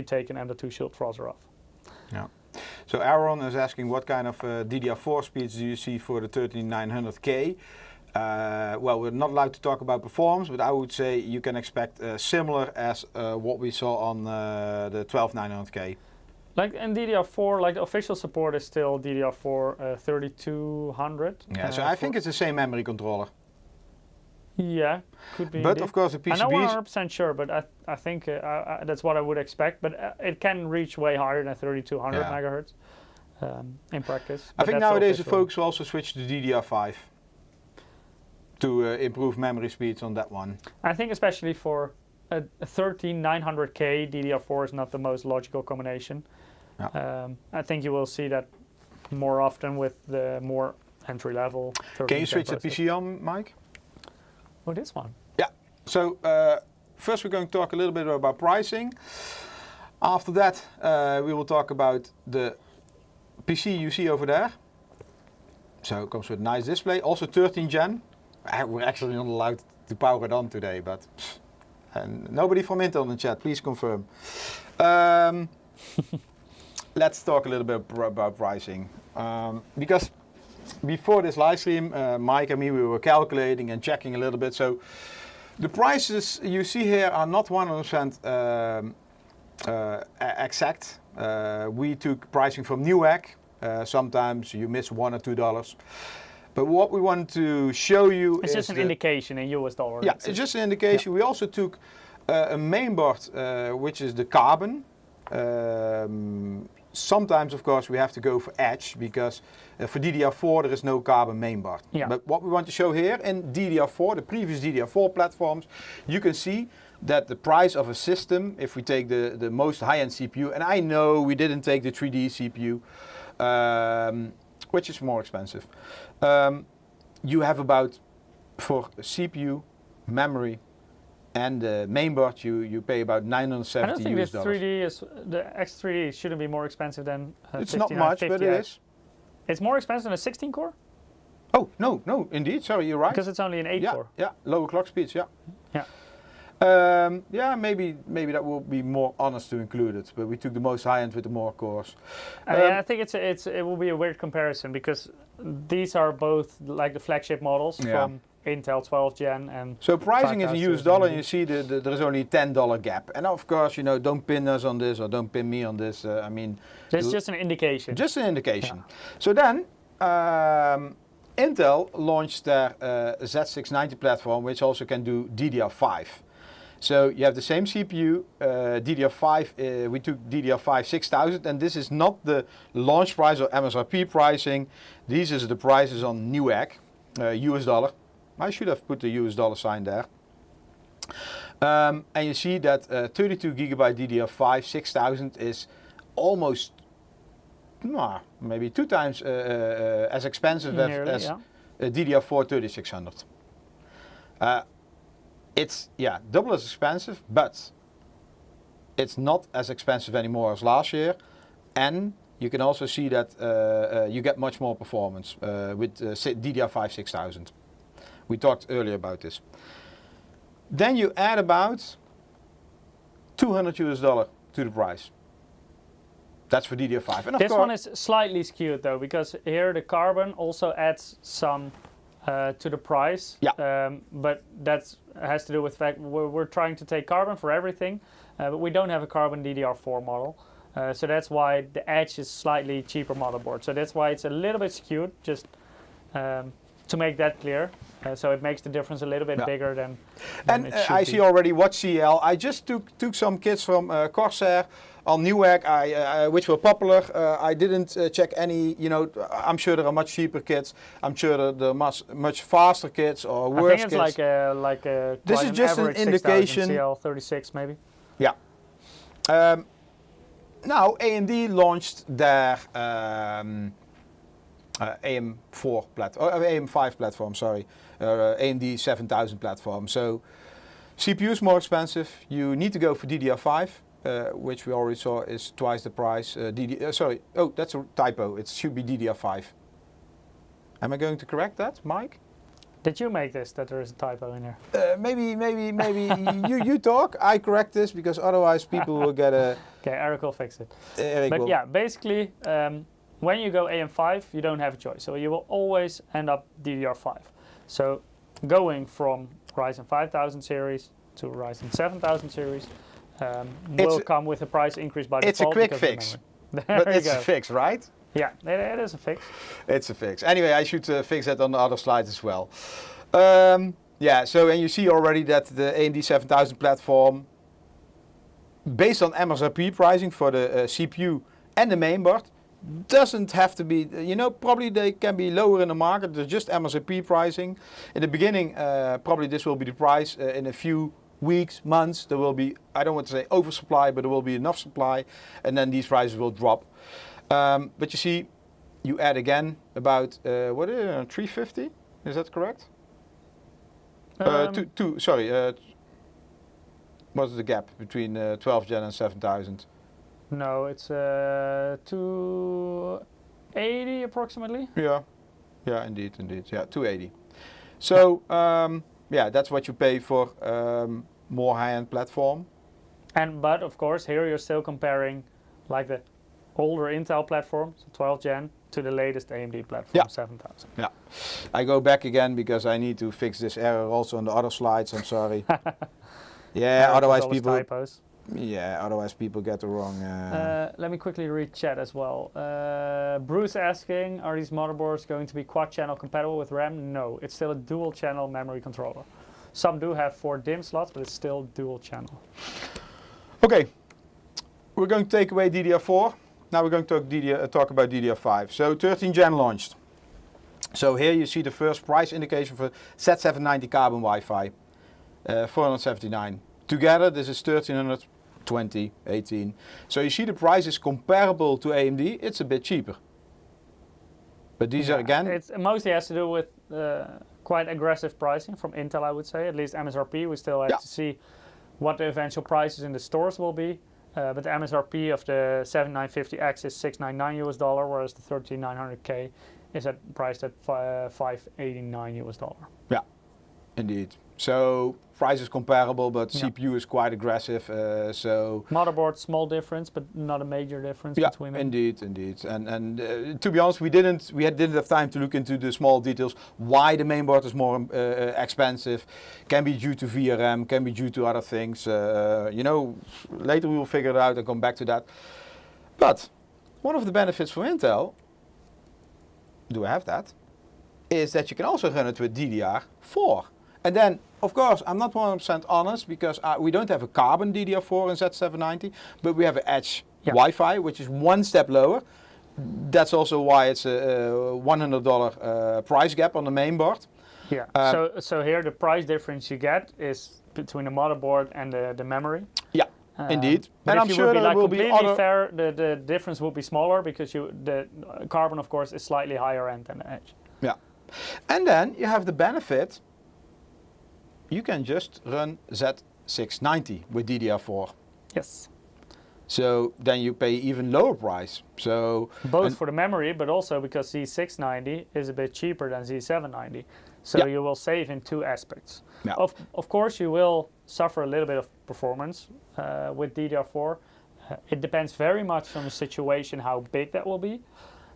take an M.2 shield frozzer off. Yeah. So Aaron is asking what kind of DDR4 speeds do you see for the 13900K? Well, we're not allowed to talk about performance, but I would say you can expect similar as what we saw on the 12900K. Like in DDR4, like the official support is still DDR4 3200. Yeah, so I think it's the same memory controller. Yeah, could be. But indeed. of course the PCBs... I'm not 100% sure, but I think that's what I would expect. But it can reach way higher than 3200 megahertz in practice. I think nowadays the focus will also switch to DDR5 to improve memory speeds on that one. I think especially for a 13900K, DDR4 is not the most logical combination. Yeah. I think you will see that more often with the more entry level. Can you switch the PC on, Mike? Oh, this one. Yeah. So first we're going to talk a little bit about pricing. After that we will talk about the PC you see over there. So it comes with a nice display. Also 13 gen. We're actually not allowed to power it on today, but and nobody from Intel in the chat, please confirm. Let's talk a little bit about pricing. Because before this live stream, Mike and me, we were calculating and checking a little bit. So the prices you see here are not 100% exact. We took pricing from Newegg. Sometimes you miss $1 or $2. But what we want to show you it's is just an indication in US dollars. Yeah, it's just an indication. Yeah. We also took a mainboard, which is the carbon. Sometimes, of course, we have to go for edge because for DDR4 there is no carbon mainboard. Yeah. But what we want to show here in DDR4, the previous DDR4 platforms, you can see that the price of a system, if we take the most high-end CPU, and I know we didn't take the 3D CPU, which is more expensive. You have about, for CPU, memory, and the mainboard, you pay about $970. I don't think this 3D is, the X3D shouldn't be more expensive than it's not much, but it is. It's more expensive than a 16 core? Oh, no, indeed, sorry, you're right. Because it's only an 8 core. Yeah, lower clock speeds, yeah. Yeah, maybe that will be more honest to include it, but we took the most high-end with the more cores. I think it will be a weird comparison because these are both like the flagship models from Intel 12 Gen and. So pricing is in US dollar, and you see there is only a $10 gap. And of course, don't pin us on this or don't pin me on this. I mean, it's just an indication. Just an indication. Yeah. So then. Intel launched their Z690 platform, which also can do DDR5. So you have the same CPU, DDR5, we took DDR5 6000, and this is not the launch price or MSRP pricing. These are the prices on Newegg, US dollar. I should have put the US dollar sign there. And you see that 32 gigabyte DDR5 6000 is almost, maybe 2 times as expensive as DDR4 3600. It's double as expensive, but it's not as expensive anymore as last year, and you can also see that you get much more performance with DDR5 6000. We talked earlier about this. Then you add about $200 US to the price. That's for DDR5. And this one is slightly skewed though, because here the carbon also adds some to the price. Yeah. But that has to do with the fact we're trying to take carbon for everything, but we don't have a carbon DDR4 model. So that's why the Edge is slightly cheaper motherboard. So that's why it's a little bit skewed, just to make that clear. So it makes the difference a little bit bigger than and it should I be. see already what CL. I just took some kits from Corsair on Newegg, which were popular. I didn't check any, I'm sure there are much cheaper kits. I'm sure there are much faster kits or worse kits. I think it's like a this is just an indication. CL36 maybe. Yeah. Now AMD launched their AM5 platform, sorry, AMD 7000 platform. So CPU is more expensive. You need to go for DDR5, which we already saw is twice the price. That's a typo. It should be DDR5. Am I going to correct that, Mike? Did you make this, that there is a typo in there? Maybe you talk. I correct this because otherwise people will get a. Okay, Eric will fix it. Eric But will. yeah, basically, when you go AM5, you don't have a choice. So you will always end up DDR5. So going from Ryzen 5000 series to Ryzen 7000 series will come with a price increase by default. It's a quick fix. But it's a fix, right? Yeah, it is a fix. It's a fix. Anyway, I should fix that on the other slides as well. Yeah, so and you see already that the AMD 7000 platform, based on MSRP pricing for the CPU and the mainboard, doesn't have to be, probably they can be lower in the market. There's just MSRP pricing. In the beginning, probably this will be the price. In a few weeks, months, there will be, I don't want to say oversupply, but there will be enough supply, and then these prices will drop. But you see, you add again about, what is it, 350? Is that correct? What's the gap between 12 Gen and 7000? No, it's 280 approximately. Yeah, indeed, yeah, 280. So, yeah, that's what you pay for more high-end platform. But of course, here you're still comparing like the older Intel platform, so 12 Gen, to the latest AMD platform, 7000. Yeah, I go back again because I need to fix this error also on the other slides. I'm sorry. Yeah, otherwise people. Typos. Yeah, otherwise people get the wrong. Let me quickly read chat as well. Bruce asking, are these motherboards going to be quad-channel compatible with RAM? No, it's still a dual-channel memory controller. Some do have 4 DIMM slots, but it's still dual-channel. Okay, we're going to take away DDR4. Now we're going to talk about DDR5. So 13 Gen launched. So here you see the first price indication for Z790 Carbon Wi-Fi, 479. Together this is 1320, 18. So you see the price is comparable to AMD. It's a bit cheaper. But these are again. It mostly has to do with quite aggressive pricing from Intel, I would say. At least MSRP. We still have to see what the eventual prices in the stores will be. But the MSRP of the 7950X is $699 US, whereas the 13900K is priced at $589 US. Yeah, indeed. So price is comparable, but CPU is quite aggressive. So motherboard, small difference, but not a major difference between them. Indeed. And to be honest, we didn't have time to look into the small details. Why the mainboard is more expensive? Can be due to VRM, can be due to other things. Later we will figure it out and come back to that. But one of the benefits for Intel, do I have that? Is that you can also run it with DDR4. And then, of course, I'm not 100% honest because we don't have a carbon DDR4 in Z790, but we have an Edge Wi-Fi, which is one step lower. That's also why it's a $100 price gap on the main board. Yeah. So here the price difference you get is between the motherboard and the memory. Yeah, indeed. But and I'm sure there will be other. Fair, the difference will be smaller because the carbon, of course, is slightly higher end than the Edge. Yeah, and then you have the benefit. You can just run Z690 with DDR4. Yes. So then you pay even lower price. So both for the memory, but also because Z690 is a bit cheaper than Z790. So you will save in 2 aspects. Yeah. Of course, you will suffer a little bit of performance with DDR4. It depends very much on the situation how big that will be.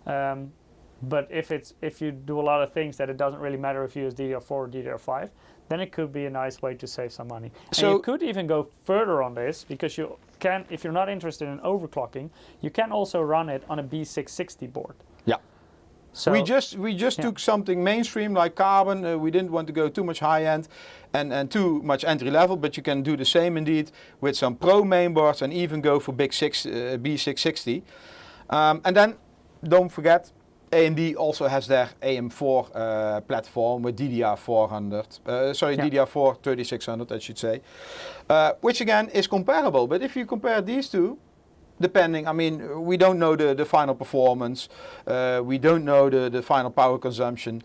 But if you do a lot of things that it doesn't really matter if you use DDR4 or DDR5, then it could be a nice way to save some money. So and you could even go further on this because you can, if you're not interested in overclocking, you can also run it on a B660 board. Yeah. So we just took something mainstream like Carbon. We didn't want to go too much high end and too much entry level, but you can do the same indeed with some Pro mainboards and even go for B660. And then don't forget, AMD also has their AM4 platform with DDR4 3600, I should say, which again is comparable. But if you compare these two, depending, I mean, we don't know the final performance, we don't know the final power consumption.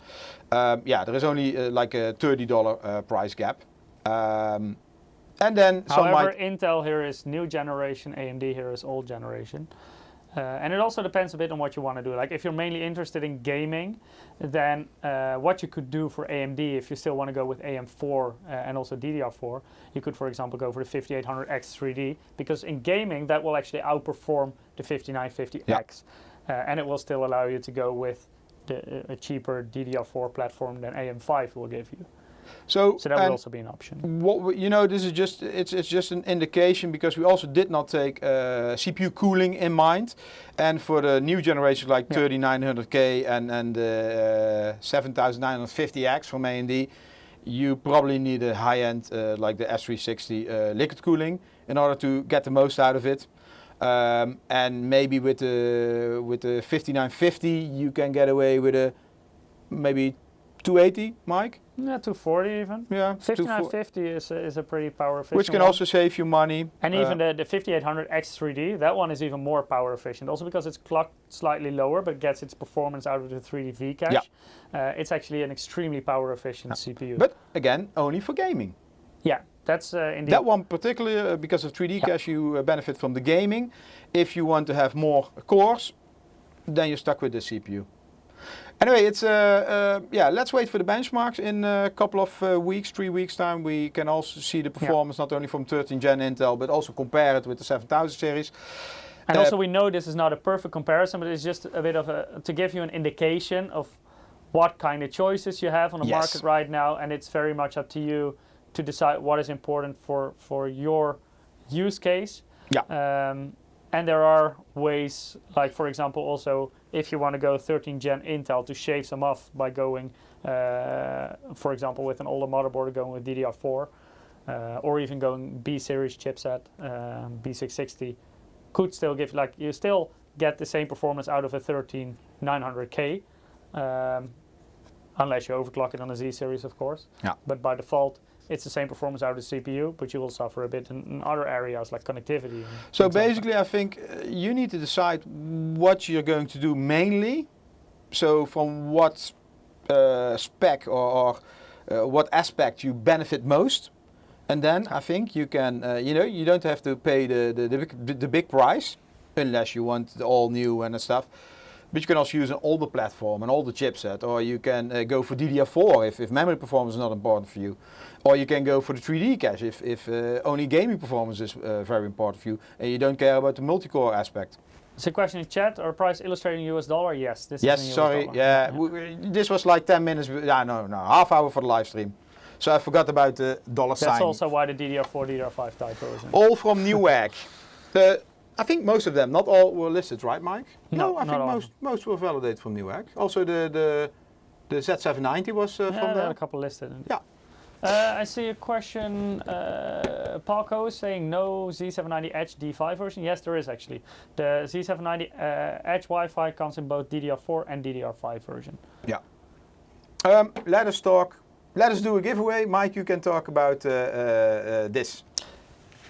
There is only like a $30 price gap. And then however, Intel here is new generation, AMD here is old generation. And it also depends a bit on what you want to do. Like if you're mainly interested in gaming, then what you could do for AMD, if you still want to go with AM4 and also DDR4, you could, for example, go for the 5800X 3D, because in gaming that will actually outperform the 5950X, and it will still allow you to go with a cheaper DDR4 platform than AM5 will give you. So that would also be an option. What this is just it's just an indication, because we also did not take CPU cooling in mind, and for the new generation like 3900K and 7950X from AMD, you probably need a high-end like the S360 liquid cooling in order to get the most out of it. And maybe with the 5950 you can get away with a maybe 280, Mike? Yeah, 240 even. Yeah, 5950 is a pretty power efficient which can one. also save you money. And even the 5800X 3D, that one is even more power efficient. Also because it's clocked slightly lower, but gets its performance out of the 3D V cache. It's actually an extremely power efficient CPU. But again, only for gaming. Yeah, that's indeed. That one particularly, because of 3D cache, you benefit from the gaming. If you want to have more cores, then you're stuck with the CPU. Anyway, it's let's wait for the benchmarks in a couple of weeks, 3 weeks time. We can also see the performance not only from 13th gen Intel, but also compare it with the 7000 series. And also we know this is not a perfect comparison, but it's just a bit of to give you an indication of what kind of choices you have on the market right now, and it's very much up to you to decide what is important for your use case. And there are ways, like for example, also if you want to go 13th gen Intel, to shave some off by going, for example, with an older motherboard, going with DDR4, or even going B series chipset, B660, could still give, like, you still get the same performance out of a 13900K, unless you overclock it on a Z series, of course. But by default, it's the same performance out of the CPU, but you will suffer a bit in other areas like connectivity. So basically, I think you need to decide what you're going to do mainly. So from what spec or what aspect you benefit most, and then I think you can, you don't have to pay the big price unless you want the all new and stuff. But you can also use an older platform, an older chipset, or you can go for DDR4 if memory performance is not important for you. Or you can go for the 3D cache if only gaming performance is very important for you and you don't care about the multi-core aspect. It's a question in chat. Are price illustrating US dollar? Yes, this is in US sorry. dollar. Yeah, this was like 10 minutes. No, half hour for the live stream. So I forgot about the dollar sign. That's also why the DDR4, DDR5 typo is in. All from Newegg. I think most of them, not all were listed, right, Mike? No, I think most were validated from Newegg. Also the Z790 was from there. There are a couple listed. Yeah. I see a question. Paco is saying no Z790 Edge D5 version. Yes, there is actually. The Z790 Edge Wi-Fi comes in both DDR4 and DDR5 version. Yeah. Let us talk. Let us do a giveaway. Mike, you can talk about this.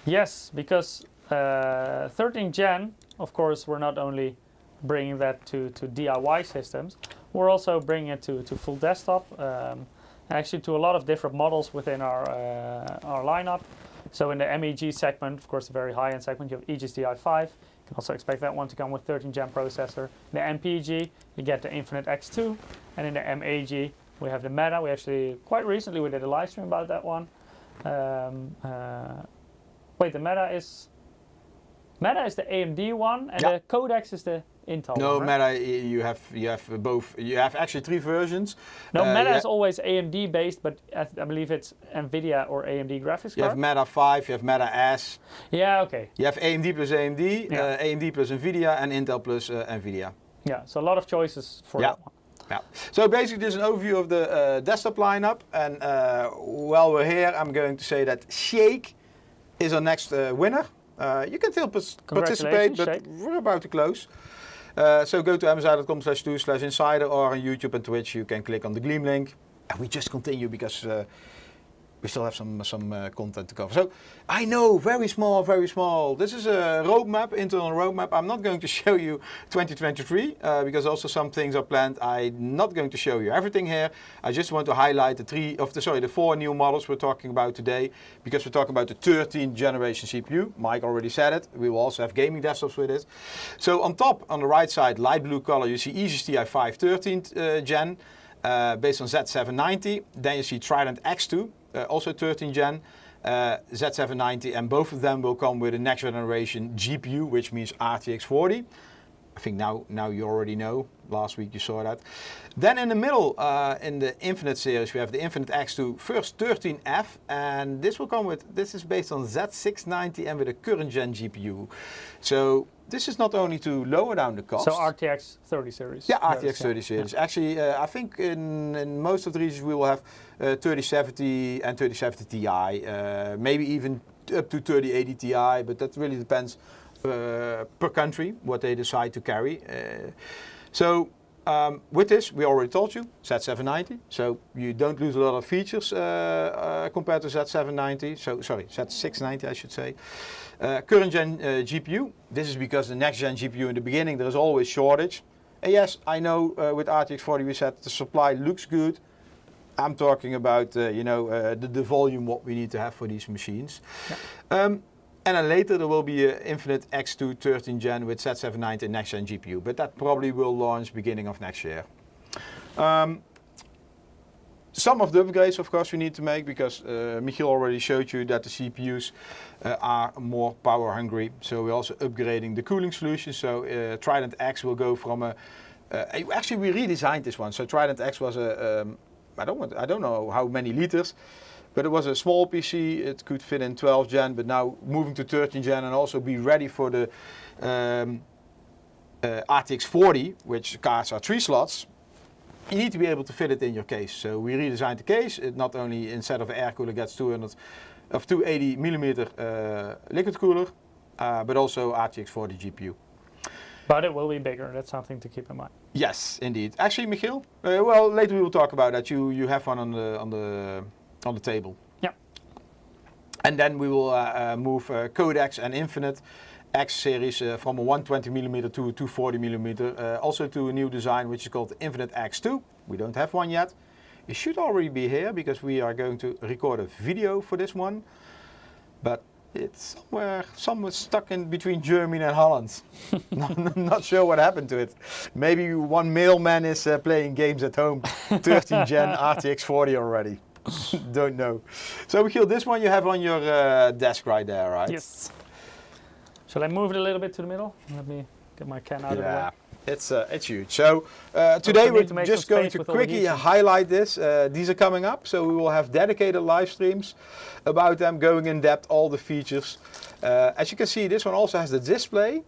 Yes, because 13th gen, of course, we're not only bringing that to DIY systems, we're also bringing it to full desktop. Actually to a lot of different models within our lineup. So in the MEG segment, of course, the very high-end segment, you have Aegis Di5. You can also expect that one to come with 13th gen processor. In the MPG, you get the Infinite X2. And in the MAG, we have the Meta. We actually, quite recently, we did a live stream about that one. Wait, the Meta is the AMD one, and the Codex is the Intel. No, one, right? Meta, you have both. You have actually 3 versions. No, Meta is always AMD based, but I believe it's NVIDIA or AMD graphics card. You have Meta 5, you have Meta S. Yeah, okay. You have AMD plus AMD, AMD plus NVIDIA, and Intel plus NVIDIA. Yeah, so a lot of choices for that one. Yeah. So basically, this is an overview of the desktop lineup, and while we're here, I'm going to say that Shake is our next winner. You can still participate, but we're about to close. So go to msi.com/do/insider, or on YouTube and Twitch you can click on the Gleam link. And we just continue because we still have some content to cover. So I know, very small, very small. This is a roadmap, internal roadmap. I'm not going to show you 2023 because also some things are planned. I'm not going to show you everything here. I just want to highlight the 4 new models we're talking about today, because we're talking about the 13th generation CPU. Mike already said it. We will also have gaming desktops with it. So on top, on the right side, light blue color, you see Asus TI5 13th gen based on Z790. Then you see Trident X2. Also 13th gen, Z790, and both of them will come with a next generation GPU, which means RTX 40. I think now you already know. Last week you saw that. Then in the middle, in the Infinite series, we have the Infinite X2 first 13F, and this is based on Z690 and with a current gen GPU. So this is not only to lower down the cost. So RTX 30 series. Yeah, RTX 30 series. Yeah. Actually, I think in most of the regions we will have 3070 and 3070 Ti, maybe even up to 3080 Ti, but that really depends per country what they decide to carry. With this, we already told you, Z790, so you don't lose a lot of features compared to Z790, Z690 I should say. Current gen GPU, this is because the next gen GPU in the beginning there is always shortage. And yes, I know with RTX 40 we said the supply looks good. I'm talking about the volume what we need to have for these machines. Yeah. And then later there will be an Infinite X2 13th gen with Z790 next gen GPU, but that probably will launch beginning of next year. Some of the upgrades, of course, we need to make because Michiel already showed you that the CPUs are more power hungry. So we're also upgrading the cooling solution. So Trident X will go from actually we redesigned this one. So Trident X was I don't know how many liters, but it was a small PC. It could fit in 12 gen, but now moving to 13 gen and also be ready for the RTX 40, which cards are 3 slots. You need to be able to fit it in your case. So we redesigned the case. It not only instead of air cooler gets 280 millimeter liquid cooler, but also RTX 40 GPU. But it will be bigger. That's something to keep in mind. Yes, indeed. Actually, Michiel, well, later we will talk about that. You have one on the table. Yeah. And then we will move Codex and Infinite X series from a 120mm to a 240mm, also to a new design which is called the Infinite X2. We don't have one yet. It should already be here because we are going to record a video for this one. But it's somewhere stuck in between Germany and Holland. Not sure what happened to it. Maybe one mailman is playing games at home. 13 gen RTX 40 already. Don't know. So Michiel, this one you have on your desk right there, right? Yes. Shall I move it a little bit to the middle? Let me get my can out of the way. It's huge. So today we're just going to quickly highlight this. These are coming up, so we will have dedicated live streams about them, going in depth, all the features. As you can see, this one also has the display.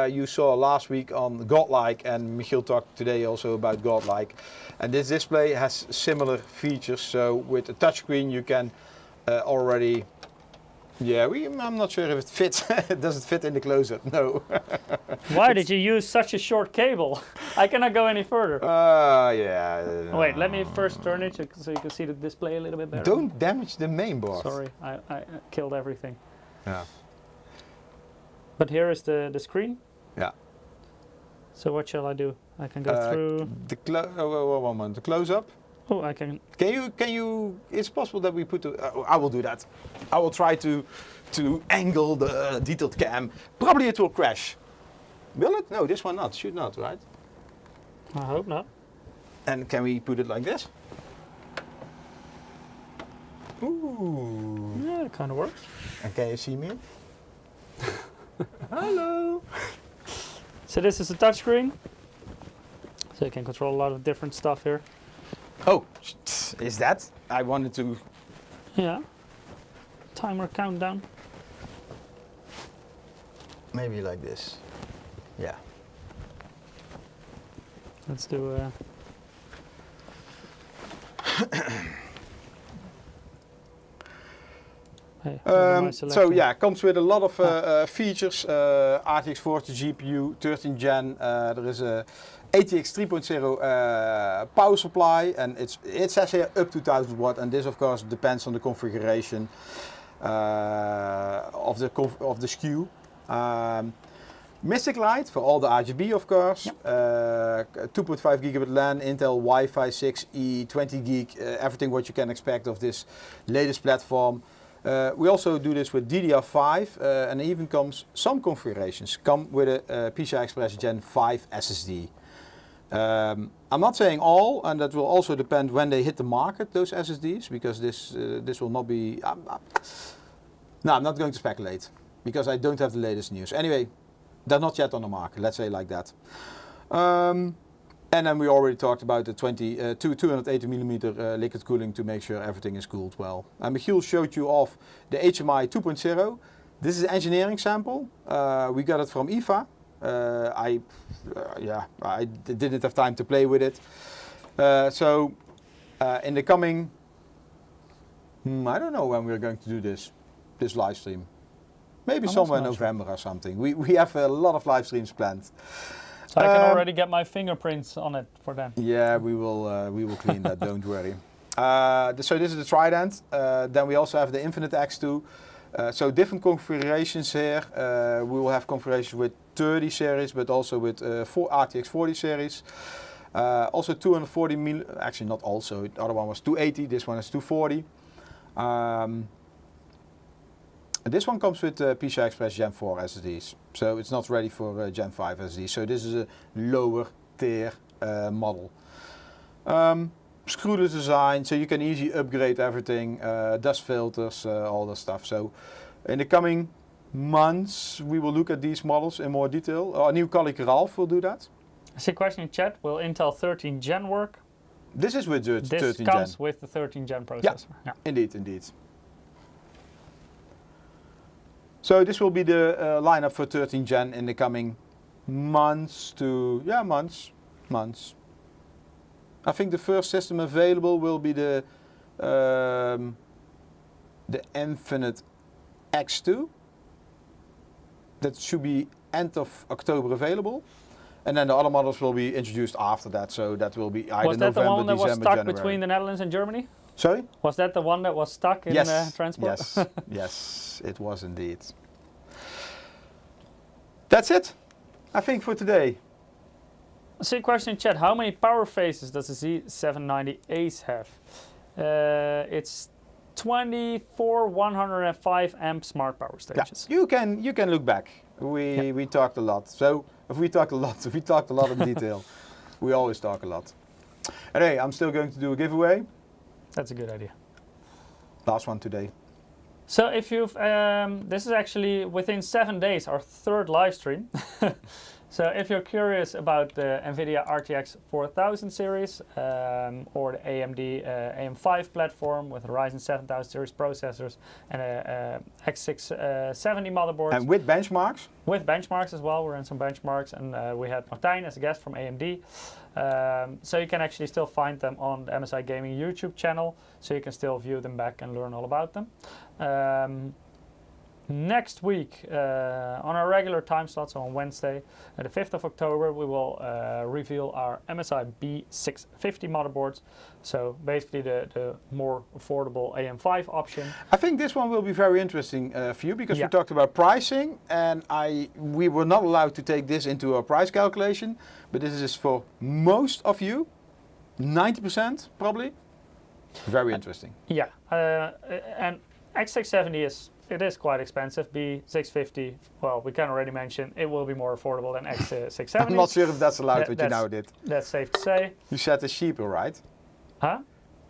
You saw last week on Godlike, and Michiel talked today also about Godlike. And this display has similar features. So with a touchscreen, you can already. Yeah, I'm not sure if it fits. Does it fit in the closet? No. Why did you use such a short cable? I cannot go any further. Yeah. Wait, let me first turn it so you can see the display a little bit better. Don't damage the main board. Sorry, I killed everything. Yeah. But here is the screen. Yeah. So what shall I do? I can go through. One moment. The close up. Oh, I can. Can you? It's possible that we put. I will do that. I will try to angle the detailed cam. Probably it will crash. Will it? No, this one not. Should not, right? I hope not. And can we put it like this? Ooh. Yeah, it kind of works. And can you see me? Hello. So this is a touchscreen. So you can control a lot of different stuff here. Oh, is that? I wanted to. Yeah. Timer countdown. Maybe like this. Yeah. Let's do Hey, really nice So selection. yeah, it comes with a lot of features. RTX 40 GPU, 13th gen. There is a ATX 3.0 power supply, and it says here up to 1000 watt. And this, of course, depends on the configuration of the SKU. Mystic Light for all the RGB, of course. Yep. 2.5 gigabit LAN, Intel Wi-Fi 6E, 20 gig, everything what you can expect of this latest platform. We also do this with DDR5, and even some configurations come with a PCI Express Gen 5 SSD. I'm not saying all, and that will also depend when they hit the market, those SSDs, because this will not be... no, I'm not going to speculate, because I don't have the latest news. Anyway, they're not yet on the market, let's say like that. And then we already talked about the 280mm liquid cooling to make sure everything is cooled well. And Michiel showed you off the HMI 2.0. This is an engineering sample. We got it from IFA. I didn't have time to play with it. So in the coming, I don't know when we're going to do this live stream. Maybe somewhere in November or something. We have a lot of live streams planned. So I can already get my fingerprints on it for them. Yeah, we will clean that. Don't worry. So this is the Trident. Then we also have the Infinite X2. So different configurations here. We will have configurations with 30 series, but also with RTX 40 series. Also 240 mil. Actually, not also. The other one was 280. This one is 240. This one comes with PCI Express Gen 4 SSDs, so it's not ready for Gen 5 SSDs. So this is a lower tier model. Screwless design, so you can easily upgrade everything, dust filters, all that stuff. So in the coming months, we will look at these models in more detail. Our new colleague Ralph will do that. I see a question in chat, will Intel 13 Gen work? This is with the 13 Gen. This comes with the 13 Gen processor. Yeah. Indeed. So this will be the lineup for 13 Gen in the coming months. I think the first system available will be the Infinite X2. That should be end of October available. And then the other models will be introduced after that. So that will be either November, December, January. Was that the one that was stuck between the Netherlands and Germany? Sorry? Was that the one that was stuck in transport? Yes, it was indeed. That's it, I think, for today. I see a question in chat. How many power phases does the Z790 Ace have? It's 24 105 amp smart power stages. Yeah, you can look back. We talked a lot. So if we talked a lot in detail. We always talk a lot. Anyway, I'm still going to do a giveaway. That's a good idea. Last one today. So if you've, this is actually within 7 days our third live stream. So if you're curious about the NVIDIA RTX 4000 series or the AMD AM5 platform with Ryzen 7000 series processors and a X670 motherboard. And with benchmarks? With benchmarks as well. We're in some benchmarks, and we had Martijn as a guest from AMD. So you can actually still find them on the MSI Gaming YouTube channel, so you can still view them back and learn all about them. Next week, on our regular time slot, so on Wednesday, the 5th of October, we will reveal our MSI B650 motherboards. So basically the more affordable AM5 option. I think this one will be very interesting for you, because we talked about pricing, and we were not allowed to take this into our price calculation, but this is for most of you, 90% probably. Very interesting. Yeah, and X670 is quite expensive. B650, well, we can already mention it will be more affordable than X670. I'm not sure if that's allowed what you now did. That's safe to say. You said it's cheaper, right? Huh?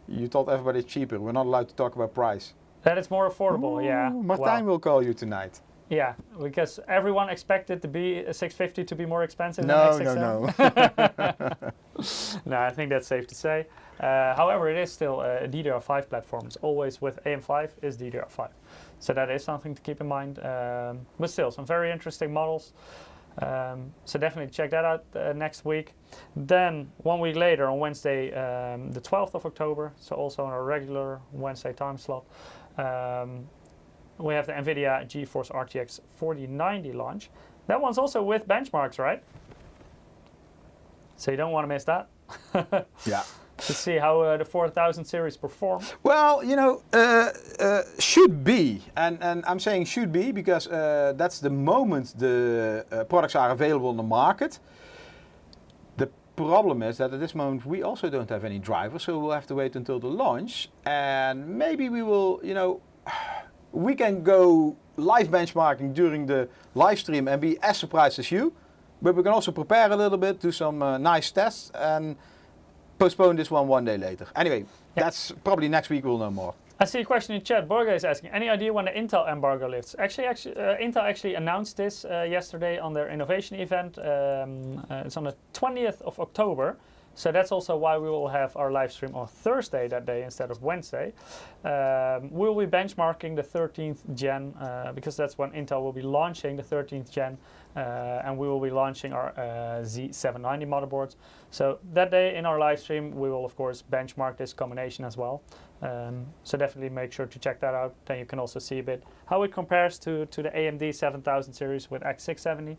You told everybody it's cheaper. We're not allowed to talk about price. That it's more affordable, yeah. Martijn will call you tonight. Yeah, because everyone expected the B650 to be more expensive than X670. No. No, I think that's safe to say. However, it is still a DDR5 platform. It's always with AM5 is DDR5. So that is something to keep in mind. But still, some very interesting models. So definitely check that out next week. Then 1 week later, on Wednesday, the 12th of October, so also on our regular Wednesday time slot, we have the NVIDIA GeForce RTX 4090 launch. That one's also with benchmarks, right? So you don't want to miss that. Yeah. To see how the 4000 series perform. Well, you know, should be, and I'm saying should be because that's the moment the products are available on the market. The problem is that at this moment we also don't have any drivers, so we'll have to wait until the launch, and maybe we will, you know, we can go live benchmarking during the live stream and be as surprised as you, but we can also prepare a little bit, do some nice tests, and postpone this one day later. Anyway, that's probably next week we'll know more. I see a question in chat. Borge is asking, any idea when the Intel embargo lifts? Actually, Intel actually announced this yesterday on their innovation event. It's on the 20th of October. So that's also why we will have our live stream on Thursday that day instead of Wednesday. We'll be benchmarking the 13th gen because that's when Intel will be launching the 13th gen. And we will be launching our Z790 motherboards. So that day in our live stream, we will of course benchmark this combination as well. So definitely make sure to check that out. Then you can also see a bit how it compares to the AMD 7000 series with X670.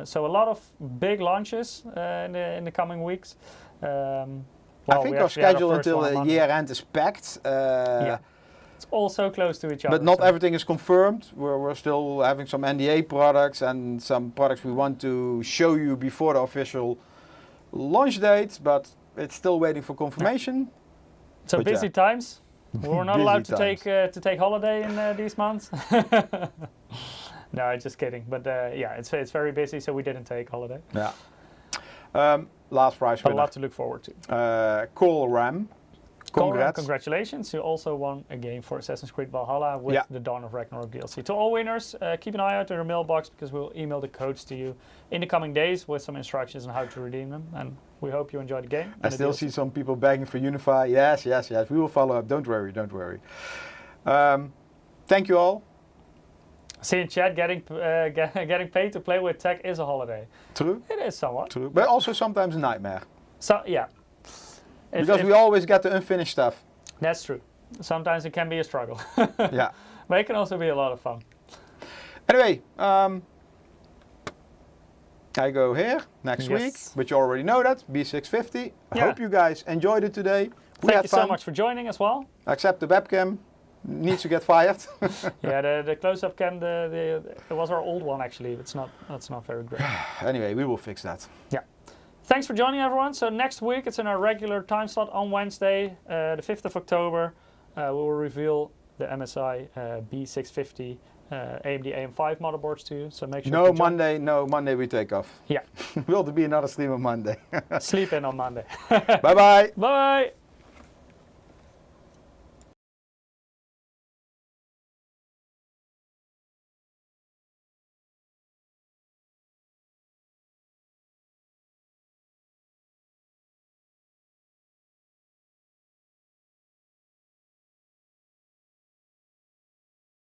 So a lot of big launches in the coming weeks. I think our schedule until the year end is packed. Yeah. It's all so close to each other. But not everything is confirmed. We're still having some NDA products and some products we want to show you before the official launch date, but it's still waiting for confirmation. Yeah. So but busy times. We're not allowed to take holiday in these months. No, just kidding. But yeah, it's very busy, so we didn't take holiday. Yeah. Last prize winner. A lot to look forward to. Call Ram. Congrats. Congratulations. You also won a game for Assassin's Creed Valhalla with the Dawn of Ragnarok DLC. To all winners, keep an eye out in your mailbox because we'll email the codes to you in the coming days with some instructions on how to redeem them. And we hope you enjoy the game. I still see some people begging for Unify. Yes. We will follow up. Don't worry. Thank you all. See in chat, getting paid to play with tech is a holiday. True. It is somewhat. True. But also sometimes a nightmare. So yeah. Because we always get the unfinished stuff. That's true. Sometimes it can be a struggle. Yeah. But it can also be a lot of fun. Anyway, I go here next week, but you already know that, B650. I hope you guys enjoyed it today. Thank you so much for joining as well. Except the webcam needs to get fired. Yeah, the close-up cam, it was our old one actually. That's not very great. Anyway, we will fix that. Yeah. Thanks for joining everyone. So next week it's in our regular time slot on Wednesday, the 5th of October. We will reveal the MSI B650 AMD AM5 motherboards to you. So make sure. No Monday we take off. Yeah. Will there be another stream on Monday? Sleep in on Monday. Bye bye. Bye.